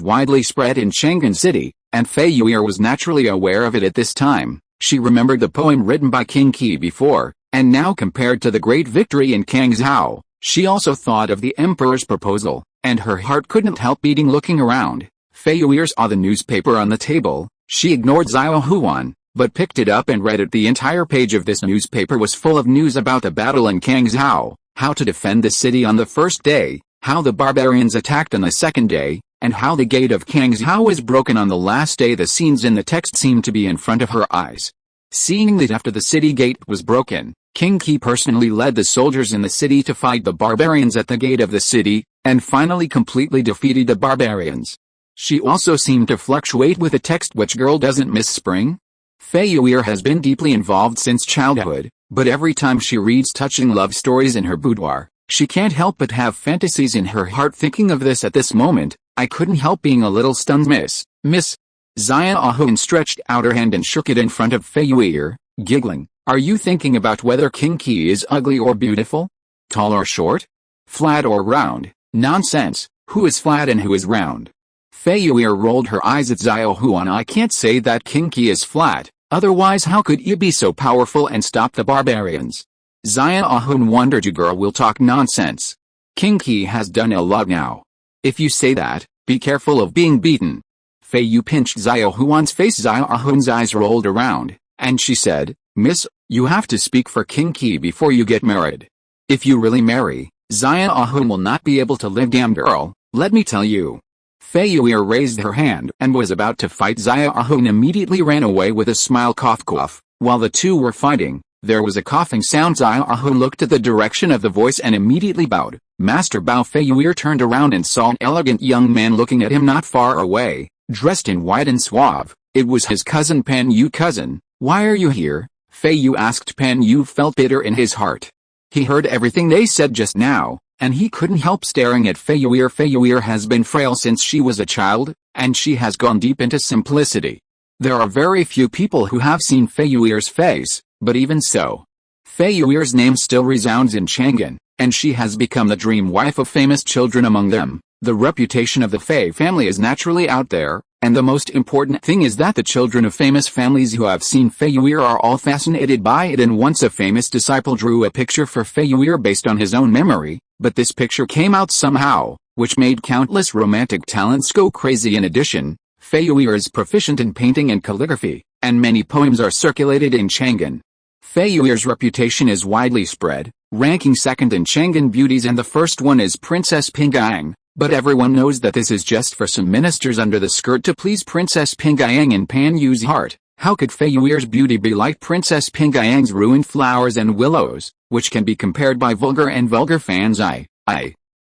widely spread in Chang'an City, and Fei Yu'er was naturally aware of it at this time. She remembered the poem written by King Qi before, and now compared to the great victory in Kangzhou, she also thought of the emperor's proposal, and her heart couldn't help beating. Looking around, Fei Yu'er saw the newspaper on the table. She ignored Xiao Huan, but picked it up and read it. The entire page of this newspaper was full of news about the battle in Kangzhou, how to defend the city on the first day, how the barbarians attacked on the second day, and how the gate of Kangzhou was broken on the last day. The scenes in the text seemed to be in front of her eyes. Seeing that after the city gate was broken, King Qi personally led the soldiers in the city to fight the barbarians at the gate of the city, and finally completely defeated the barbarians. She also seemed to fluctuate with the text. Which girl doesn't miss spring? Fei Yu'er has been deeply involved since childhood, but every time she reads touching love stories in her boudoir, she can't help but have fantasies in her heart. Thinking of this at this moment, I couldn't help being a little stunned. Miss. Xiao Ahun stretched out her hand and shook it in front of Fei Yu'er, giggling. Are you thinking about whether King Qi is ugly or beautiful? Tall or short? Flat or round? Nonsense, who is flat and who is round? Fei Yu'er rolled her eyes at Xiao Huan. I can't say that King Qi is flat, otherwise how could you be so powerful and stop the barbarians? Xiao Ahun wondered. You girl will talk nonsense. King Qi has done a lot now. If you say that, be careful of being beaten. Fei Yu pinched Xiao Huan's face. Xiao Ahun's eyes rolled around, and she said, Miss, you have to speak for King Qi before you get married. If you really marry, Xiao Ahun will not be able to live. Damn girl, let me tell you. Fei Yu'er raised her hand and was about to fight. Xiao Ahun immediately ran away with a smile. Cough. While the two were fighting, there was a coughing sound. Xiao Ahun looked at the direction of the voice and immediately bowed. Master Bao. Fei Yu'er turned around and saw an elegant young man looking at him not far away, dressed in white and suave. It was his cousin Pan Yu. Cousin, why are you here? Fei Yu asked. Pan Yu felt bitter in his heart. He heard everything they said just now, and he couldn't help staring at Fei Yu'er. Fei Yu'er has been frail since she was a child, and she has gone deep into simplicity. There are very few people who have seen Fei Yu'er's face, but even so, Fei Yu'er's name still resounds in Chang'an, and she has become the dream wife of famous children among them. The reputation of the Fei family is naturally out there, and the most important thing is that the children of famous families who have seen Fei Yu'er are all fascinated by it. And once a famous disciple drew a picture for Fei Yu'er based on his own memory, but this picture came out somehow, which made countless romantic talents go crazy. In addition, Fei Yu'er is proficient in painting and calligraphy, and many poems are circulated in Chang'an. Fei Yuer's reputation is widely spread, ranking second in Chang'an beauties, and the first one is Princess Pingayang, but everyone knows that this is just for some ministers under the skirt to please Princess Pingayang in Pan Yu's heart. How could Fei Yuer's beauty be like Princess Pingayang's ruined flowers and willows, which can be compared by vulgar fans?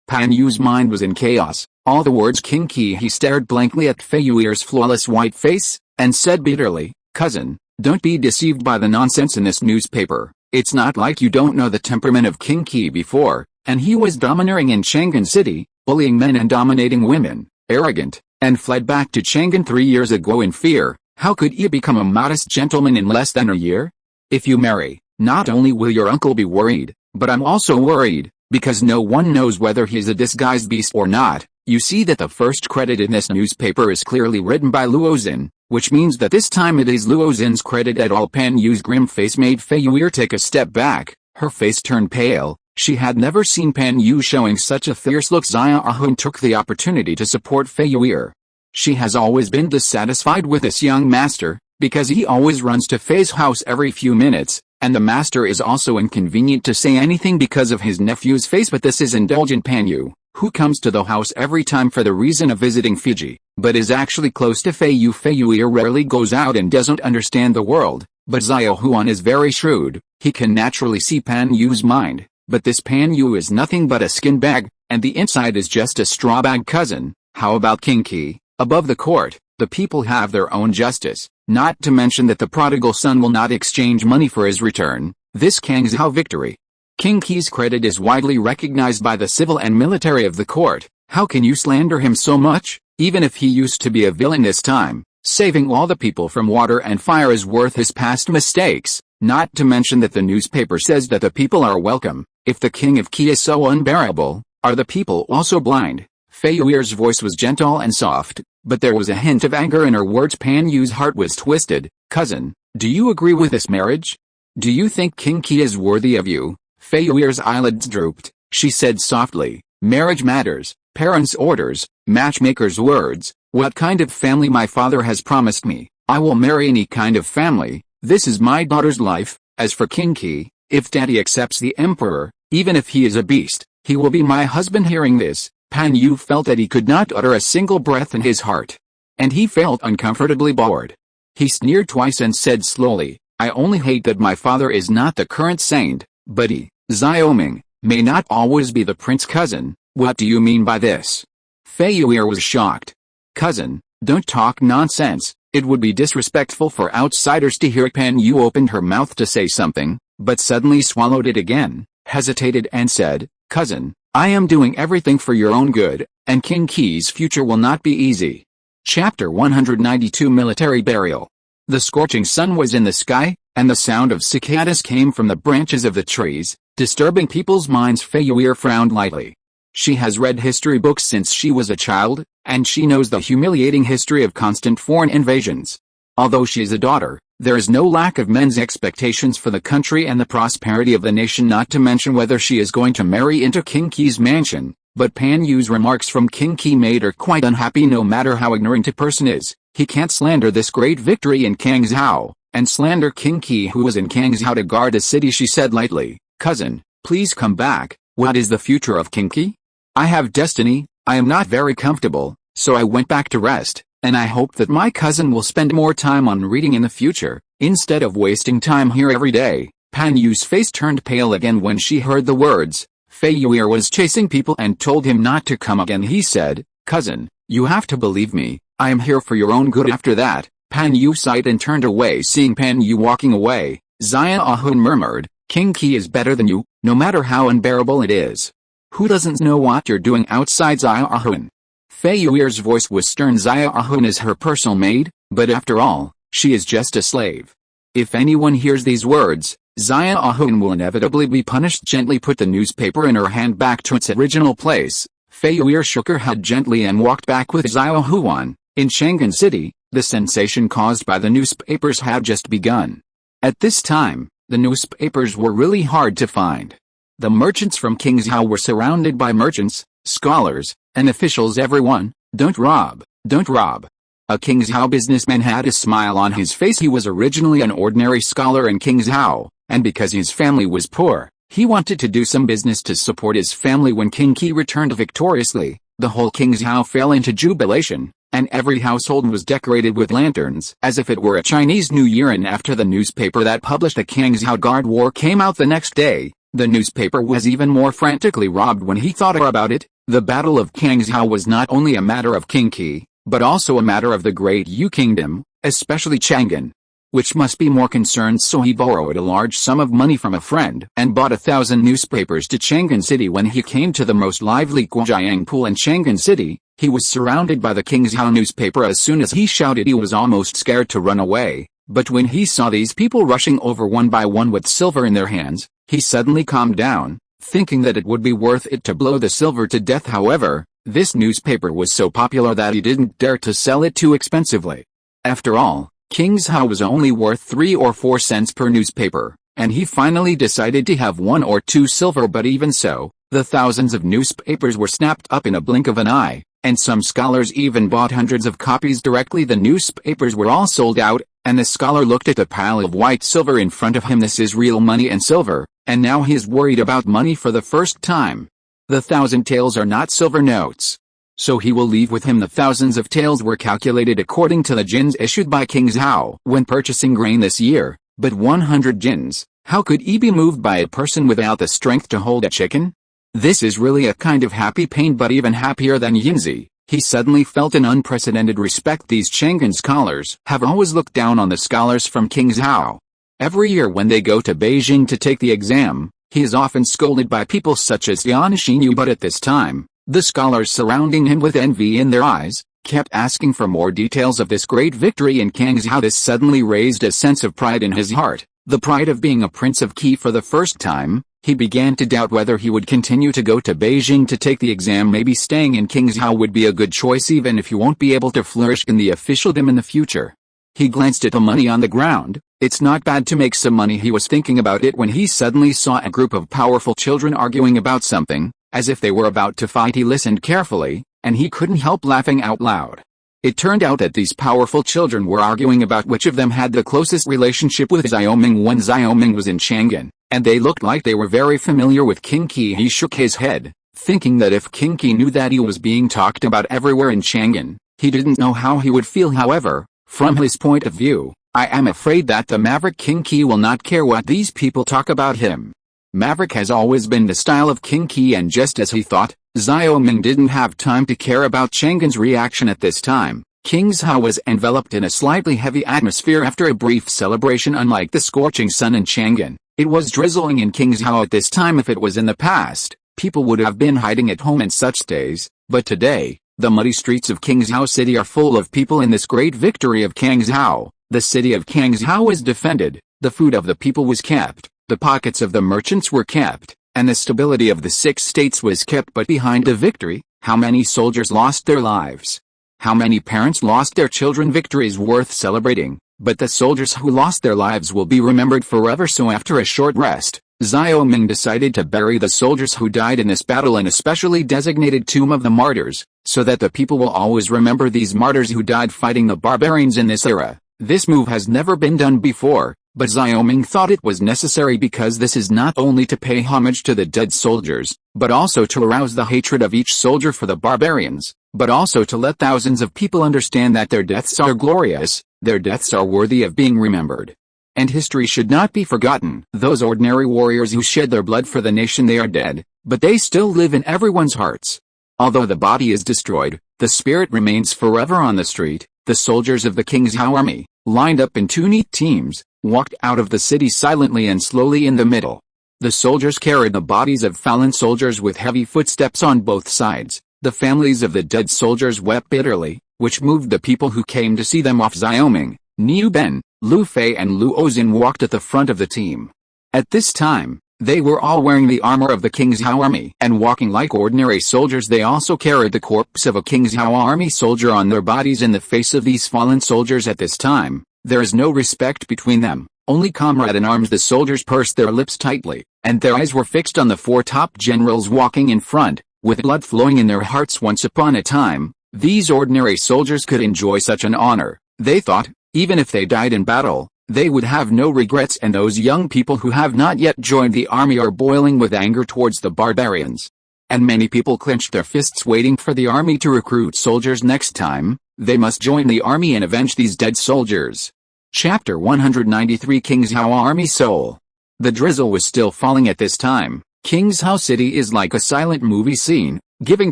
Pan Yu's mind was in chaos. All the words King Qi. He stared blankly at Fei Yuer's flawless white face, and said bitterly, "Cousin, don't be deceived by the nonsense in this newspaper. It's not like you don't know the temperament of King Qi before, and he was domineering in Chang'an City, bullying men and dominating women, arrogant, and fled back to Chang'an 3 years ago in fear. How could you become a modest gentleman in less than a year? If you marry, not only will your uncle be worried, but I'm also worried, because no one knows whether he's a disguised beast or not." You see that the first credit in this newspaper is clearly written by Luo Xin, which means that this time it is Luo Xin's credit at all. Pan Yu's grim face made Fei Yuer take a step back. Her face turned pale. She had never seen Pan Yu showing such a fierce look. Xia Ahun took the opportunity to support Fei Yuer. She has always been dissatisfied with this young master, because he always runs to Fei's house every few minutes, and the master is also inconvenient to say anything because of his nephew's face. But this is indulgent Pan Yu, who comes to the house every time for the reason of visiting Fiji, but is actually close to Fei Yu. Fei Yuer rarely goes out and doesn't understand the world, but Xiao Huan is very shrewd. He can naturally see Pan Yu's mind, but this Pan Yu is nothing but a skin bag, and the inside is just a straw bag. Cousin, how about King Qi? Above the court, the people have their own justice, not to mention that the prodigal son will not exchange money for his return. This Kangzhou victory. King Qi's credit is widely recognized by the civil and military of the court. How can you slander him so much? Even if he used to be a villain this time, saving all the people from water and fire is worth his past mistakes. Not to mention that the newspaper says that the people are welcome. If the king of Qi is so unbearable, are the people also blind? Fei Yuer's voice was gentle and soft, but there was a hint of anger in her words. Pan Yu's heart was twisted. Cousin, do you agree with this marriage? Do you think King Qi is worthy of you? Fei Yuer's eyelids drooped. She said softly, "Marriage matters, parents' orders, matchmakers' words. What kind of family my father has promised me, I will marry any kind of family. This is my daughter's life. As for King Qi, if daddy accepts the emperor, even if he is a beast, he will be my husband." Hearing this, Pan Yu felt that he could not utter a single breath in his heart. And he felt uncomfortably bored. He sneered twice and said slowly, "I only hate that my father is not the current saint, but he, Xiaoming, may not always be the prince." Cousin, what do you mean by this? Fei Yuer was shocked. Cousin, don't talk nonsense. It would be disrespectful for outsiders to hear. Pan Yu opened her mouth to say something, but suddenly swallowed it again, hesitated and said, "Cousin, I am doing everything for your own good, and King Qi's future will not be easy." Chapter 192 Military Burial. The scorching sun was in the sky, and the sound of cicadas came from the branches of the trees, disturbing people's minds. Fei Yuer frowned lightly. She has read history books since she was a child, and she knows the humiliating history of constant foreign invasions. Although she is a daughter, there is no lack of men's expectations for the country and the prosperity of the nation, not to mention whether she is going to marry into King Qi's mansion. But Pan Yu's remarks from King Qi made her quite unhappy. No matter how ignorant a person is, he can't slander this great victory in Kangzhou, and slander King Qi who was in Kangzhou to guard a city. She said lightly, "Cousin, please come back. What is the future of King Qi? I have destiny. I am not very comfortable, so I went back to rest, and I hope that my cousin will spend more time on reading in the future, instead of wasting time here every day." Pan Yu's face turned pale again when she heard the words. Fei Yuer was chasing people and told him not to come again. He said, "Cousin, you have to believe me. I am here for your own good." After that, Pan Yu sighed and turned away. Seeing Pan Yu walking away, Xia Ahun murmured, "King Qi is better than you, no matter how unbearable it is. Who doesn't know what you're doing outside?" Xia Ahun. Fei Yuer's voice was stern. Xia Ahun is her personal maid, but after all, she is just a slave. If anyone hears these words, Xia Ahun will inevitably be punished. Gently put the newspaper in her hand back to its original place. Fei Yuer shook her head gently and walked back with Xiao Huan. In Chang'an City, the sensation caused by the newspapers had just begun. At this time, the newspapers were really hard to find. The merchants from Kingzhou were surrounded by merchants, scholars, and officials. Everyone, "Don't rob, don't rob." A Qingzhou businessman had a smile on his face. He was originally an ordinary scholar in Qingzhou, and because his family was poor, he wanted to do some business to support his family. When King Qi returned victoriously, the whole Qingzhou fell into jubilation, and every household was decorated with lanterns as if it were a Chinese New Year. And after the newspaper that published the Qingzhou Guard War came out the next day, the newspaper was even more frantically robbed. When he thought about it, the Battle of Qingzhou was not only a matter of King Qi, but also a matter of the great Yu Kingdom, especially Chang'an, which must be more concerned. So he borrowed a large sum of money from a friend and bought 1,000 newspapers to Chang'an City. When he came to the most lively Guojiang Pool in Chang'an City, he was surrounded by the Qingzhou newspaper. As soon as he shouted, he was almost scared to run away, but when he saw these people rushing over one by one with silver in their hands, he suddenly calmed down, thinking that it would be worth it to blow the silver to death. However, this newspaper was so popular that he didn't dare to sell it too expensively. After all, Qingzhou was only worth 3 or 4 cents per newspaper, and he finally decided to have 1 or 2 silver. But even so, the thousands of newspapers were snapped up in a blink of an eye, and some scholars even bought hundreds of copies directly. The newspapers were all sold out, and the scholar looked at the pile of white silver in front of him. This is real money and silver, and now he is worried about money for the first time. The 1,000 taels are not silver notes, so he will leave with him. The thousands of taels were calculated according to the jins issued by Qingzhou when purchasing grain this year, but 100 jins, how could he be moved by a person without the strength to hold a chicken? This is really a kind of happy pain. But even happier than Yinzi, he suddenly felt an unprecedented respect. These Chang'an scholars have always looked down on the scholars from Qingzhou. Every year when they go to Beijing to take the exam, he is often scolded by people such as Yan Xinyu. But at this time, the scholars surrounding him with envy in their eyes, kept asking for more details of this great victory in Qingzhou. This suddenly raised a sense of pride in his heart, the pride of being a prince of Qi for the first time. He began to doubt whether he would continue to go to Beijing to take the exam. Maybe staying in Qingzhou would be a good choice, even if you won't be able to flourish in the officialdom in the future. He glanced at the money on the ground. It's not bad to make some money. He was thinking about it when he suddenly saw a group of powerful children arguing about something, as if they were about to fight. He listened carefully, and he couldn't help laughing out loud. It turned out that these powerful children were arguing about which of them had the closest relationship with Xiaoming when Xiaoming was in Chang'an, and they looked like they were very familiar with King Qi. He shook his head, thinking that if King Qi knew that he was being talked about everywhere in Chang'an, he didn't know how he would feel. However, from his point of view, I am afraid that the maverick King Qi will not care what these people talk about him. Maverick has always been the style of King Qi, and just as he thought, Xiaoming didn't have time to care about Chang'an's reaction at this time. Qingzhou was enveloped in a slightly heavy atmosphere after a brief celebration. Unlike the scorching sun in Chang'an, it was drizzling in Qingzhou at this time. If it was in the past, people would have been hiding at home in such days, but today, the muddy streets of Qingzhou City are full of people in this great victory of Qingzhou. The city of Qingzhou was defended, the food of the people was kept, the pockets of the merchants were kept, and the stability of the 6 states was kept. But behind the victory, how many soldiers lost their lives? How many parents lost their children? Victory is worth celebrating, but the soldiers who lost their lives will be remembered forever. So after a short rest, Xiaoming decided to bury the soldiers who died in this battle in a specially designated tomb of the martyrs, so that the people will always remember these martyrs who died fighting the barbarians in this era. This move has never been done before, but Xiaoming thought it was necessary because this is not only to pay homage to the dead soldiers, but also to arouse the hatred of each soldier for the barbarians, but also to let thousands of people understand that their deaths are glorious, their deaths are worthy of being remembered. And history should not be forgotten. Those ordinary warriors who shed their blood for the nation, they are dead, but they still live in everyone's hearts. Although the body is destroyed, the spirit remains forever on the street. The soldiers of the Qingzhou army, lined up in 2 neat teams, walked out of the city silently and slowly in the middle. The soldiers carried the bodies of fallen soldiers with heavy footsteps on both sides. The families of the dead soldiers wept bitterly, which moved the people who came to see them off. Xiaoming, Niu Ben, Lu Fei and Lu Ozin walked at the front of the team. At this time, they were all wearing the armor of the Qingzhou army and walking like ordinary soldiers. They also carried the corpse of a Qingzhou army soldier on their bodies. In the face of these fallen soldiers at this time, there is no respect between them, only comrade in arms. The soldiers pursed their lips tightly, and their eyes were fixed on the 4 top generals walking in front, with blood flowing in their hearts. Once upon a time, These ordinary soldiers could enjoy such an honor, they thought. Even if they died in battle, they would have no regrets, and those young people who have not yet joined the army are boiling with anger towards the barbarians. And many people clenched their fists waiting for the army to recruit soldiers next time. They must join the army and avenge these dead soldiers. Chapter 193 King's How Army Soul. The drizzle was still falling at this time. King's How City is like a silent movie scene, giving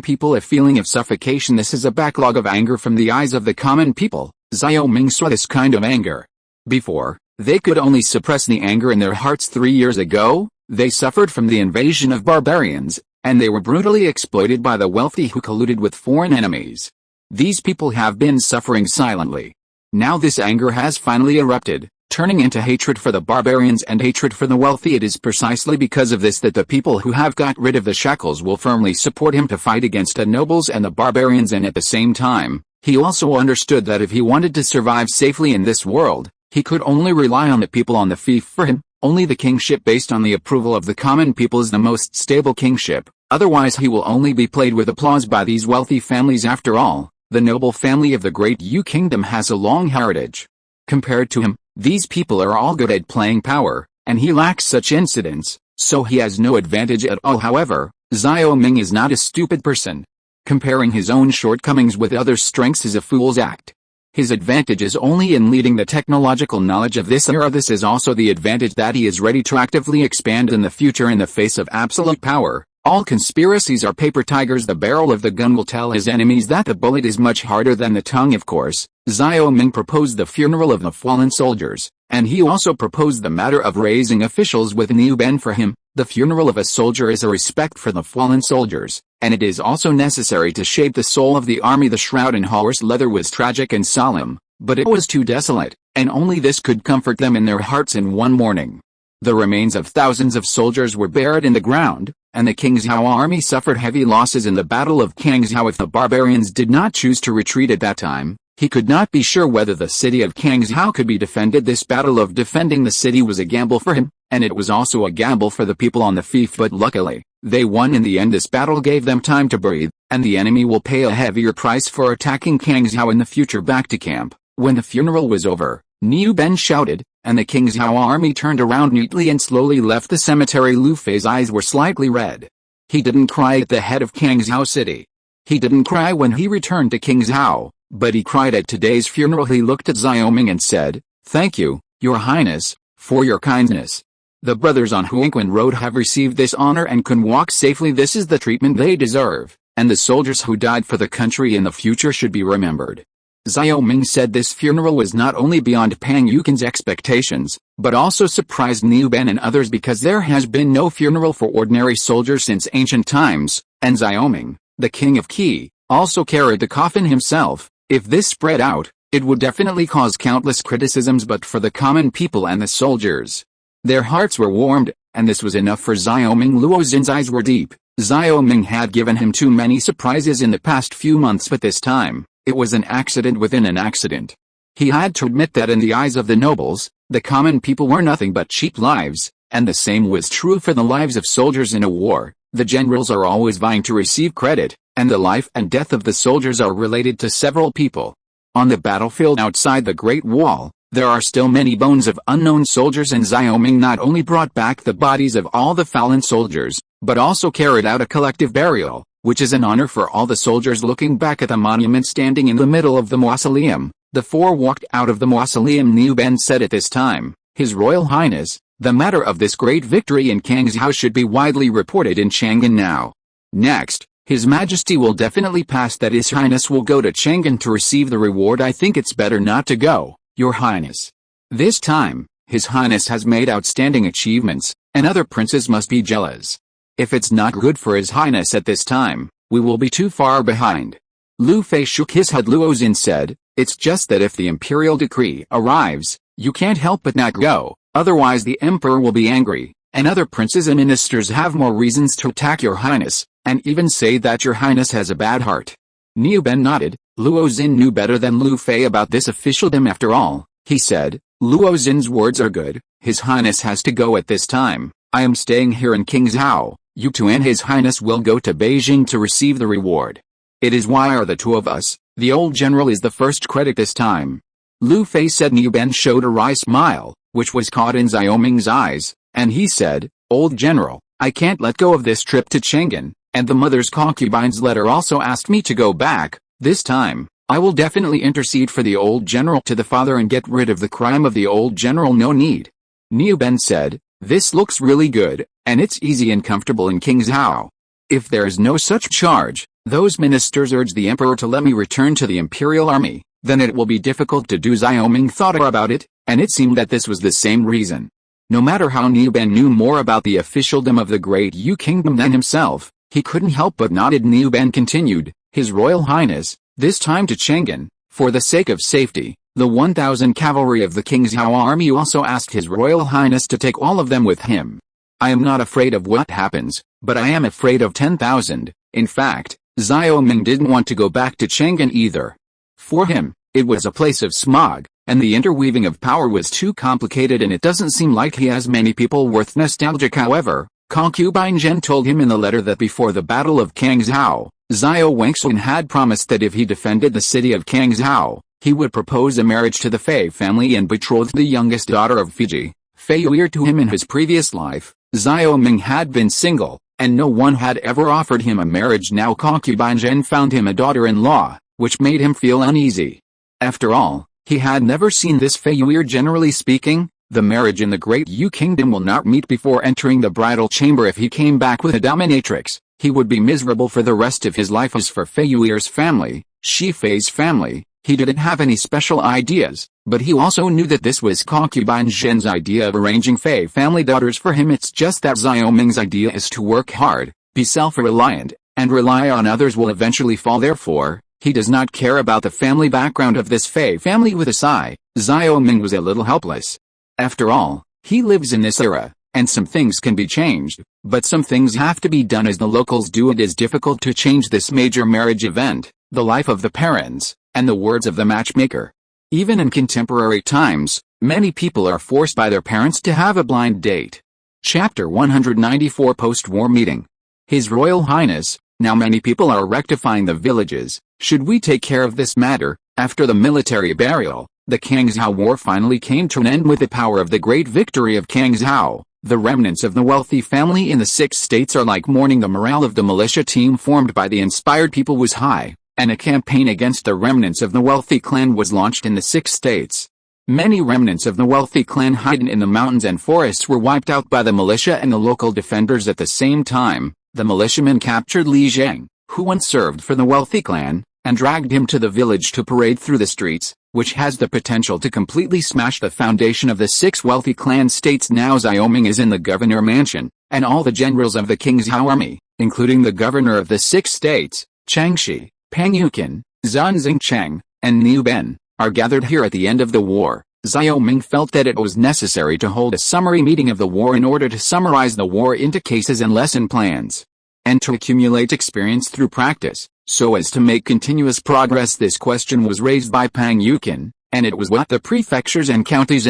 people a feeling of suffocation. This is a backlog of anger from the eyes of the common people. Xiao Ming saw this kind of anger. Before, they could only suppress the anger in their hearts. 3 years ago, they suffered from the invasion of barbarians, and they were brutally exploited by the wealthy who colluded with foreign enemies. These people have been suffering silently. Now this anger has finally erupted, turning into hatred for the barbarians and hatred for the wealthy. It is precisely because of this that the people who have got rid of the shackles will firmly support him to fight against the nobles and the barbarians, and at the same time, he also understood that if he wanted to survive safely in this world, he could only rely on the people on the fief. For him, only the kingship based on the approval of the common people is the most stable kingship, otherwise he will only be played with applause by these wealthy families. After all, the noble family of the great Yu kingdom has a long heritage. Compared to him, these people are all good at playing power, and he lacks such incidents, so he has no advantage at all. However, Xiao Ming is not a stupid person. Comparing his own shortcomings with others' strengths is a fool's act. His advantage is only in leading the technological knowledge of this era. This is also the advantage that he is ready to actively expand in the future in the face of absolute power. All conspiracies are paper tigers. The barrel of the gun will tell his enemies that the bullet is much harder than the tongue. Of course, Xiao Ming proposed the funeral of the fallen soldiers, and he also proposed the matter of raising officials with Niu Ben. For him, the funeral of a soldier is a respect for the fallen soldiers, and it is also necessary to shape the soul of the army. The shroud in horse leather was tragic and solemn, but it was too desolate, and only this could comfort them in their hearts. In one morning, the remains of thousands of soldiers were buried in the ground, and the King's How army suffered heavy losses in the Battle of Kangzhou. If the barbarians did not choose to retreat at that time, he could not be sure whether the city of Kangzhou could be defended. This battle of defending the city was a gamble for him, and it was also a gamble for the people on the fief, but luckily, they won in the end. This battle gave them time to breathe, and the enemy will pay a heavier price for attacking Kangzhou in the future. Back to camp. When the funeral was over, Niu Ben shouted, and the King's How army turned around neatly and slowly left the cemetery. Lu Fei's eyes were slightly red. He didn't cry at the head of Kangzhou city. He didn't cry when he returned to Kangzhou, but he cried at today's funeral. He looked at Xiao Ming and said, "Thank you, Your Highness, for your kindness. The brothers on Huangquan Road have received this honor and can walk safely. This is the treatment they deserve, and the soldiers who died for the country in the future should be remembered." Xiao Ming said this funeral was not only beyond Pang Yukin's expectations, but also surprised Niu Ben and others, because there has been no funeral for ordinary soldiers since ancient times, and Xiao Ming, the king of Qi, also carried the coffin himself. If this spread out, it would definitely cause countless criticisms, but for the common people and the soldiers, their hearts were warmed, and this was enough for Xiao Ming. Luo Xin's eyes were deep. Xiao Ming had given him too many surprises in the past few months, but this time, it was an accident within an accident. He had to admit that in the eyes of the nobles, the common people were nothing but cheap lives, and the same was true for the lives of soldiers in a war. The generals are always vying to receive credit, and the life and death of the soldiers are related to several people. On the battlefield outside the Great Wall, there are still many bones of unknown soldiers, and Xiao Ming not only brought back the bodies of all the fallen soldiers, but also carried out a collective burial, which is an honor for all the soldiers. Looking back at the monument standing in the middle of the mausoleum, the four walked out of the mausoleum. Niu Ben said at this time, "His Royal Highness, the matter of this great victory in Kangzhou should be widely reported in Chang'an now. Next, His Majesty will definitely pass that His Highness will go to Chang'an to receive the reward. I think it's better not to go, Your Highness. This time, His Highness has made outstanding achievements, and other princes must be jealous. If it's not good for His Highness at this time, we will be too far behind." Lu Fei shook his head. Luo Xin said, "It's just that if the imperial decree arrives, you can't help but not go, otherwise the emperor will be angry, and other princes and ministers have more reasons to attack Your Highness, and even say that Your Highness has a bad heart." Niu Ben nodded. Luo Xin knew better than Lu Fei about this officialdom. After all, he said, "Luo Xin's words are good. His Highness has to go at this time. I am staying here in Kangzhou. You two and His Highness will go to Beijing to receive the reward." It is why are the two of us, the old general is the first credit this time. Lu Fei said. Niu Ben showed a wry smile, which was caught in Xiao Ming's eyes, and he said, Old general, I can't let go of this trip to Chang'an, and the mother's concubine's letter also asked me to go back. This time, I will definitely intercede for the old general to the father and get rid of the crime of the old general. No need. Niu Ben said, this looks really good, and it's easy and comfortable in King Zhao. If there is no such charge, those ministers urge the emperor to let me return to the imperial army, then it will be difficult to do. Xiao Ming thought about it, and it seemed that this was the same reason. No matter how Niu Ben knew more about the officialdom of the Great Yu Kingdom than himself, he couldn't help but nodded. Niu Ben continued, His Royal Highness, this time to Chang'an, for the sake of safety, the 1,000 cavalry of the King Zhao army also asked His Royal Highness to take all of them with him. I am not afraid of what happens, but I am afraid of 10,000. In fact, Xiao Ming didn't want to go back to Chang'an either. For him, it was a place of smog, and the interweaving of power was too complicated, and it doesn't seem like he has many people worth nostalgic. However, concubine Zhen told him in the letter that before the Battle of Kangzhou, Xiao Wangxun had promised that if he defended the city of Kangzhou, he would propose a marriage to the Fei family and betroth the youngest daughter of Fiji, Fei Yu'er, to him in his previous life. Xiao Ming had been single, and no one had ever offered him a marriage. Now concubine Zhen found him a daughter-in-law, which made him feel uneasy. After all, he had never seen this Fei Yu'er. Generally speaking, the marriage in the Great Yu Kingdom will not meet before entering the bridal chamber. If he came back with a dominatrix, he would be miserable for the rest of his life. As for Fei Yu'er's family, Shi Fei's family, he didn't have any special ideas, but he also knew that this was concubine Zhen's idea of arranging Fei family daughters for him. It's just that Xiao Ming's idea is to work hard, be self-reliant, and rely on others will eventually fall. Therefore, he does not care about the family background of this Fei family. With a sigh, Xiao Ming was a little helpless. After all, he lives in this era, and some things can be changed, but some things have to be done as the locals do. It is difficult to change this major marriage event, the life of the parents, and the words of the matchmaker. Even in contemporary times, many people are forced by their parents to have a blind date. Chapter 194 Post-War Meeting. His Royal Highness, now many people are rectifying the villages. Should we take care of this matter? After the military burial, the Kangzhou War finally came to an end with the power of the great victory of Kangzhou. The remnants of the wealthy family in the 6 states are like mourning. The morale of the militia team formed by the inspired people was high, and a campaign against the remnants of the wealthy clan was launched in the 6 states. Many remnants of the wealthy clan hidden in the mountains and forests were wiped out by the militia and the local defenders. At the same time, the militiamen captured Li Zhang, who once served for the wealthy clan, and dragged him to the village to parade through the streets, which has the potential to completely smash the foundation of the 6 wealthy clan states. Now Xiao Ming is in the governor mansion, and all the generals of the Kingzhou army, including the governor of the 6 states, Chang Shi, Pang Yukin, Zhan Xingcheng, and Niu Ben, are gathered here. At the end of the war, Xiao Ming felt that it was necessary to hold a summary meeting of the war in order to summarize the war into cases and lesson plans, and to accumulate experience through practice, so as to make continuous progress. This question was raised by Pang Yukin, and it was what the prefectures and counties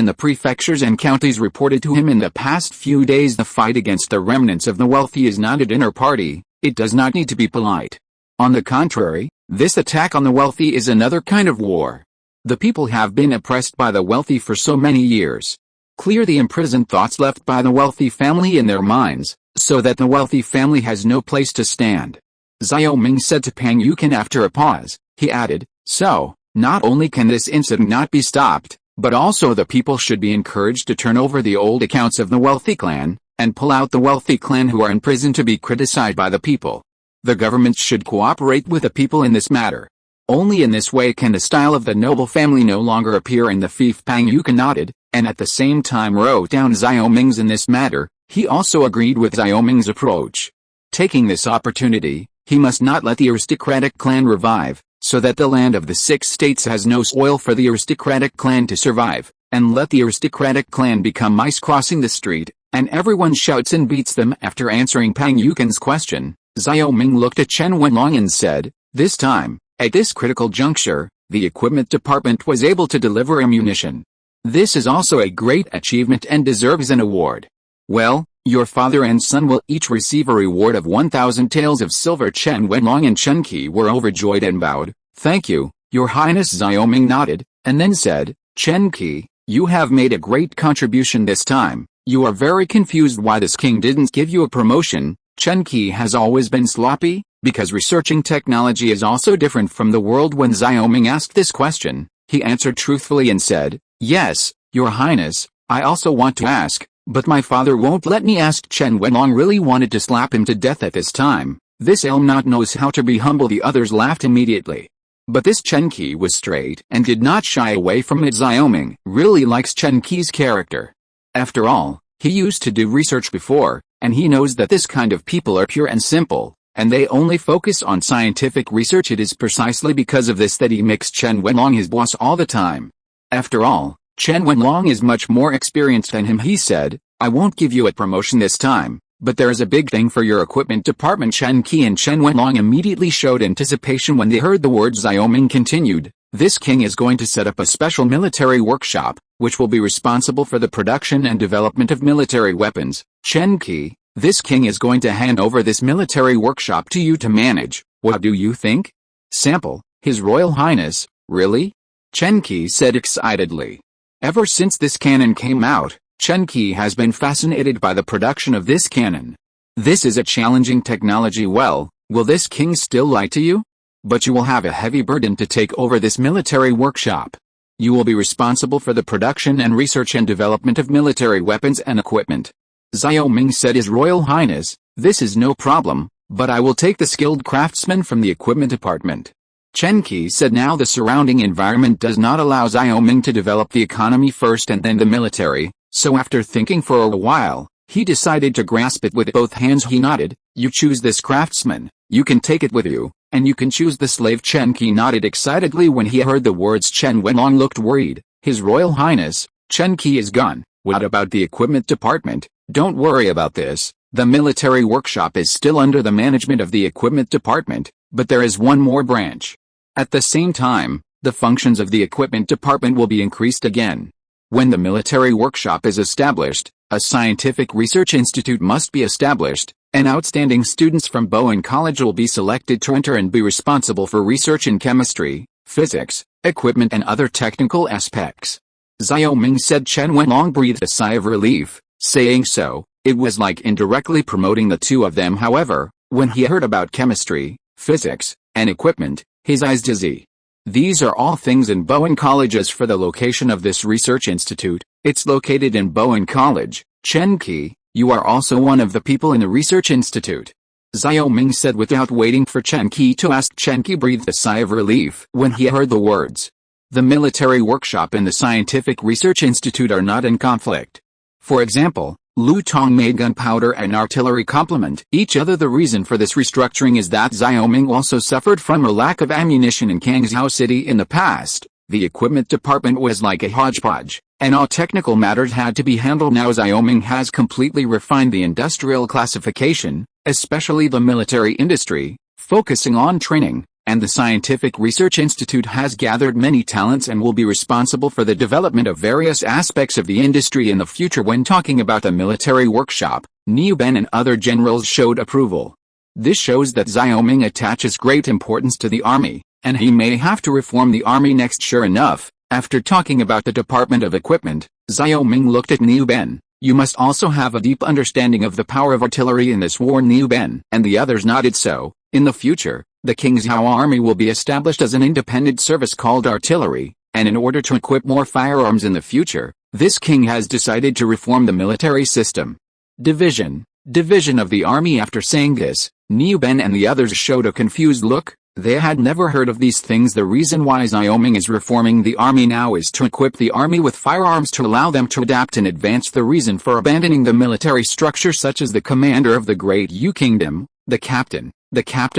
reported to him in the past few days. The fight against the remnants of the wealthy is not a dinner party. It does not need to be polite. On the contrary, this attack on the wealthy is another kind of war. The people have been oppressed by the wealthy for so many years. Clear the imprisoned thoughts left by the wealthy family in their minds, so that the wealthy family has no place to stand. Xiao Ming said to Pang Yukin after a pause. He added, so, not only can this incident not be stopped, but also the people should be encouraged to turn over the old accounts of the wealthy clan, and pull out the wealthy clan who are in prison to be criticized by the people. The government should cooperate with the people in this matter. Only in this way can the style of the noble family no longer appear in the fief. Pang Yukin nodded, and at the same time wrote down Xiao Ming's in this matter. He also agreed with Xiao Ming's approach. Taking this opportunity, he must not let the aristocratic clan revive, so that the land of the 6 states has no soil for the aristocratic clan to survive, and let the aristocratic clan become mice crossing the street, and everyone shouts and beats them. After answering Pang Yukin's question, Xiao Ming looked at Chen Wenlong and said, this time, at this critical juncture, the equipment department was able to deliver ammunition. This is also a great achievement and deserves an award. Well, Your father and son will each receive a reward of 1,000 taels of silver." Chen Wenlong and Chen Qi were overjoyed and bowed. "Thank you, Your Highness." Xiao Ming nodded, and then said, "Chen Qi, you have made a great contribution this time. You are very confused why this king didn't give you a promotion." Chen Qi has always been sloppy, because researching technology is also different from the world. When Xiao Ming asked this question, he answered truthfully and said, "Yes, Your Highness, I also want to ask, but my father won't let me ask." Chen Wenlong really wanted to slap him to death at this time. This Elmnot knows how to be humble. The others laughed immediately. But this Chen Qi was straight and did not shy away from it. Xiao Ming really likes Chen Qi's character. After all, he used to do research before, and he knows that this kind of people are pure and simple, and they only focus on scientific research. It is precisely because of this that he makes Chen Wenlong his boss all the time. After all, Chen Wenlong is much more experienced than him. He said, "I won't give you a promotion this time, but there is a big thing for your equipment department." Chen Qi and Chen Wenlong immediately showed anticipation when they heard the words. Xiao Ming continued, "This king is going to set up a special military workshop, which will be responsible for the production and development of military weapons. Chen Qi, this king is going to hand over this military workshop to you to manage. What do you think?" Sample, His Royal Highness, really? Chen Qi said excitedly. Ever since this cannon came out, Chen Qi has been fascinated by the production of this cannon. This is a challenging technology. Well, will this king still lie to you? But you will have a heavy burden to take over this military workshop. You will be responsible for the production and research and development of military weapons and equipment. Xiao Ming said, "His Royal Highness, this is no problem, but I will take the skilled craftsmen from the equipment department." Chen Qi said now the surrounding environment does not allow Xiao Ming to develop the economy first and then the military, so after thinking for a while, he decided to grasp it with both hands. He nodded, "You choose this craftsman, you can take it with you, and you can choose the slave." Chen Qi nodded excitedly when he heard the words. Chen Wenlong looked worried. "His Royal Highness, Chen Qi is gone. What about the equipment department?" "Don't worry about this. The military workshop is still under the management of the equipment department, but there is one more branch. At the same time, the functions of the equipment department will be increased again. When the military workshop is established, a scientific research institute must be established, and outstanding students from Bowen College will be selected to enter and be responsible for research in chemistry, physics, equipment and other technical aspects." Xiao Ming said. Chen Wenlong breathed a sigh of relief, saying so, it was like indirectly promoting the two of them. However, when he heard about chemistry, physics, and equipment, his eyes dizzy. These are all things in Bowen College. As for the location of this research institute, it's located in Bowen College. Chen Qi, you are also one of the people in the research institute. Xiao Ming said without waiting for Chen Qi to ask. Chen Qi breathed a sigh of relief when he heard the words. The military workshop and the scientific research institute are not in conflict. For example, Lu Tong made gunpowder and artillery complement each other. The reason for this restructuring is that Xiao Ming also suffered from a lack of ammunition in Kangzhou City in the past. The equipment department was like a hodgepodge, and all technical matters had to be handled. Now Xiao Ming has completely refined the industrial classification, especially the military industry, focusing on training, and the Scientific Research Institute has gathered many talents and will be responsible for the development of various aspects of the industry in the future. When talking about the military workshop, Niu Ben and other generals showed approval. This shows that Xiao Ming attaches great importance to the army, and he may have to reform the army next. Sure enough, after talking about the Department of Equipment, Xiao Ming looked at Niu Ben. "You must also have a deep understanding of the power of artillery in this war." Niu Ben and the others nodded. So, in the future, the Kingzhou Army will be established as an independent service called artillery, and in order to equip more firearms in the future, this king has decided to reform the military system. Division of the army. After saying this, Niu Ben and the others showed a confused look. They had never heard of these things. The reason why Xiao Ming is reforming the army now is to equip the army with firearms to allow them to adapt and advance. The reason for abandoning the military structure such as the commander of the Great Yu Kingdom, the captain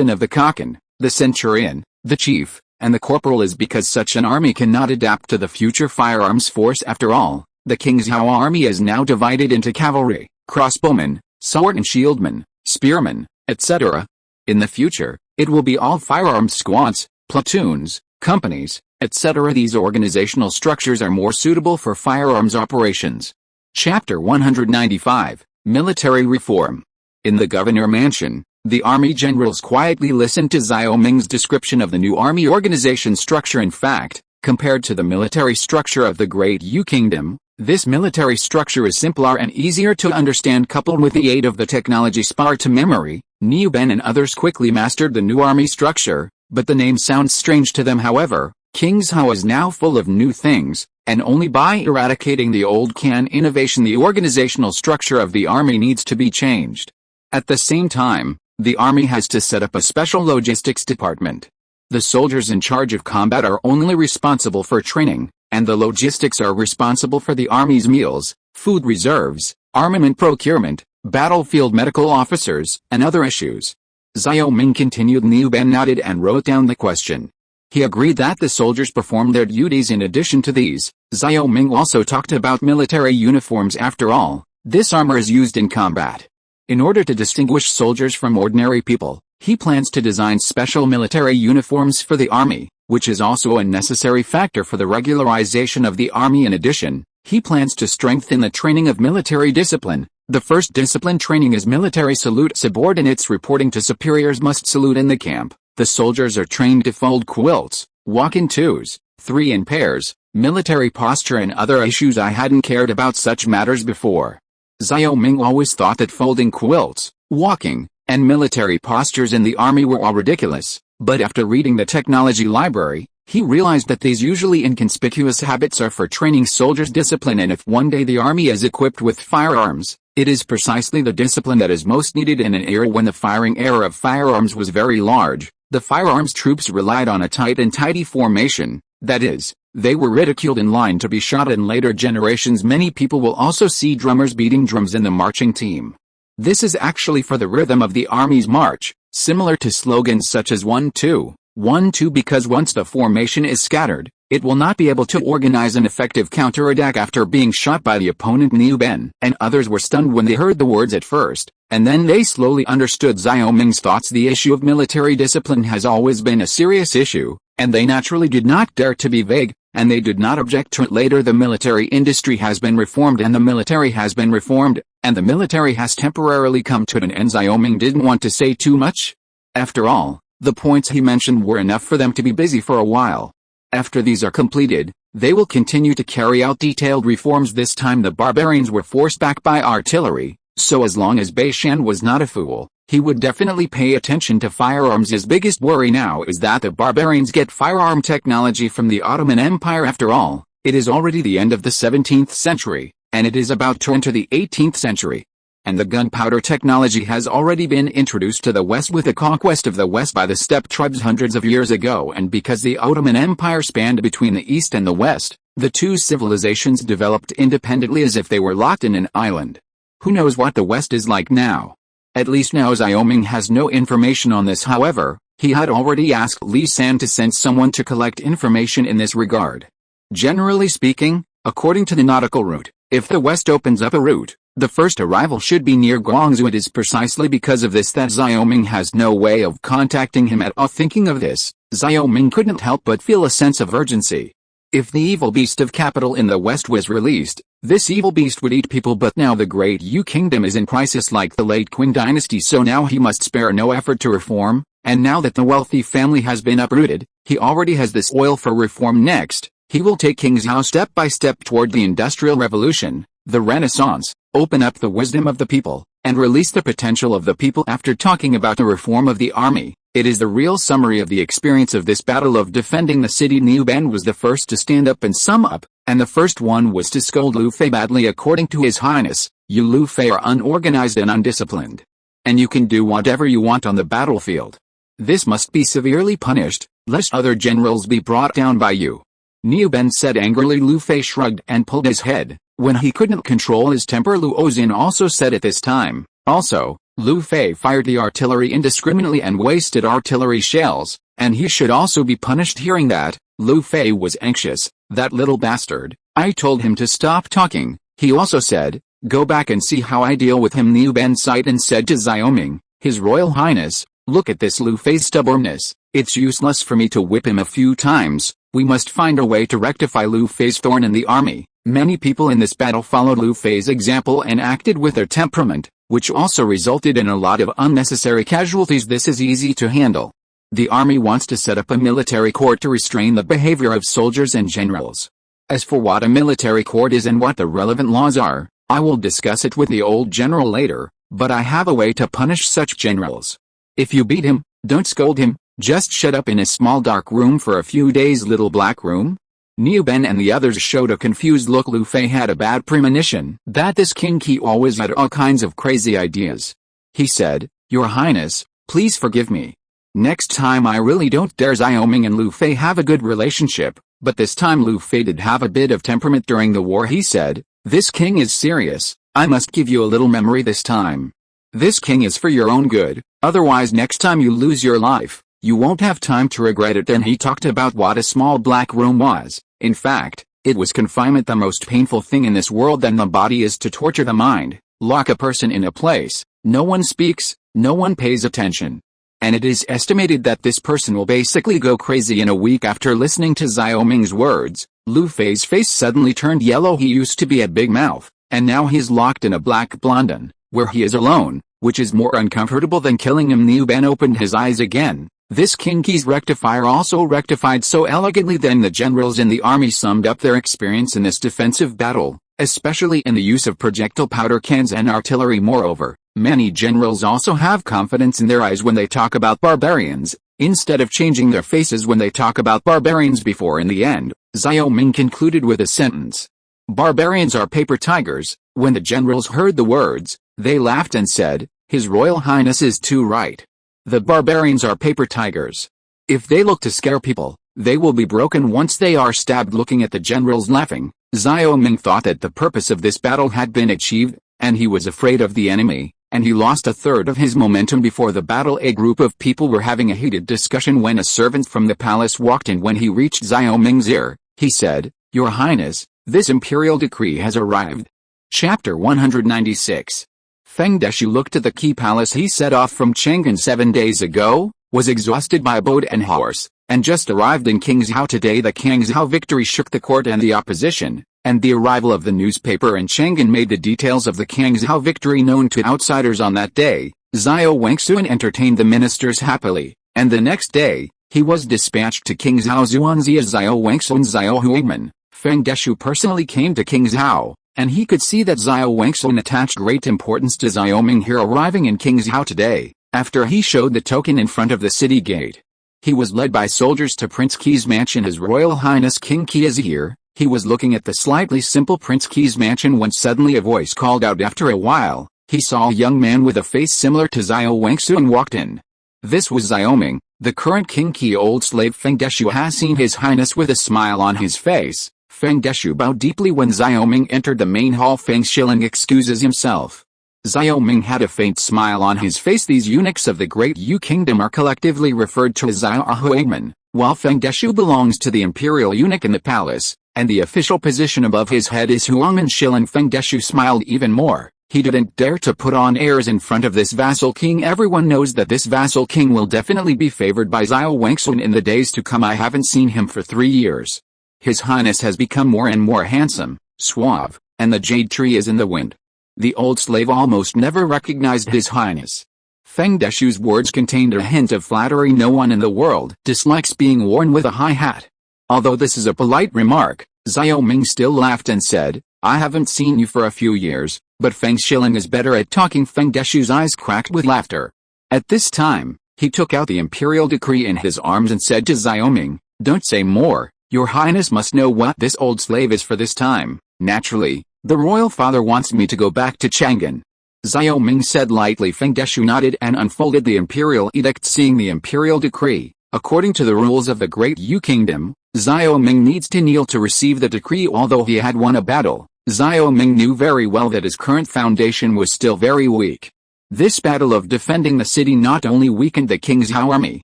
of the Kaken, the centurion, the chief, and the corporal is because such an army cannot adapt to the future firearms force. After all, the Kingzhou army is now divided into cavalry, crossbowmen, sword and shieldmen, spearmen, etc. In the future, it will be all firearms squads, platoons, companies, etc. These organizational structures are more suitable for firearms operations. Chapter 195, Military reform. In the governor mansion, the army generals quietly listened to Xiao Ming's description of the new army organization structure. In fact, compared to the military structure of the Great Yu Kingdom, this military structure is simpler and easier to understand. Coupled with the aid of the technology Spar to memory, Niu Ben and others quickly mastered the new army structure, but the name sounds strange to them. However, King Zhao is now full of new things, and only by eradicating the old can innovation the organizational structure of the army needs to be changed. At the same time, the army has to set up a special logistics department. The soldiers in charge of combat are only responsible for training, and the logistics are responsible for the army's meals, food reserves, armament procurement, battlefield medical officers, and other issues. Xiao Ming continued. Niu Ben nodded and wrote down the question. He agreed that the soldiers perform their duties. In addition to these, Xiao Ming also talked about military uniforms. After all, this armor is used in combat. In order to distinguish soldiers from ordinary people, he plans to design special military uniforms for the army, which is also a necessary factor for the regularization of the army. In addition, he plans to strengthen the training of military discipline. The first discipline training is military salute. Subordinates reporting to superiors must salute in the camp. The soldiers are trained to fold quilts, walk in twos, three in pairs, military posture and other issues. I hadn't cared about such matters before. Xiao Ming always thought that folding quilts, walking, and military postures in the army were all ridiculous, but after reading the technology library, he realized that these usually inconspicuous habits are for training soldiers' discipline. And if one day the army is equipped with firearms, it is precisely the discipline that is most needed. In an era when the firing era of firearms was very large, the firearms troops relied on a tight and tidy formation, that is, they were ridiculed in line to be shot. In later generations many people will also see drummers beating drums in the marching team. This is actually for the rhythm of the army's march, similar to slogans such as 1-2, 1-2, because once the formation is scattered, it will not be able to organize an effective counterattack after being shot by the opponent. Niu Ben and others were stunned when they heard the words at first, and then they slowly understood Xiao Ming's thoughts. The issue of military discipline has always been a serious issue, and they naturally did not dare to be vague, and they did not object to it. Later the military industry has been reformed and the military has been reformed, and the military has temporarily come to an end. Xiao Ming didn't want to say too much. After all, the points he mentioned were enough for them to be busy for a while. After these are completed, they will continue to carry out detailed reforms. This time the barbarians were forced back by artillery, so as long as Bei Shan was not a fool, he would definitely pay attention to firearms. His biggest worry now is that the barbarians get firearm technology from the Ottoman Empire. After all, it is already the end of the 17th century, and it is about to enter the 18th century. And the gunpowder technology has already been introduced to the West with the conquest of the West by the steppe tribes hundreds of years ago. And because the Ottoman Empire spanned between the East and the West, the two civilizations developed independently as if they were locked in an island. Who knows what the West is like now? At least now Xiao Ming has no information on this. However, he had already asked Li San to send someone to collect information in this regard. Generally speaking, according to the nautical route, if the West opens up a route, the first arrival should be near Guangzhou. It is precisely because of this that Xiao Ming has no way of contacting him at all. Thinking of this, Xiao Ming couldn't help but feel a sense of urgency. If the evil beast of capital in the West was released, this evil beast would eat people. But now the Great Yu Kingdom is in crisis like the late Qin dynasty, so now he must spare no effort to reform, and now that the wealthy family has been uprooted, he already has this oil for reform. Next, he will take King Zhao step by step toward the Industrial Revolution, the Renaissance, open up the wisdom of the people, and release the potential of the people. After talking about the reform of the army, it is the real summary of the experience of this battle of defending the city. Niu Ben was the first to stand up and sum up, and the first one was to scold Lu Fei badly. According to His Highness, you Lu Fei are unorganized and undisciplined. And you can do whatever you want on the battlefield. This must be severely punished, lest other generals be brought down by you. Niu Ben said angrily. Lu Fei shrugged and pulled his head. When he couldn't control his temper, Lu Ozin also said at this time. Also, Lu Fei fired the artillery indiscriminately and wasted artillery shells, and he should also be punished. Hearing that, Lu Fei was anxious. That little bastard, I told him to stop talking. He also said, go back and see how I deal with him. Niu Ben sighed and said to Xiao Ming, His Royal Highness, look at this Lu Fei's stubbornness. It's useless for me to whip him a few times. We must find a way to rectify Lu Fei's thorn in the army. Many people in this battle followed Lu Fei's example and acted with their temperament, which also resulted in a lot of unnecessary casualties. This is easy to handle. The army wants to set up a military court to restrain the behavior of soldiers and generals. As for what a military court is and what the relevant laws are, I will discuss it with the old general later, but I have a way to punish such generals. If you beat him, don't scold him, just shut up in a small dark room for a few days. Little black room? Niu Ben and the others showed a confused look. Lu Fei had a bad premonition that this King Qi always had all kinds of crazy ideas. He said, "Your Highness, please forgive me. Next time I really don't dare." Xiaoming and Lu Fei have a good relationship, but this time Lu Fei did have a bit of temperament during the war. He said, "This king is serious, I must give you a little memory this time. This king is for your own good, otherwise next time you lose your life, you won't have time to regret it." Then he talked about what a small black room was. In fact, it was confinement. The most painful thing in this world than the body is to torture the mind, lock a person in a place, no one speaks, no one pays attention. And it is estimated that this person will basically go crazy in a week. After listening to Xiaoming's words, Lu Fei's face suddenly turned yellow. He used to be a big mouth, and now he's locked in a black blondin, where he is alone, which is more uncomfortable than killing him. Niu Ben opened his eyes again. This King Qi's rectifier also rectified so elegantly. Then the generals in the army summed up their experience in this defensive battle, especially in the use of projectile powder cans and artillery. Moreover, many generals also have confidence in their eyes when they talk about barbarians, instead of changing their faces when they talk about barbarians. Before in the end, Xiaoming concluded with a sentence. "Barbarians are paper tigers." When the generals heard the words, they laughed and said, "His Royal Highness is too right. The barbarians are paper tigers. If they look to scare people, they will be broken once they are stabbed." Looking at the generals laughing, Xiaoming thought that the purpose of this battle had been achieved, and he was afraid of the enemy, and he lost a third of his momentum before the battle. A group of people were having a heated discussion when a servant from the palace walked in. When he reached Xiaoming's ear, he said, "Your Highness, this imperial decree has arrived." Chapter 196. Feng Deshu looked at the Qi palace. He set off from Chang'an 7 days ago, was exhausted by boat and horse, and just arrived in Qingzhou today. The Qingzhou victory shook the court and the opposition, and the arrival of the newspaper in Chang'an made the details of the Qingzhou victory known to outsiders. On that day, Xiao Wangxuan entertained the ministers happily, and the next day, he was dispatched to Qingzhou Zuanzi as Xiao Wangxuan. Xiao Huiman, Feng Deshu personally came to Qingzhou, and he could see that Xiao Wangxuan attached great importance to Xiaoming here arriving in Qingzhou today. After he showed the token in front of the city gate, he was led by soldiers to Prince Qi's mansion. His Royal Highness King Qi is here. He was looking at the slightly simple Prince Qi's mansion when suddenly a voice called out. After a while, he saw a young man with a face similar to Xiao Wangxuan walked in. This was Xiaoming, the current King Qi. Old slave Feng Deshu has seen His Highness with a smile on his face. Feng Deshu bowed deeply when Xiaoming entered the main hall. Feng Shilin excuses himself. Xiaoming had a faint smile on his face. These eunuchs of the Great Yu Kingdom are collectively referred to as Xiao Huiman, while Feng Deshu belongs to the imperial eunuch in the palace, and the official position above his head is Huangman Shilin. Feng Deshu smiled even more. He didn't dare to put on airs in front of this vassal king. Everyone knows that this vassal king will definitely be favored by Xiao Wangxuan in the days to come. I haven't seen him for 3 years. His Highness has become more and more handsome, suave, and the jade tree is in the wind. The old slave almost never recognized His Highness. Feng Deshu's words contained a hint of flattery. No one in the world dislikes being worn with a high hat. Although this is a polite remark, Xiaoming still laughed and said, "I haven't seen you for a few years, but Feng Shilin is better at talking." Feng Deshu's eyes cracked with laughter. At this time, he took out the imperial decree in his arms and said to Xiaoming, "Don't say more. Your Highness must know what this old slave is for this time. Naturally, the royal father wants me to go back to Chang'an." Xiaoming said lightly. Feng Deshu nodded and unfolded the imperial edict. Seeing the imperial decree, according to the rules of the Great Yu Kingdom, Xiaoming needs to kneel to receive the decree. Although he had won a battle, Xiaoming knew very well that his current foundation was still very weak. This battle of defending the city not only weakened the Qingzhou army,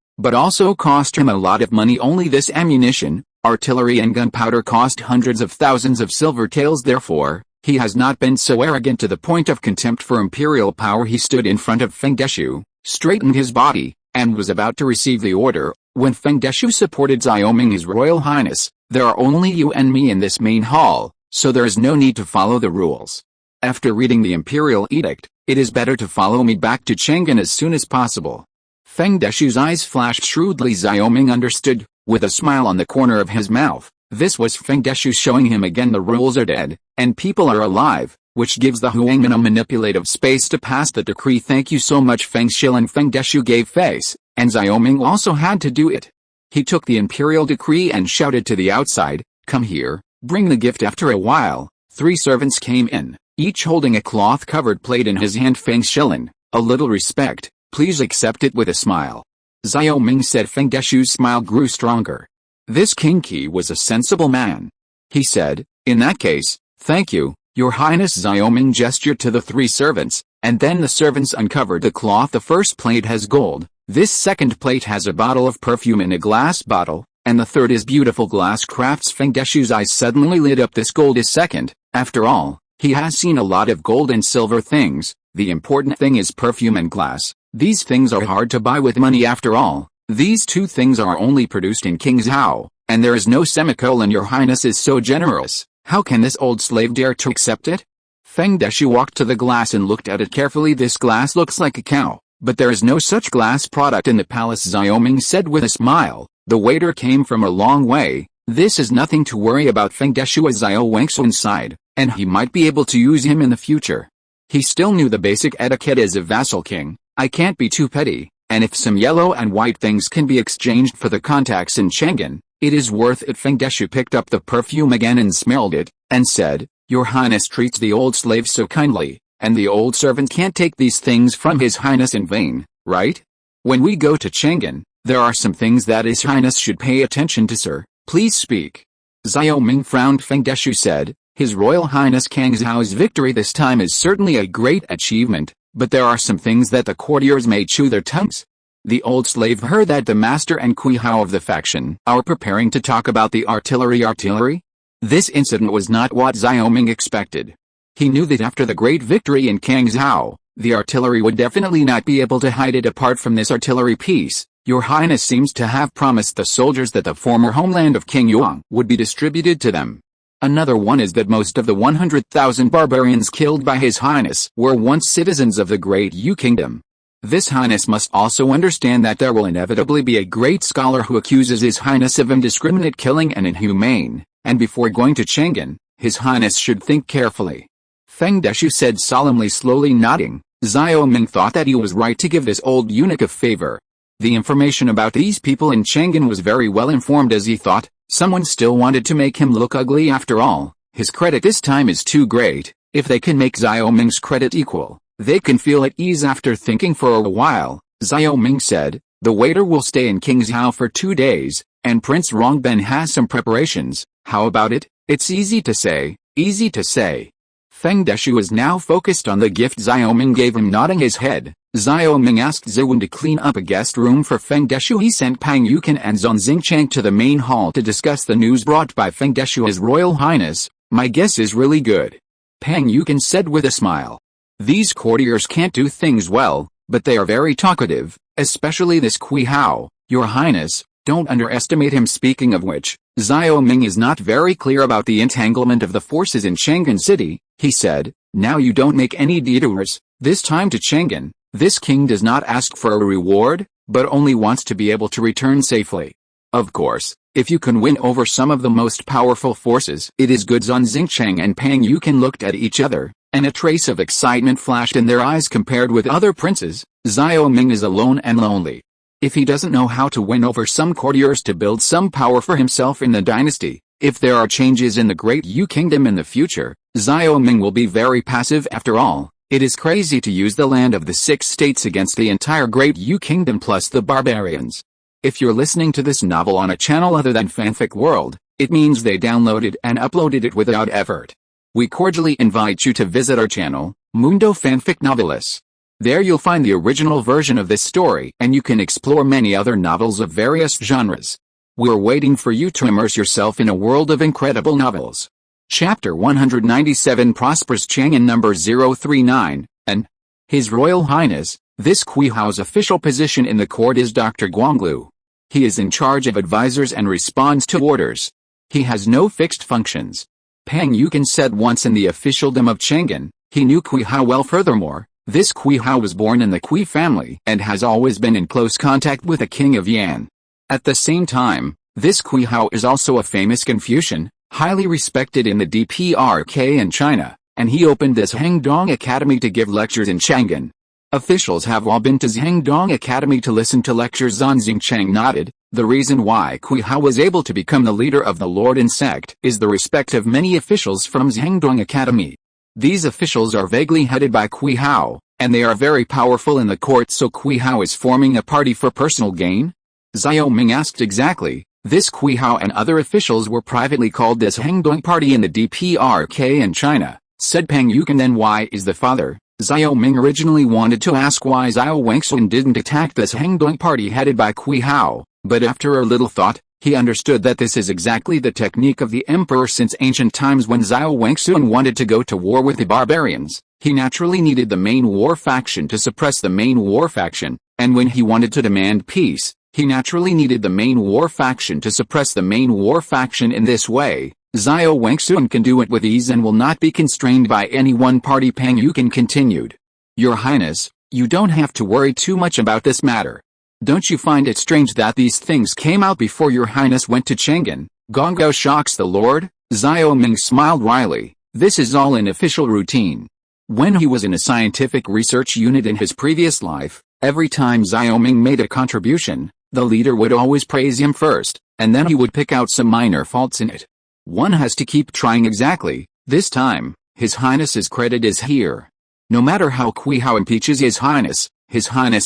but also cost him a lot of money. Only this ammunition, artillery and gunpowder cost hundreds of thousands of silver taels. Therefore, he has not been so arrogant to the point of contempt for imperial power. He stood in front of Feng Deshu, straightened his body, and was about to receive the order, when Feng Deshu supported Xiaoming. "His Royal Highness, there are only you and me in this main hall, so there is no need to follow the rules. After reading the imperial edict, it is better to follow me back to Chang'an as soon as possible. Feng Deshu's eyes flashed shrewdly. Xiaoming understood, with a smile on the corner of his mouth. This was Feng Deshu showing him again the rules are dead, and people are alive, which gives the Huangman a manipulative space to pass the decree. Thank you so much, Feng Shil, and Feng Deshu gave face, and Xiaoming also had to do it. He took the imperial decree and shouted to the outside, "Come here, bring the gift." After a while, 3 servants came in, each holding a cloth-covered plate in his hand. Feng Shilin, a little respect, please accept it with a smile. Xiaoming said. Feng Deshu's smile grew stronger. This King Qi was a sensible man. He said, "In that case, thank you, Your Highness." Xiaoming gestured to the 3 servants, and then the servants uncovered the cloth. The first plate has gold, this second plate has a bottle of perfume in a glass bottle, and the third is beautiful glass crafts. Feng Deshu's eyes suddenly lit up. This gold is second. After all, he has seen a lot of gold and silver things. The important thing is perfume and glass. These things are hard to buy with money. After all, these 2 things are only produced in Qingzhou, and there is no semicolon. Your Highness is so generous. How can this old slave dare to accept it? Feng Deshu walked to the glass and looked at it carefully. This glass looks like a cow, but there is no such glass product in the palace. Xiaoming said with a smile. The waiter came from a long way. This is nothing to worry about. Feng Deshu as Xiaoming inside, and he might be able to use him in the future. He still knew the basic etiquette as a vassal king. I can't be too petty, and if some yellow and white things can be exchanged for the contacts in Chang'an, it is worth it. Feng Deshu picked up the perfume again and smelled it, and said, Your Highness treats the old slave so kindly, and the old servant can't take these things from His Highness in vain, right? When we go to Chang'an, there are some things that His Highness should pay attention to, sir. Please speak. Xiaoming frowned. Feng Deshu said, His Royal Highness Kangzhou's victory this time is certainly a great achievement, but there are some things that the courtiers may chew their tongues. The old slave heard that the master and Quihao of the faction are preparing to talk about the artillery. This incident was not what Xiaoming expected. He knew that after the great victory in Kangzhou, the artillery would definitely not be able to hide it. Apart from this artillery piece, Your Highness seems to have promised the soldiers that the former homeland of King Yuan would be distributed to them. Another one is that most of the 100,000 barbarians killed by His Highness were once citizens of the great Yu Kingdom. This Highness must also understand that there will inevitably be a great scholar who accuses His Highness of indiscriminate killing and inhumane, and before going to Chang'an, His Highness should think carefully. Feng Deshu said solemnly, slowly nodding. Xiaoming thought that he was right to give this old eunuch a favor. The information about these people in Chang'an was very well informed, as he thought. Someone still wanted to make him look ugly. After all, his credit this time is too great. If they can make Xiaoming's credit equal, they can feel at ease. After thinking for a while, Xiaoming said, The waiter will stay in Kingzhou for 2 days, and Prince Rongben has some preparations. How about it? It's easy to say, easy to say. Feng Deshu is now focused on the gift Xiaoming gave him, nodding his head. Xiaoming asked Ziwen to clean up a guest room for Feng Deshu. He sent Pang Yukan and Zhang Xingchang to the main hall to discuss the news brought by Feng Deshu. His Royal Highness, my guess is really good. Pang Yukan said with a smile. These courtiers can't do things well, but they are very talkative, especially this Quihao. Your Highness, don't underestimate him. Speaking of which, Xiaoming is not very clear about the entanglement of the forces in Chang'an City, he said. Now you don't make any detours, this time to Chang'an. This king does not ask for a reward, but only wants to be able to return safely. Of course, if you can win over some of the most powerful forces, it is good. Zhang Xingchang and Pang Yukan looked at each other, and a trace of excitement flashed in their eyes. Compared with other princes, Xiaoming is alone and lonely. If he doesn't know how to win over some courtiers to build some power for himself in the dynasty, if there are changes in the great Yu Kingdom in the future, Xiaoming will be very passive. After all, it is crazy to use the land of the 6 states against the entire great Yu Kingdom plus the barbarians. If you're listening to this novel on a channel other than Fanfic World, it means they downloaded and uploaded it without effort. We cordially invite you to visit our channel, Mundo Fanfic Novelis. There you'll find the original version of this story, and you can explore many other novels of various genres. We're waiting for you to immerse yourself in a world of incredible novels. Chapter 197, Prosperous Chang'an number 039, and His Royal Highness, this Quihao's official position in the court is Dr. Guanglu. He is in charge of advisors and responds to orders. He has no fixed functions. Pang Yukin said once in the officialdom of Chang'an, he knew Kui Hao well. Furthermore, this Kui Hao was born in the Kui family and has always been in close contact with the king of Yan. At the same time, this Kui Hao is also a famous Confucian, highly respected in the DPRK in China, and he opened this Hangdong Academy to give lectures in Chang'an. Officials have all been to Hangdong Academy to listen to lectures on Xingchang nodded. The reason why Kui Hao was able to become the leader of the Lorden sect is the respect of many officials from Hangdong Academy. These officials are vaguely headed by Kui Hao, and they are very powerful in the court. So Kui Hao is forming a party for personal gain? Xiao Ming asked. Exactly. This Kui Hao and other officials were privately called this Hangdong party in the DPRK in China, said Pang Yukin. Then why is the father? Xiao Ming originally wanted to ask why Xiao Wangsun didn't attack this Hangdong party headed by Kui Hao, but after a little thought, he understood that this is exactly the technique of the emperor since ancient times. When Xiao Wangsun wanted to go to war with the barbarians, he naturally needed the main war faction to suppress the main war faction, and when he wanted to demand peace, he naturally needed the main war faction to suppress the main war faction. In this way, Xiao Wangsun can do it with ease and will not be constrained by any one party. Pang Yukin continued. Your Highness, you don't have to worry too much about this matter. Don't you find it strange that these things came out before your Highness went to Chang'an? Gonggao shocks the Lord? Xiao Ming smiled wryly. This is all an official routine. When he was in a scientific research unit in his previous life, every time Xiao Ming made a contribution, the leader would always praise him first, and then he would pick out some minor faults in it. One has to keep trying. Exactly. This time, His Highness's credit is here. No matter how Kui Hao impeaches His Highness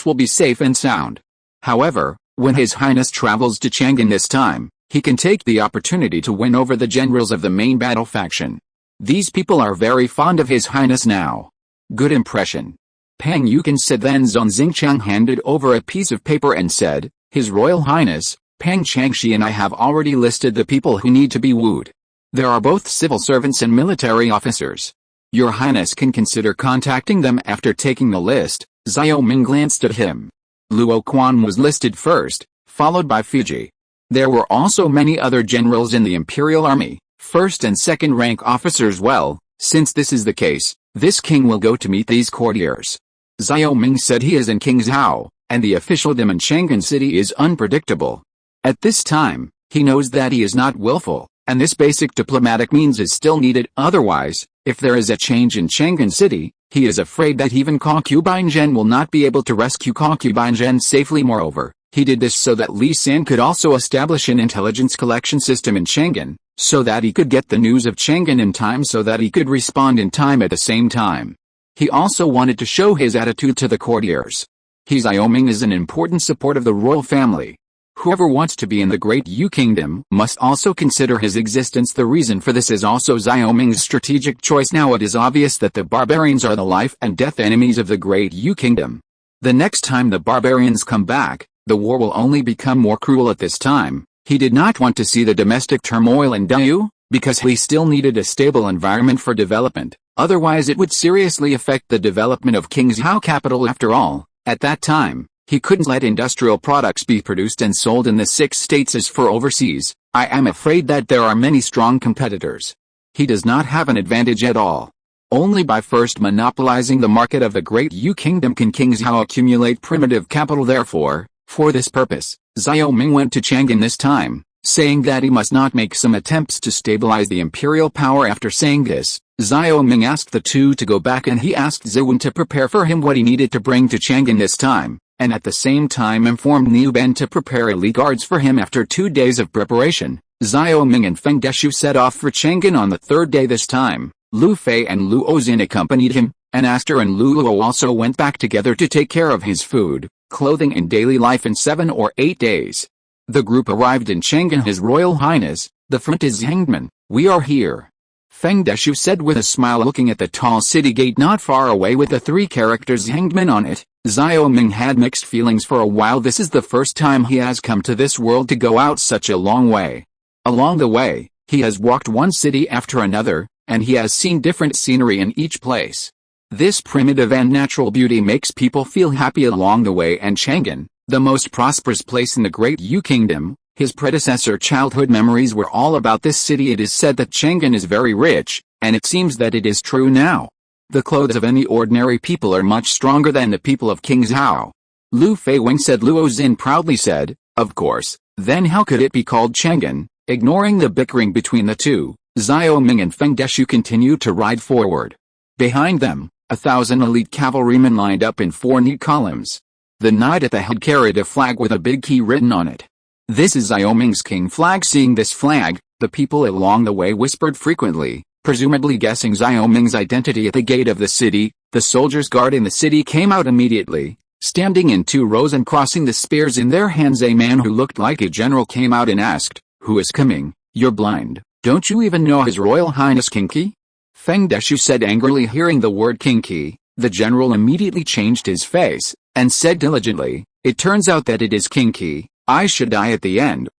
will be safe and sound. However, when His Highness travels to Chang'an this time, he can take the opportunity to win over the generals of the main battle faction. These people are very fond of His Highness now. Good impression. Pang Yukin said. Then Zhang Xingchang handed over a piece of paper and said, His Royal Highness, Pang Changshi and I have already listed the people who need to be wooed. There are both civil servants and military officers. Your Highness can consider contacting them after taking the list. Xiao Ming glanced at him. Luo Quan was listed first, followed by Fiji. There were also many other generals in the Imperial Army, first and second rank officers. Well, since this is the case, this king will go to meet these courtiers. Xiao Ming said he is in Qingzhou, and the officialdom in Chang'an City is unpredictable. At this time, he knows that he is not willful, and this basic diplomatic means is still needed. Otherwise, if there is a change in Chang'an City, he is afraid that even Concubine Zhen will not be able to rescue Concubine Zhen safely. Moreover, he did this so that Li San could also establish an intelligence collection system in Chang'an, so that he could get the news of Chang'an in time so that he could respond in time at the same time. He also wanted to show his attitude to the courtiers. Xiao Ming is an important support of the royal family. Whoever wants to be in the Great Yu Kingdom must also consider his existence. The reason for this is also Xiao Ming's strategic choice. Now it is obvious that the barbarians are the life and death enemies of the Great Yu Kingdom. The next time the barbarians come back, the war will only become more cruel. At this time, he did not want to see the domestic turmoil in Dayu, because he still needed a stable environment for development, otherwise it would seriously affect the development of Qingzhou capital. After all, at that time, he couldn't let industrial products be produced and sold in the 6 states as for overseas. I am afraid that there are many strong competitors. He does not have an advantage at all. Only by first monopolizing the market of the Great Yu Kingdom can Qingzhou accumulate primitive capital. Therefore, for this purpose, Xiao Ming went to Chang'an this time, saying that he must not make some attempts to stabilize the imperial power. After saying this, Xiao Ming asked the two to go back and he asked Ziwen to prepare for him what he needed to bring to Chang'an this time, and at the same time informed Niu Ben to prepare elite guards for him. After 2 days of preparation, Xiao Ming and Feng Deshu set off for Chang'an on the 3rd day. This time, Lu Fei and Lu Ozin accompanied him, and Aster and Lu Luo also went back together to take care of his food, clothing and daily life in 7 or 8 days. The group arrived in Chang'an. His Royal Highness, the front is Hangman, we are here. Feng Deshu said with a smile, looking at the tall city gate not far away with the 3 characters Hangman on it. Xiao Ming had mixed feelings for a while. This is the first time he has come to this world to go out such a long way. Along the way, he has walked one city after another, and he has seen different scenery in each place. This primitive and natural beauty makes people feel happy along the way, and Chang'an, the most prosperous place in the Great Yu Kingdom, His predecessor childhood memories were all about this city. It is said that Chang'an is very rich, and it seems that it is true now. The clothes of any ordinary people are much stronger than the people of King Zhao. Lu Feiwing said. Luo Xin proudly said, of course, then how could it be called Chang'an? Ignoring the bickering between the two, Xiao Ming and Feng Deshu continued to ride forward. Behind them, 1,000 elite cavalrymen lined up in 4 neat columns. The knight at the head carried a flag with a big key written on it. This is Xiao Ming's king flag. Seeing this flag, the people along the way whispered frequently, presumably guessing Xiao Ming's identity. At the gate of the city, the soldiers guarding the city came out immediately. Standing in 2 rows and crossing the spears in their hands, a man who looked like a general came out and asked, "Who is coming? You're blind. Don't you even know His Royal Highness King Qi?" Feng Deshu said angrily. Hearing the word King Qi, the general immediately changed his face, and said diligently, "It turns out that it is King Qi. I should die at the end,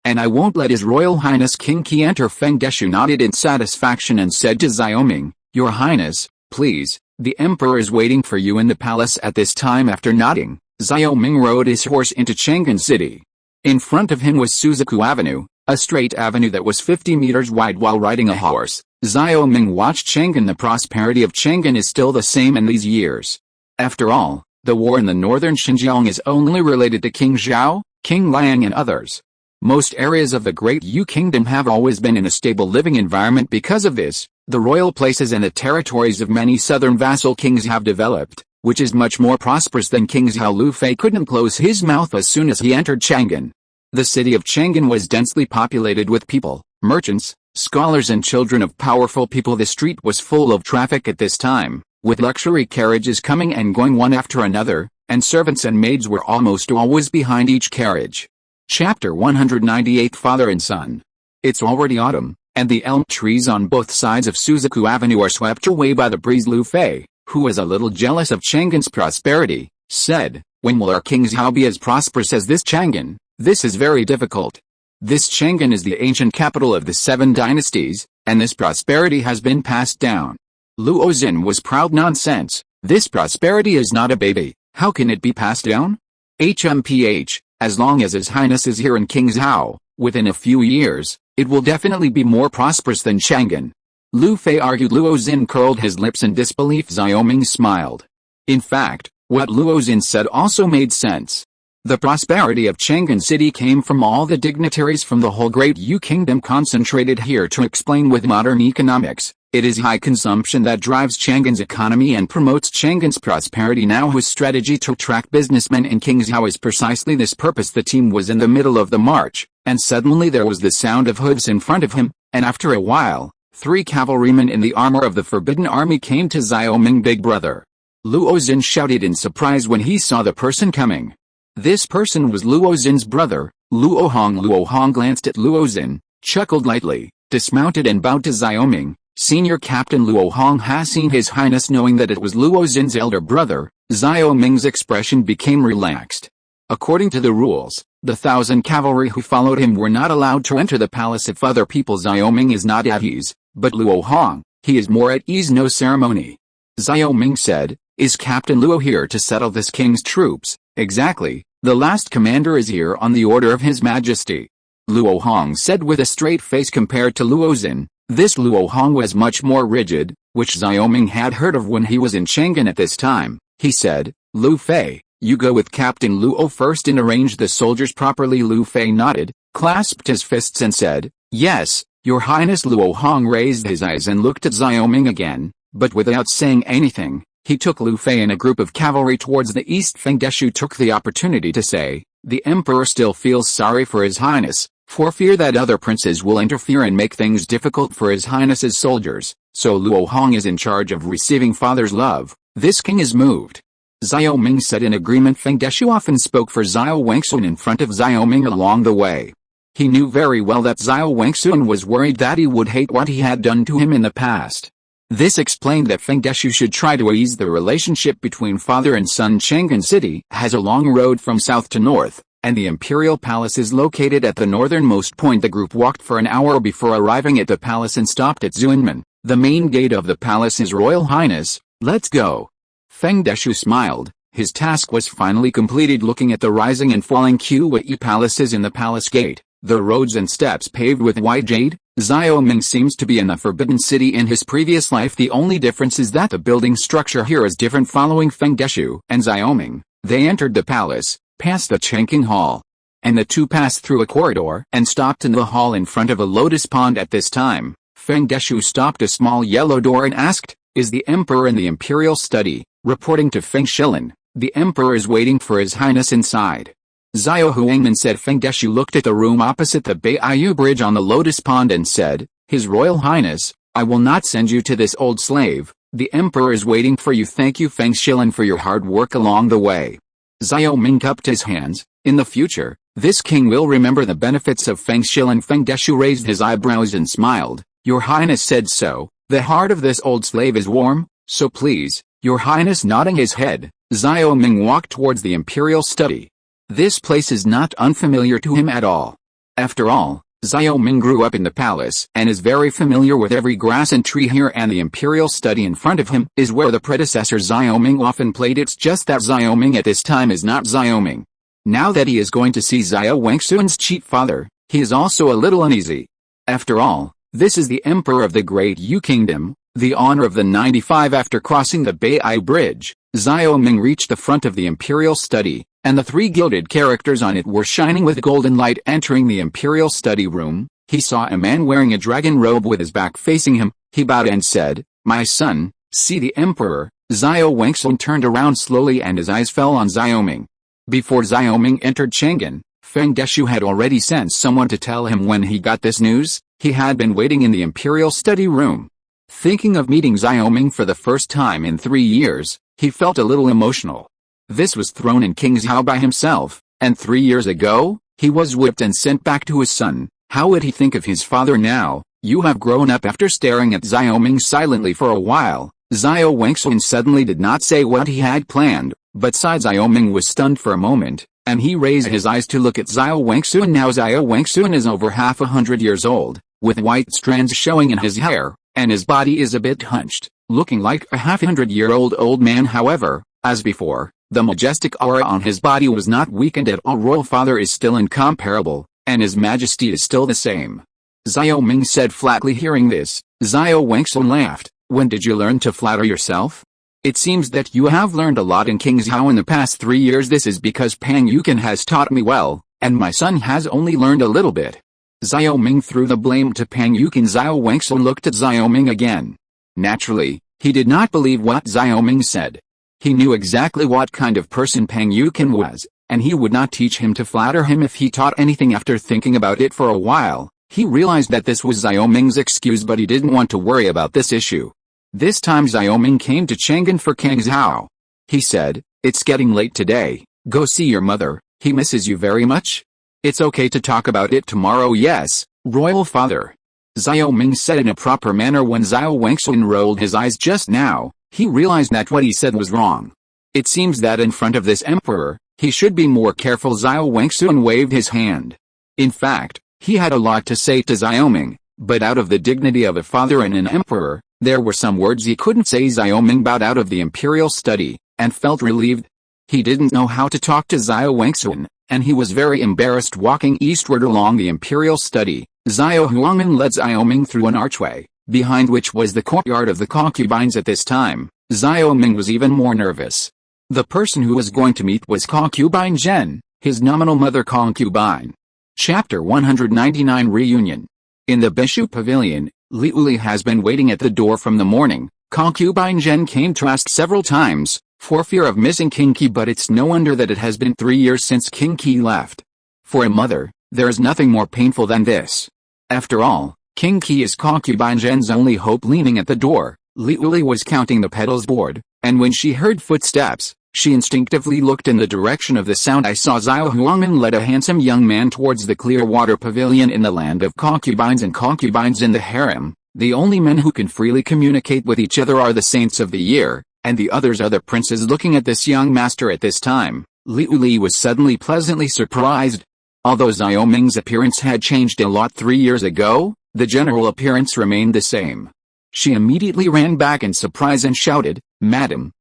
and I won't let His Royal Highness King Qi enter." Feng Deshu nodded in satisfaction and said to Xiao Ming, "Your Highness, please, the Emperor is waiting for you in the palace at this time." After nodding, Xiao Ming rode his horse into Chang'an City. In front of him was Suzaku Avenue, a straight avenue that was 50 meters wide. While riding a horse, Xiao Ming watched Chang'an. The prosperity of Chang'an is still the same in these years. After all, the war in the northern Xinjiang is only related to King Zhao, King Liang and others. Most areas of the Great Yu Kingdom have always been in a stable living environment. Because of this, the royal places and the territories of many southern vassal kings have developed, which is much more prosperous than King Zhao. Lu Fei couldn't close his mouth as soon as he entered Chang'an. The city of Chang'an was densely populated with people, merchants, scholars and children of powerful people. The street was full of traffic at this time, with luxury carriages coming and going one after another, and servants and maids were almost always behind each carriage. Chapter 198 Father and Son. It's already autumn, and the elm trees on both sides of Suzaku Avenue are swept away by the breeze. Lu Fei, who was a little jealous of Chang'an's prosperity, said, "When will our King Zhao be as prosperous as this Chang'an? This is very difficult. This Chang'an is the ancient capital of the 7 dynasties, and this prosperity has been passed down." Luo Xin was proud. "Nonsense, this prosperity is not a baby, how can it be passed down? HMPH, as long as His Highness is here in King Zhao, within a few years, it will definitely be more prosperous than Chang'an." Lu Fei argued. Luo Xin curled his lips in disbelief. Xiao Ming smiled. In fact, what Luo Xin said also made sense. The prosperity of Chang'an City came from all the dignitaries from the whole Great Yu Kingdom concentrated here. To explain with modern economics, it is high consumption that drives Chang'an's economy and promotes Chang'an's prosperity. Now his strategy to attract businessmen in King Zhao is precisely this purpose. The team was in the middle of the march, and suddenly there was the sound of hooves in front of him, and after a while, 3 cavalrymen in the armor of the Forbidden Army came to Xiao Ming. "Big brother!" Luo Xin shouted in surprise when he saw the person coming. This person was Luo Xin's brother, Luo Hong. Luo Hong glanced at Luo Xin, chuckled lightly, dismounted and bowed to Xiao Ming. "Senior Captain Luo Hong has seen His Highness." Knowing that it was Luo Xin's elder brother, Xiao Ming's expression became relaxed. According to the rules, the 1,000 cavalry who followed him were not allowed to enter the palace if other people. Xiao Ming is not at ease, but Luo Hong, he is more at ease. "No ceremony." Xiao Ming said, "Is Captain Luo here to settle this king's troops?" "Exactly, the last commander is here on the order of His Majesty," Luo Hong said with a straight face. Compared to Luo Xin, this Luo Hong was much more rigid, which Xiao Ming had heard of when he was in Chang'an at this time. He said, "Lu Fei, you go with Captain Luo first and arrange the soldiers properly." Lu Fei nodded, clasped his fists and said, "Yes, Your Highness." Luo Hong raised his eyes and looked at Xiao Ming again, but without saying anything, he took Lu Fei and a group of cavalry towards the east. Feng Deshu took the opportunity to say, "The Emperor still feels sorry for His Highness, for fear that other princes will interfere and make things difficult for His Highness's soldiers, so Luo Hong is in charge of receiving father's love. This king is moved." Xiao Ming said in agreement. Feng Deshu often spoke for Xiao Wangsun in front of Xiao Ming along the way. He knew very well that Xiao Wangsun was worried that he would hate what he had done to him in the past. This explained that Feng Deshu should try to ease the relationship between father and son. Chang'an City has a long road from south to north, and the imperial palace is located at the northernmost point. The group walked for an hour before arriving at the palace and stopped at Zuanmen. "The main gate of the palace is Royal Highness, let's go." Feng Deshu smiled, His task was finally completed. Looking at the rising and falling Qi palaces in the palace gate, the roads and steps paved with white jade, Xiao Ming seems to be in the Forbidden City in his previous life. The only difference is that the building structure here is different. Following Feng Deshu and Xiao Ming, they entered the palace, past the Chengqing Hall, and the two passed through a corridor and stopped in the hall in front of a lotus pond. At this time, Feng Deshu stopped a small yellow door and asked, "Is the emperor in the imperial study?" Reporting to Feng Shilin, "The emperor is waiting for his highness inside." Xiao Huangman said. Feng Deshu looked at the room opposite the Beiyu Bridge on the lotus pond and said, "His Royal Highness, I will not send you to this old slave. The emperor is waiting for you." "Thank you, Feng Shilin, for your hard work along the way." Xiao Ming cupped his hands. "In the future, this king will remember the benefits of Feng Shilin." Feng Deshu raised his eyebrows and smiled. "Your Highness said so. The heart of this old slave is warm, so please, Your Highness." Nodding his head, Xiao Ming walked towards the imperial study. This place is not unfamiliar to him at all. After all, Xiao Ming grew up in the palace and is very familiar with every grass and tree here, and the imperial study in front of him is where the predecessor Xiao Ming often played. It's just that Xiao Ming at this time is not Xiao Ming. Now that he is going to see Xiao Wangxuan's cheat father, he is also a little uneasy. After all, this is the emperor of the Great Yu Kingdom, the honor of the 95. After crossing the Beiyu Bridge, Xiao Ming reached the front of the imperial study, and the three gilded characters on it were shining with golden light. Entering the imperial study room, he saw a man wearing a dragon robe with his back facing him. He bowed and said, "My son, see the emperor." Xiao Wangxuan turned around slowly and his eyes fell on Xiao Ming. Before Xiao Ming entered Chang'an, Feng Deshu had already sent someone to tell him. When he got this news, he had been waiting in the imperial study room. Thinking of meeting Xiao Ming for the first time in 3 years, he felt a little emotional. This was thrown in King Zhao by himself, and 3 years ago, he was whipped and sent back to his son. How would he think of his father now? "You have grown up." After staring at Xiao Ming silently for a while, Xiao Wangxuan suddenly did not say what he had planned, but Xiao Ming was stunned for a moment, and he raised his eyes to look at Xiao Wangxuan. Now Xiao Wangxuan is over half 100 years old, with white strands showing in his hair, and his body is a bit hunched, looking like a half-100-year-old old man. However, as before, the majestic aura on his body was not weakened at all. Royal father is still incomparable, and his majesty is still the same. Xiao Ming said flatly. Hearing this, Xiao Wangxuan laughed. "When did you learn to flatter yourself? It seems that you have learned a lot in King Zhao in the past 3 years. This is because Pang Yukin has taught me well, and my son has only learned a little bit." Xiao Ming threw the blame to Pang Yukin. Xiao Wangxuan looked at Xiao Ming again. Naturally, he did not believe what Xiao Ming said. He knew exactly what kind of person Pang Yukin was, and he would not teach him to flatter him if he taught anything. After thinking about it for a while, he realized that this was Xiao Ming's excuse, but he didn't want to worry about this issue. This time Xiao Ming came to Chang'an for King Zhao. He said, "It's getting late today, go see your mother, he misses you very much. It's okay to talk about it tomorrow." "Yes, royal father," Xiao Ming said in a proper manner. When Xiao Wangxuan rolled his eyes just now, he realized that what he said was wrong. It seems that in front of this emperor, he should be more careful. Xiao Wangxuan waved his hand. In fact, he had a lot to say to Xiao Ming, but out of the dignity of a father and an emperor, there were some words he couldn't say. Xiao Ming bowed out of the imperial study, and felt relieved. He didn't know how to talk to Xiao Wangxuan, and he was very embarrassed. Walking eastward along the imperial study, Xiao Huangman led Xiao Ming through an archway, behind which was the courtyard of the concubines. At this time, Xiao Ming was even more nervous. The person who was going to meet was concubine Zhen, his nominal mother concubine. Chapter 199 Reunion. In the Bishu Pavilion, Liu Li has been waiting at the door from the morning. Concubine Zhen came to ask several times, for fear of missing King Qi, but it's no wonder that it has been 3 years since King Qi left. For a mother, there is nothing more painful than this. After all, King Qi is concubine Zhen's only hope. Leaning at the door, Liu Li was counting the petals board, and when she heard footsteps, she instinctively looked in the direction of the sound. "I saw Xiao Huangman led a handsome young man towards the clear water pavilion. In the land of concubines and concubines in the harem, the only men who can freely communicate with each other are the saints of the year, and the others are the princes." Looking at this young master at this time, Liu Li was suddenly pleasantly surprised. Although Xiao Ming's appearance had changed a lot 3 years ago, the general appearance remained the same. She immediately ran back in surprise and shouted, Madam,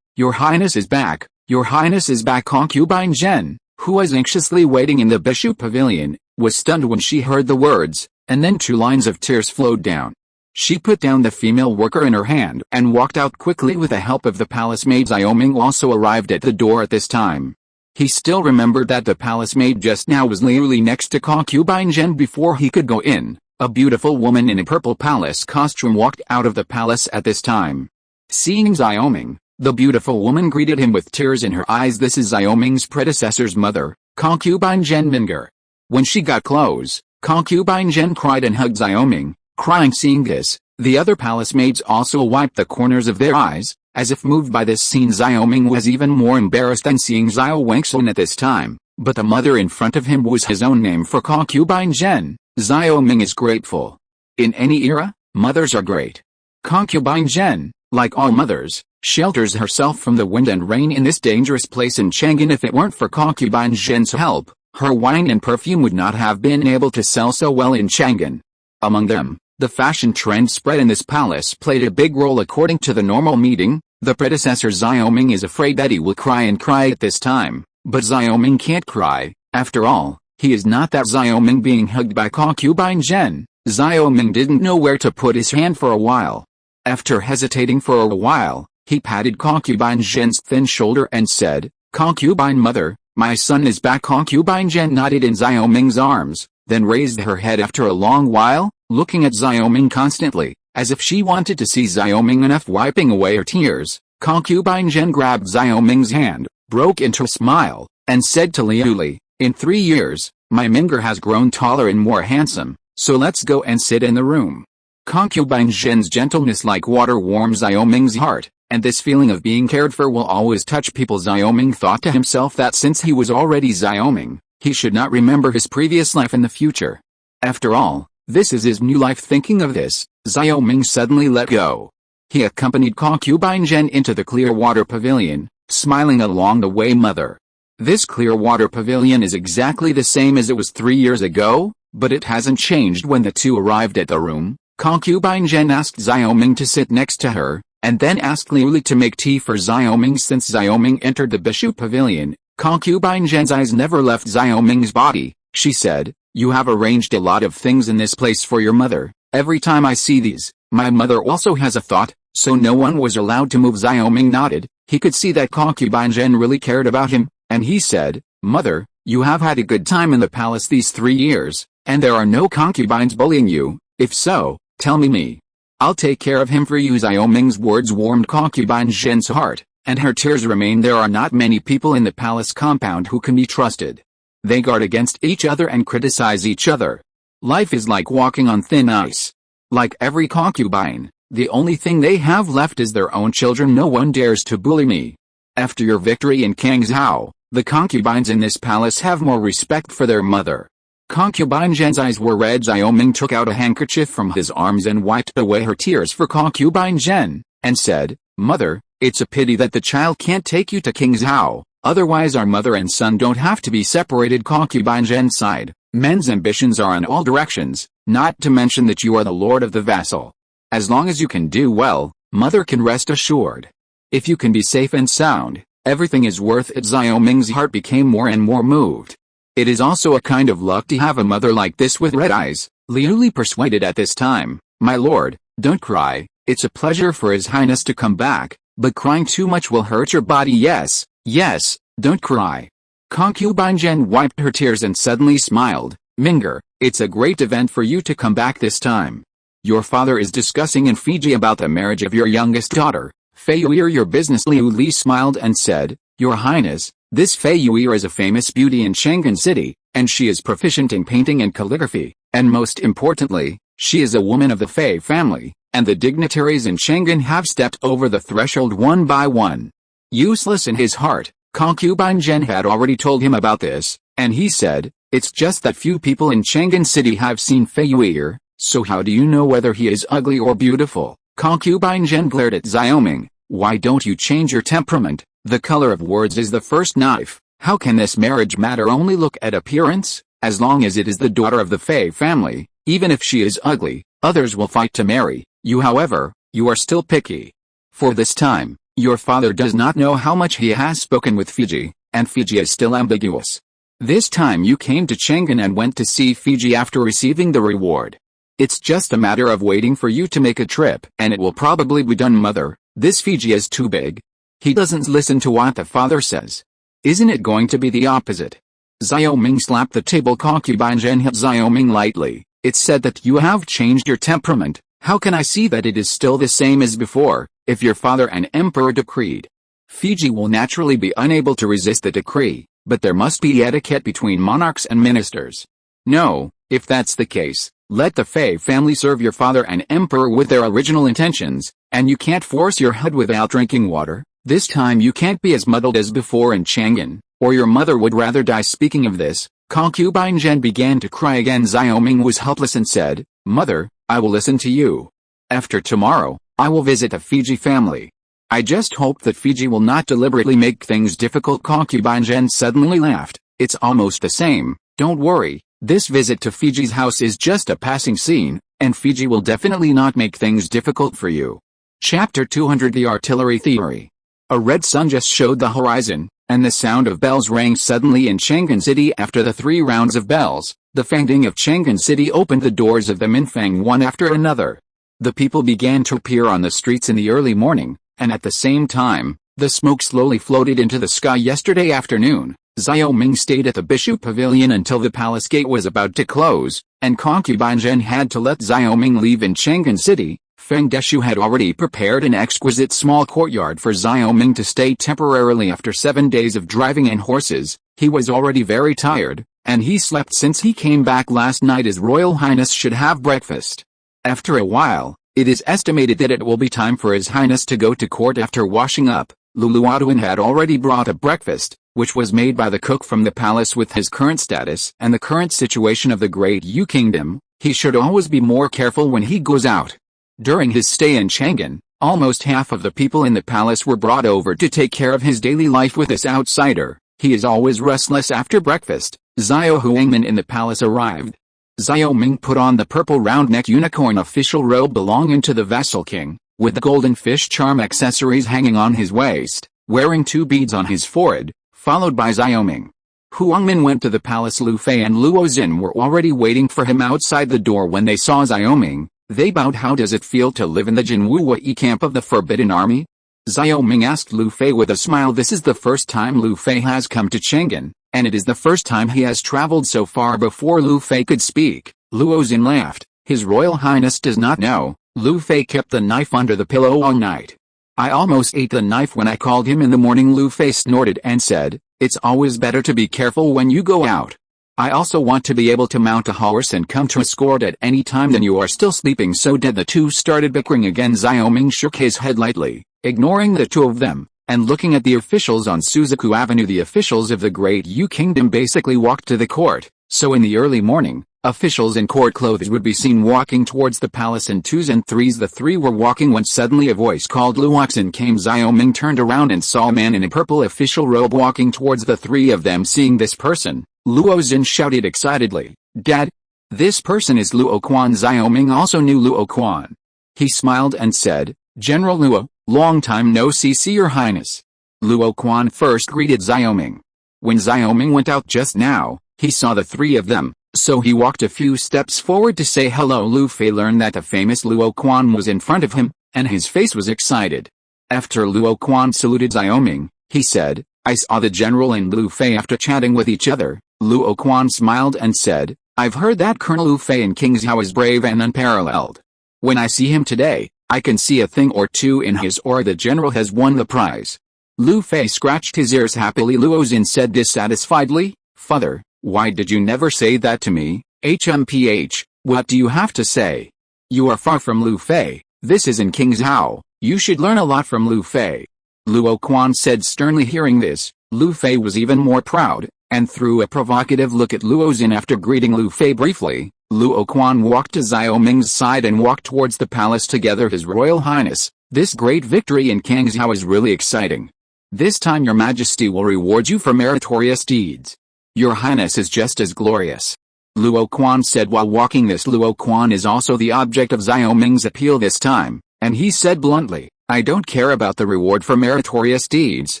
your Highness is back. "Your Highness is back." Concubine Zhen, who was anxiously waiting in the Bishu pavilion, was stunned when she heard the words, and then 2 lines of tears flowed down. She put down the female worker in her hand and walked out quickly with the help of the palace maid. Xiaoming also arrived at the door at this time. He still remembered that the palace maid just now was literally next to Concubine Zhen before he could go in. A beautiful woman in a purple palace costume walked out of the palace at this time. Seeing Xiaoming, the beautiful woman greeted him with tears in her eyes. This is Xiaoming's predecessor's mother, Concubine Zhen Ming'er. When she got close, Concubine Zhen cried and hugged Xiaoming, crying. Seeing this, the other palace maids also wiped the corners of their eyes, as if moved by this scene. Xiaoming was even more embarrassed than seeing Xiao Wengxun at this time, but the mother in front of him was his own name for Concubine Zhen. Xiaoming is grateful. In any era, mothers are great. Concubine Zhen, like all mothers, shelters herself from the wind and rain in this dangerous place in Chang'an. If it weren't for Concubine Zhen's help, her wine and perfume would not have been able to sell so well in Chang'an. Among them, the fashion trend spread in this palace played a big role. According to the normal meeting, the predecessor Xiaoming is afraid that he will cry and cry at this time, but Xiaoming can't cry. After all, he is not that Xiaoming being hugged by Concubine Zhen. Xiaoming didn't know where to put his hand for a while. After hesitating for a while, he patted Concubine Zhen's thin shoulder and said, "Concubine mother, my son is back." Concubine Zhen nodded in Xiaoming's arms, then raised her head after a long while, looking at Xiaoming constantly, as if she wanted to see Xiaoming enough. Wiping away her tears, Concubine Zhen grabbed Xiaoming's hand, broke into a smile, and said to Liu Li, "In 3 years, my Ming'er has grown taller and more handsome, so let's go and sit in the room." Concubine Zhen's gentleness like water warms Xiaoming's heart, and this feeling of being cared for will always touch people. Xiaoming thought to himself that since he was already Xiaoming, he should not remember his previous life in the future. After all, this is his new life. Thinking of this, Xiaoming suddenly let go. He accompanied Concubine Zhen into the Clearwater Pavilion, smiling along the way. "Mother, this Clearwater Pavilion is exactly the same as it was 3 years ago, but it hasn't changed." When the two arrived at the room, Concubine Zhen asked Xiaoming to sit next to her, and then asked Liu Li to make tea for Xiaoming. Since Xiaoming entered the Bishu Pavilion, Concubine Zhen's eyes never left Xiaoming's body. She said, "You have arranged a lot of things in this place for your mother. Every time I see these, my mother also has a thought," so no one was allowed to move. Xiaoming nodded. He could see that Concubine Zhen really cared about him, and he said, "Mother, you have had a good time in the palace these 3 years, and there are no concubines bullying you. If so, tell me. I'll take care of him for you." Xiaoming's words warmed Concubine Zhen's heart, and her tears remained. There are not many people in the palace compound who can be trusted. They guard against each other and criticize each other. Life is like walking on thin ice. Like every concubine, the only thing they have left is their own children. No one dares to bully me. After your victory in Kangzhou, the concubines in this palace have more respect for their mother. Concubine Zhen's eyes were red. Xiaoming took out a handkerchief from his arms and wiped away her tears for Concubine Zhen, and said, "Mother, it's a pity that the child can't take you to Kangzhou, otherwise our mother and son don't have to be separated." Concubine Zhen sighed. "Men's ambitions are in all directions, not to mention that you are the lord of the vassal. As long as you can do well, mother can rest assured. If you can be safe and sound, everything is worth it." Xiaoming's heart became more and more moved. It is also a kind of luck to have a mother like this with red eyes. Liu Li persuaded at this time, "My lord, don't cry. It's a pleasure for His Highness to come back, but crying too much will hurt your body." Yes, don't cry." Concubine Zhen wiped her tears and suddenly smiled. "Ming'er, it's a great event for you to come back this time. Your father is discussing in Fiji about the marriage of your youngest daughter, Fei Yu'er. Your business." Liu Li smiled and said, "Your Highness, this Fei Yu'er is a famous beauty in Chang'an City, and she is proficient in painting and calligraphy, and most importantly, she is a woman of the Fei family, and the dignitaries in Chang'an have stepped over the threshold one by one." Useless in his heart, Concubine Zhen had already told him about this, and he said, "It's just that few people in Chang'an City have seen Fei Yu'er, so how do you know whether he is ugly or beautiful?" Concubine Zhen glared at Xiaoming. "Why don't you change your temperament? The color of words is the first knife. How can this marriage matter? Only look at appearance. As long as it is the daughter of the Fei family, even if she is ugly, others will fight to marry you. However, you are still picky. For this time, Your father does not know how much he has spoken with Fiji, and Fiji is still ambiguous. This time you came to Changan and went to see Fiji after receiving the reward. It's just a matter of waiting for you to make a trip, and it will probably be done, mother. This Fiji is too big. He doesn't listen to what the father says. Isn't it going to be the opposite? Xiao Ming slapped the table. Concubine Zhen hit Xiao Ming lightly. It's said that you have changed your temperament. How can I see that it is still the same as before, if your father and emperor decreed? Fiji will naturally be unable to resist the decree, but there must be etiquette between monarchs and ministers. No, if that's the case, let the Fei family serve your father and emperor with their original intentions, and you can't force your head without drinking water. This time you can't be as muddled as before in Changan, or your mother would rather die. Speaking of this, concubine Zhen began to cry again. Xiao Ming was helpless and said, Mother, I will listen to you. After tomorrow, I will visit the Fiji family. I just hope that Fiji will not deliberately make things difficult. Concubine Zhen suddenly laughed. It's almost the same, don't worry, this visit to Fiji's house is just a passing scene, and Fiji will definitely not make things difficult for you. Chapter 200 The Artillery Theory. A red sun just showed the horizon, and the sound of bells rang suddenly in Changan City. After the 3 rounds of bells, the Fangding of Changan City opened the doors of the Minfang one after another. The people began to appear on the streets in the early morning, and at the same time, the smoke slowly floated into the sky. Yesterday afternoon, Xiao Ming stayed at the Bishu Pavilion until the palace gate was about to close, and concubine Zhen had to let Xiao Ming leave in Changan City. Feng Deshu had already prepared an exquisite small courtyard for Xiao Ming to stay temporarily. After 7 days of driving and horses, he was already very tired, and he slept since he came back last night. His Royal Highness should have breakfast. After a while, it is estimated that it will be time for His Highness to go to court. After washing up, Luluaduan had already brought a breakfast, which was made by the cook from the palace. With his current status and the current situation of the Great Yu Kingdom, he should always be more careful when he goes out. During his stay in Changan, almost half of the people in the palace were brought over to take care of his daily life with this outsider. He is always restless after breakfast. Xiao Huangman in the palace arrived. Xiao Ming put on the purple round-neck unicorn official robe belonging to the vassal king, with the golden fish charm accessories hanging on his waist, wearing 2 beads on his forehead, followed by Xiao Ming. Huangman went to the palace. Lu Fei and Luo Xin were already waiting for him outside the door. When they saw Xiao Ming, they bowed. How does it feel to live in the Jinwu Yi camp of the Forbidden Army? Xiao Ming asked Lu Fei with a smile. This is the first time Lu Fei has come to Changan, and it is the first time he has traveled so far. Before Lu Fei could speak, Luo Xin laughed. His Royal Highness does not know, Lu Fei kept the knife under the pillow all night. I almost ate the knife when I called him in the morning. Lu Fei snorted and said, it's always better to be careful when you go out. I also want to be able to mount a horse and come to escort at any time. Then you are still sleeping. So did the two started bickering again. Xiao Ming shook his head lightly, ignoring the two of them, and looking at the officials on Suzaku Avenue. The officials of the Great Yu Kingdom basically walked to the court, so in the early morning, officials in court clothes would be seen walking towards the palace in 2s and 3s. The 3 were walking when suddenly a voice called Luoxin came. Xiao Ming turned around and saw a man in a purple official robe walking towards the 3 of them. Seeing this person, Luo Xin shouted excitedly, Dad! This person is Luo Quan. Xiao Ming also knew Luo Quan. He smiled and said, General Luo, long time no see. Your Highness. Luo Quan first greeted Xiao Ming. When Xiao Ming went out just now, he saw the 3 of them, so he walked a few steps forward to say hello. Lu Fei learned that the famous Luo Quan was in front of him, and his face was excited. After Luo Quan saluted Xiao Ming, he said, I saw the general and Lu Fei after chatting with each other. Luo Quan smiled and said, I've heard that Colonel Lu Fei in King's Hao is brave and unparalleled. When I see him today, I can see a thing or two in his aura. The general has won the prize. Lu Fei scratched his ears happily. Luo Xin said dissatisfiedly, Father, why did you never say that to me? HMPH, what do you have to say? You are far from Lu Fei. This is in King's Hao. You should learn a lot from Lu Fei. Luo Quan said sternly. Hearing this, Lu Fei was even more proud, and threw a provocative look at Luo Xin. After greeting Lu Fei briefly, Luo Quan walked to Xiao Ming's side and walked towards the palace together. His Royal Highness, this great victory in King's Hao is really exciting. This time your Majesty will reward you for meritorious deeds. Your Highness is just as glorious. Luo Quan said while walking. This Luo Quan is also the object of Xiao Ming's appeal this time, and he said bluntly, I don't care about the reward for meritorious deeds,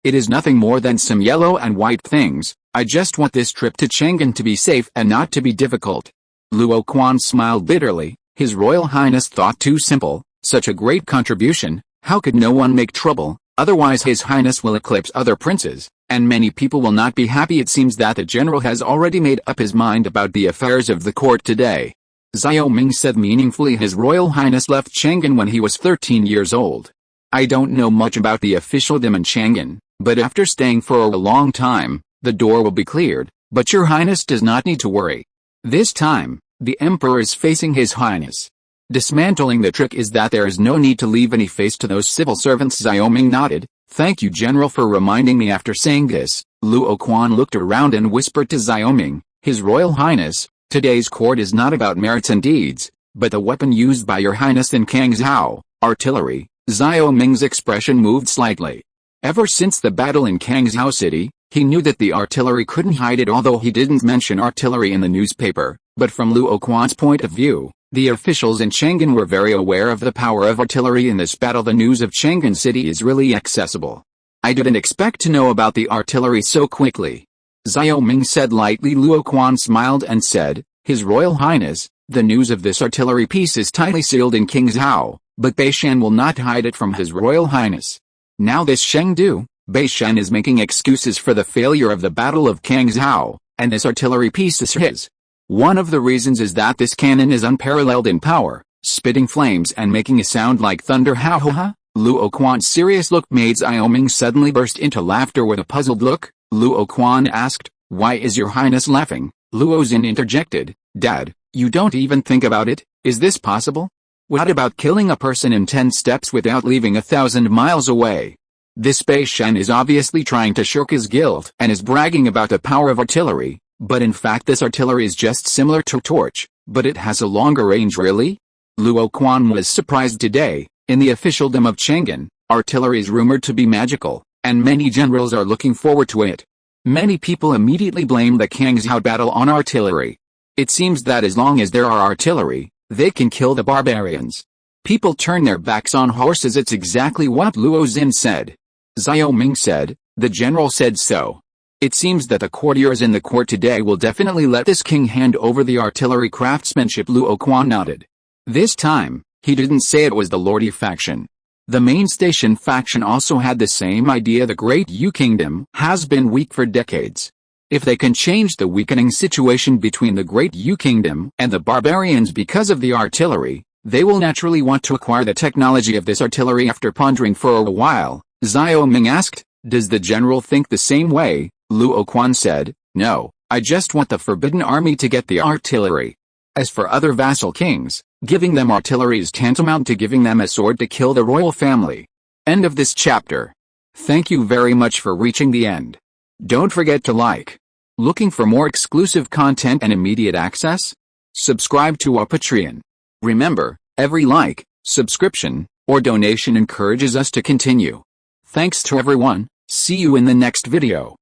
it is nothing more than some yellow and white things, I just want this trip to Chang'an to be safe and not to be difficult. Luo Quan smiled bitterly, His Royal Highness thought too simple, such a great contribution, how could no one make trouble, otherwise His Highness will eclipse other princes, and many people will not be happy. It seems that the general has already made up his mind about the affairs of the court today. Xiao Ming said meaningfully. His Royal Highness left Chang'an when he was 13 years old. I don't know much about the officialdom in Chang'an, but after staying for a long time, the door will be cleared, but your highness does not need to worry. This time, the emperor is facing his highness. Dismantling the trick is that there is no need to leave any face to those civil servants. Xiao Ming nodded. Thank you, General, for reminding me. After saying this, Luo Quan looked around and whispered to Xiao Ming, His Royal Highness, today's court is not about merits and deeds, but the weapon used by your highness in Kangzhou, artillery. Xiao Ming's expression moved slightly. Ever since the battle in Kangzhou City, he knew that the artillery couldn't hide it, although he didn't mention artillery in the newspaper, but from Luo Quan's point of view, the officials in Chang'an were very aware of the power of artillery in this battle. The news of Chang'an City is really accessible. I didn't expect to know about the artillery so quickly. Xiao Ming said lightly. Luo Quan smiled and said, His Royal Highness, the news of this artillery piece is tightly sealed in Kingzhou, but Beishan will not hide it from His Royal Highness. Now this Chengdu, Beishan is making excuses for the failure of the Battle of Kangzhou, and this artillery piece is his. One of the reasons is that this cannon is unparalleled in power, spitting flames and making a sound like thunder. Ha ha ha! Luo Quan's serious look made Xiao Ming suddenly burst into laughter with a puzzled look. Luo Quan asked, Why is your highness laughing? Luo Xin interjected, Dad, you don't even think about it, is this possible? What about killing a person in 10 steps without leaving 1,000 miles away? This Beishan is obviously trying to shirk his guilt and is bragging about the power of artillery, but in fact this artillery is just similar to a torch, but it has a longer range. Really? Luo Quan was surprised today. In the officialdom of Chang'an, artillery is rumored to be magical, and many generals are looking forward to it. Many people immediately blame the Kangzhou battle on artillery. It seems that as long as there are artillery, they can kill the barbarians. People turn their backs on horses. It's exactly what Luo Xin said. Xiao Ming said, the general said so. It seems that the courtiers in the court today will definitely let this king hand over the artillery craftsmanship. Luo Quan nodded. This time, he didn't say it was the Lordi faction. The main station faction also had the same idea. The Great Yu Kingdom has been weak for decades. If they can change the weakening situation between the Great Yu Kingdom and the barbarians because of the artillery, they will naturally want to acquire the technology of this artillery. After pondering for a while, Xiao Ming asked, Does the general think the same way? Luo Quan said, No, I just want the Forbidden Army to get the artillery. As for other vassal kings, giving them artillery is tantamount to giving them a sword to kill the royal family. End of this chapter. Thank you very much for reaching the end. Don't forget to like. Looking for more exclusive content and immediate access? Subscribe to our Patreon. Remember, every like, subscription, or donation encourages us to continue. Thanks to everyone, see you in the next video.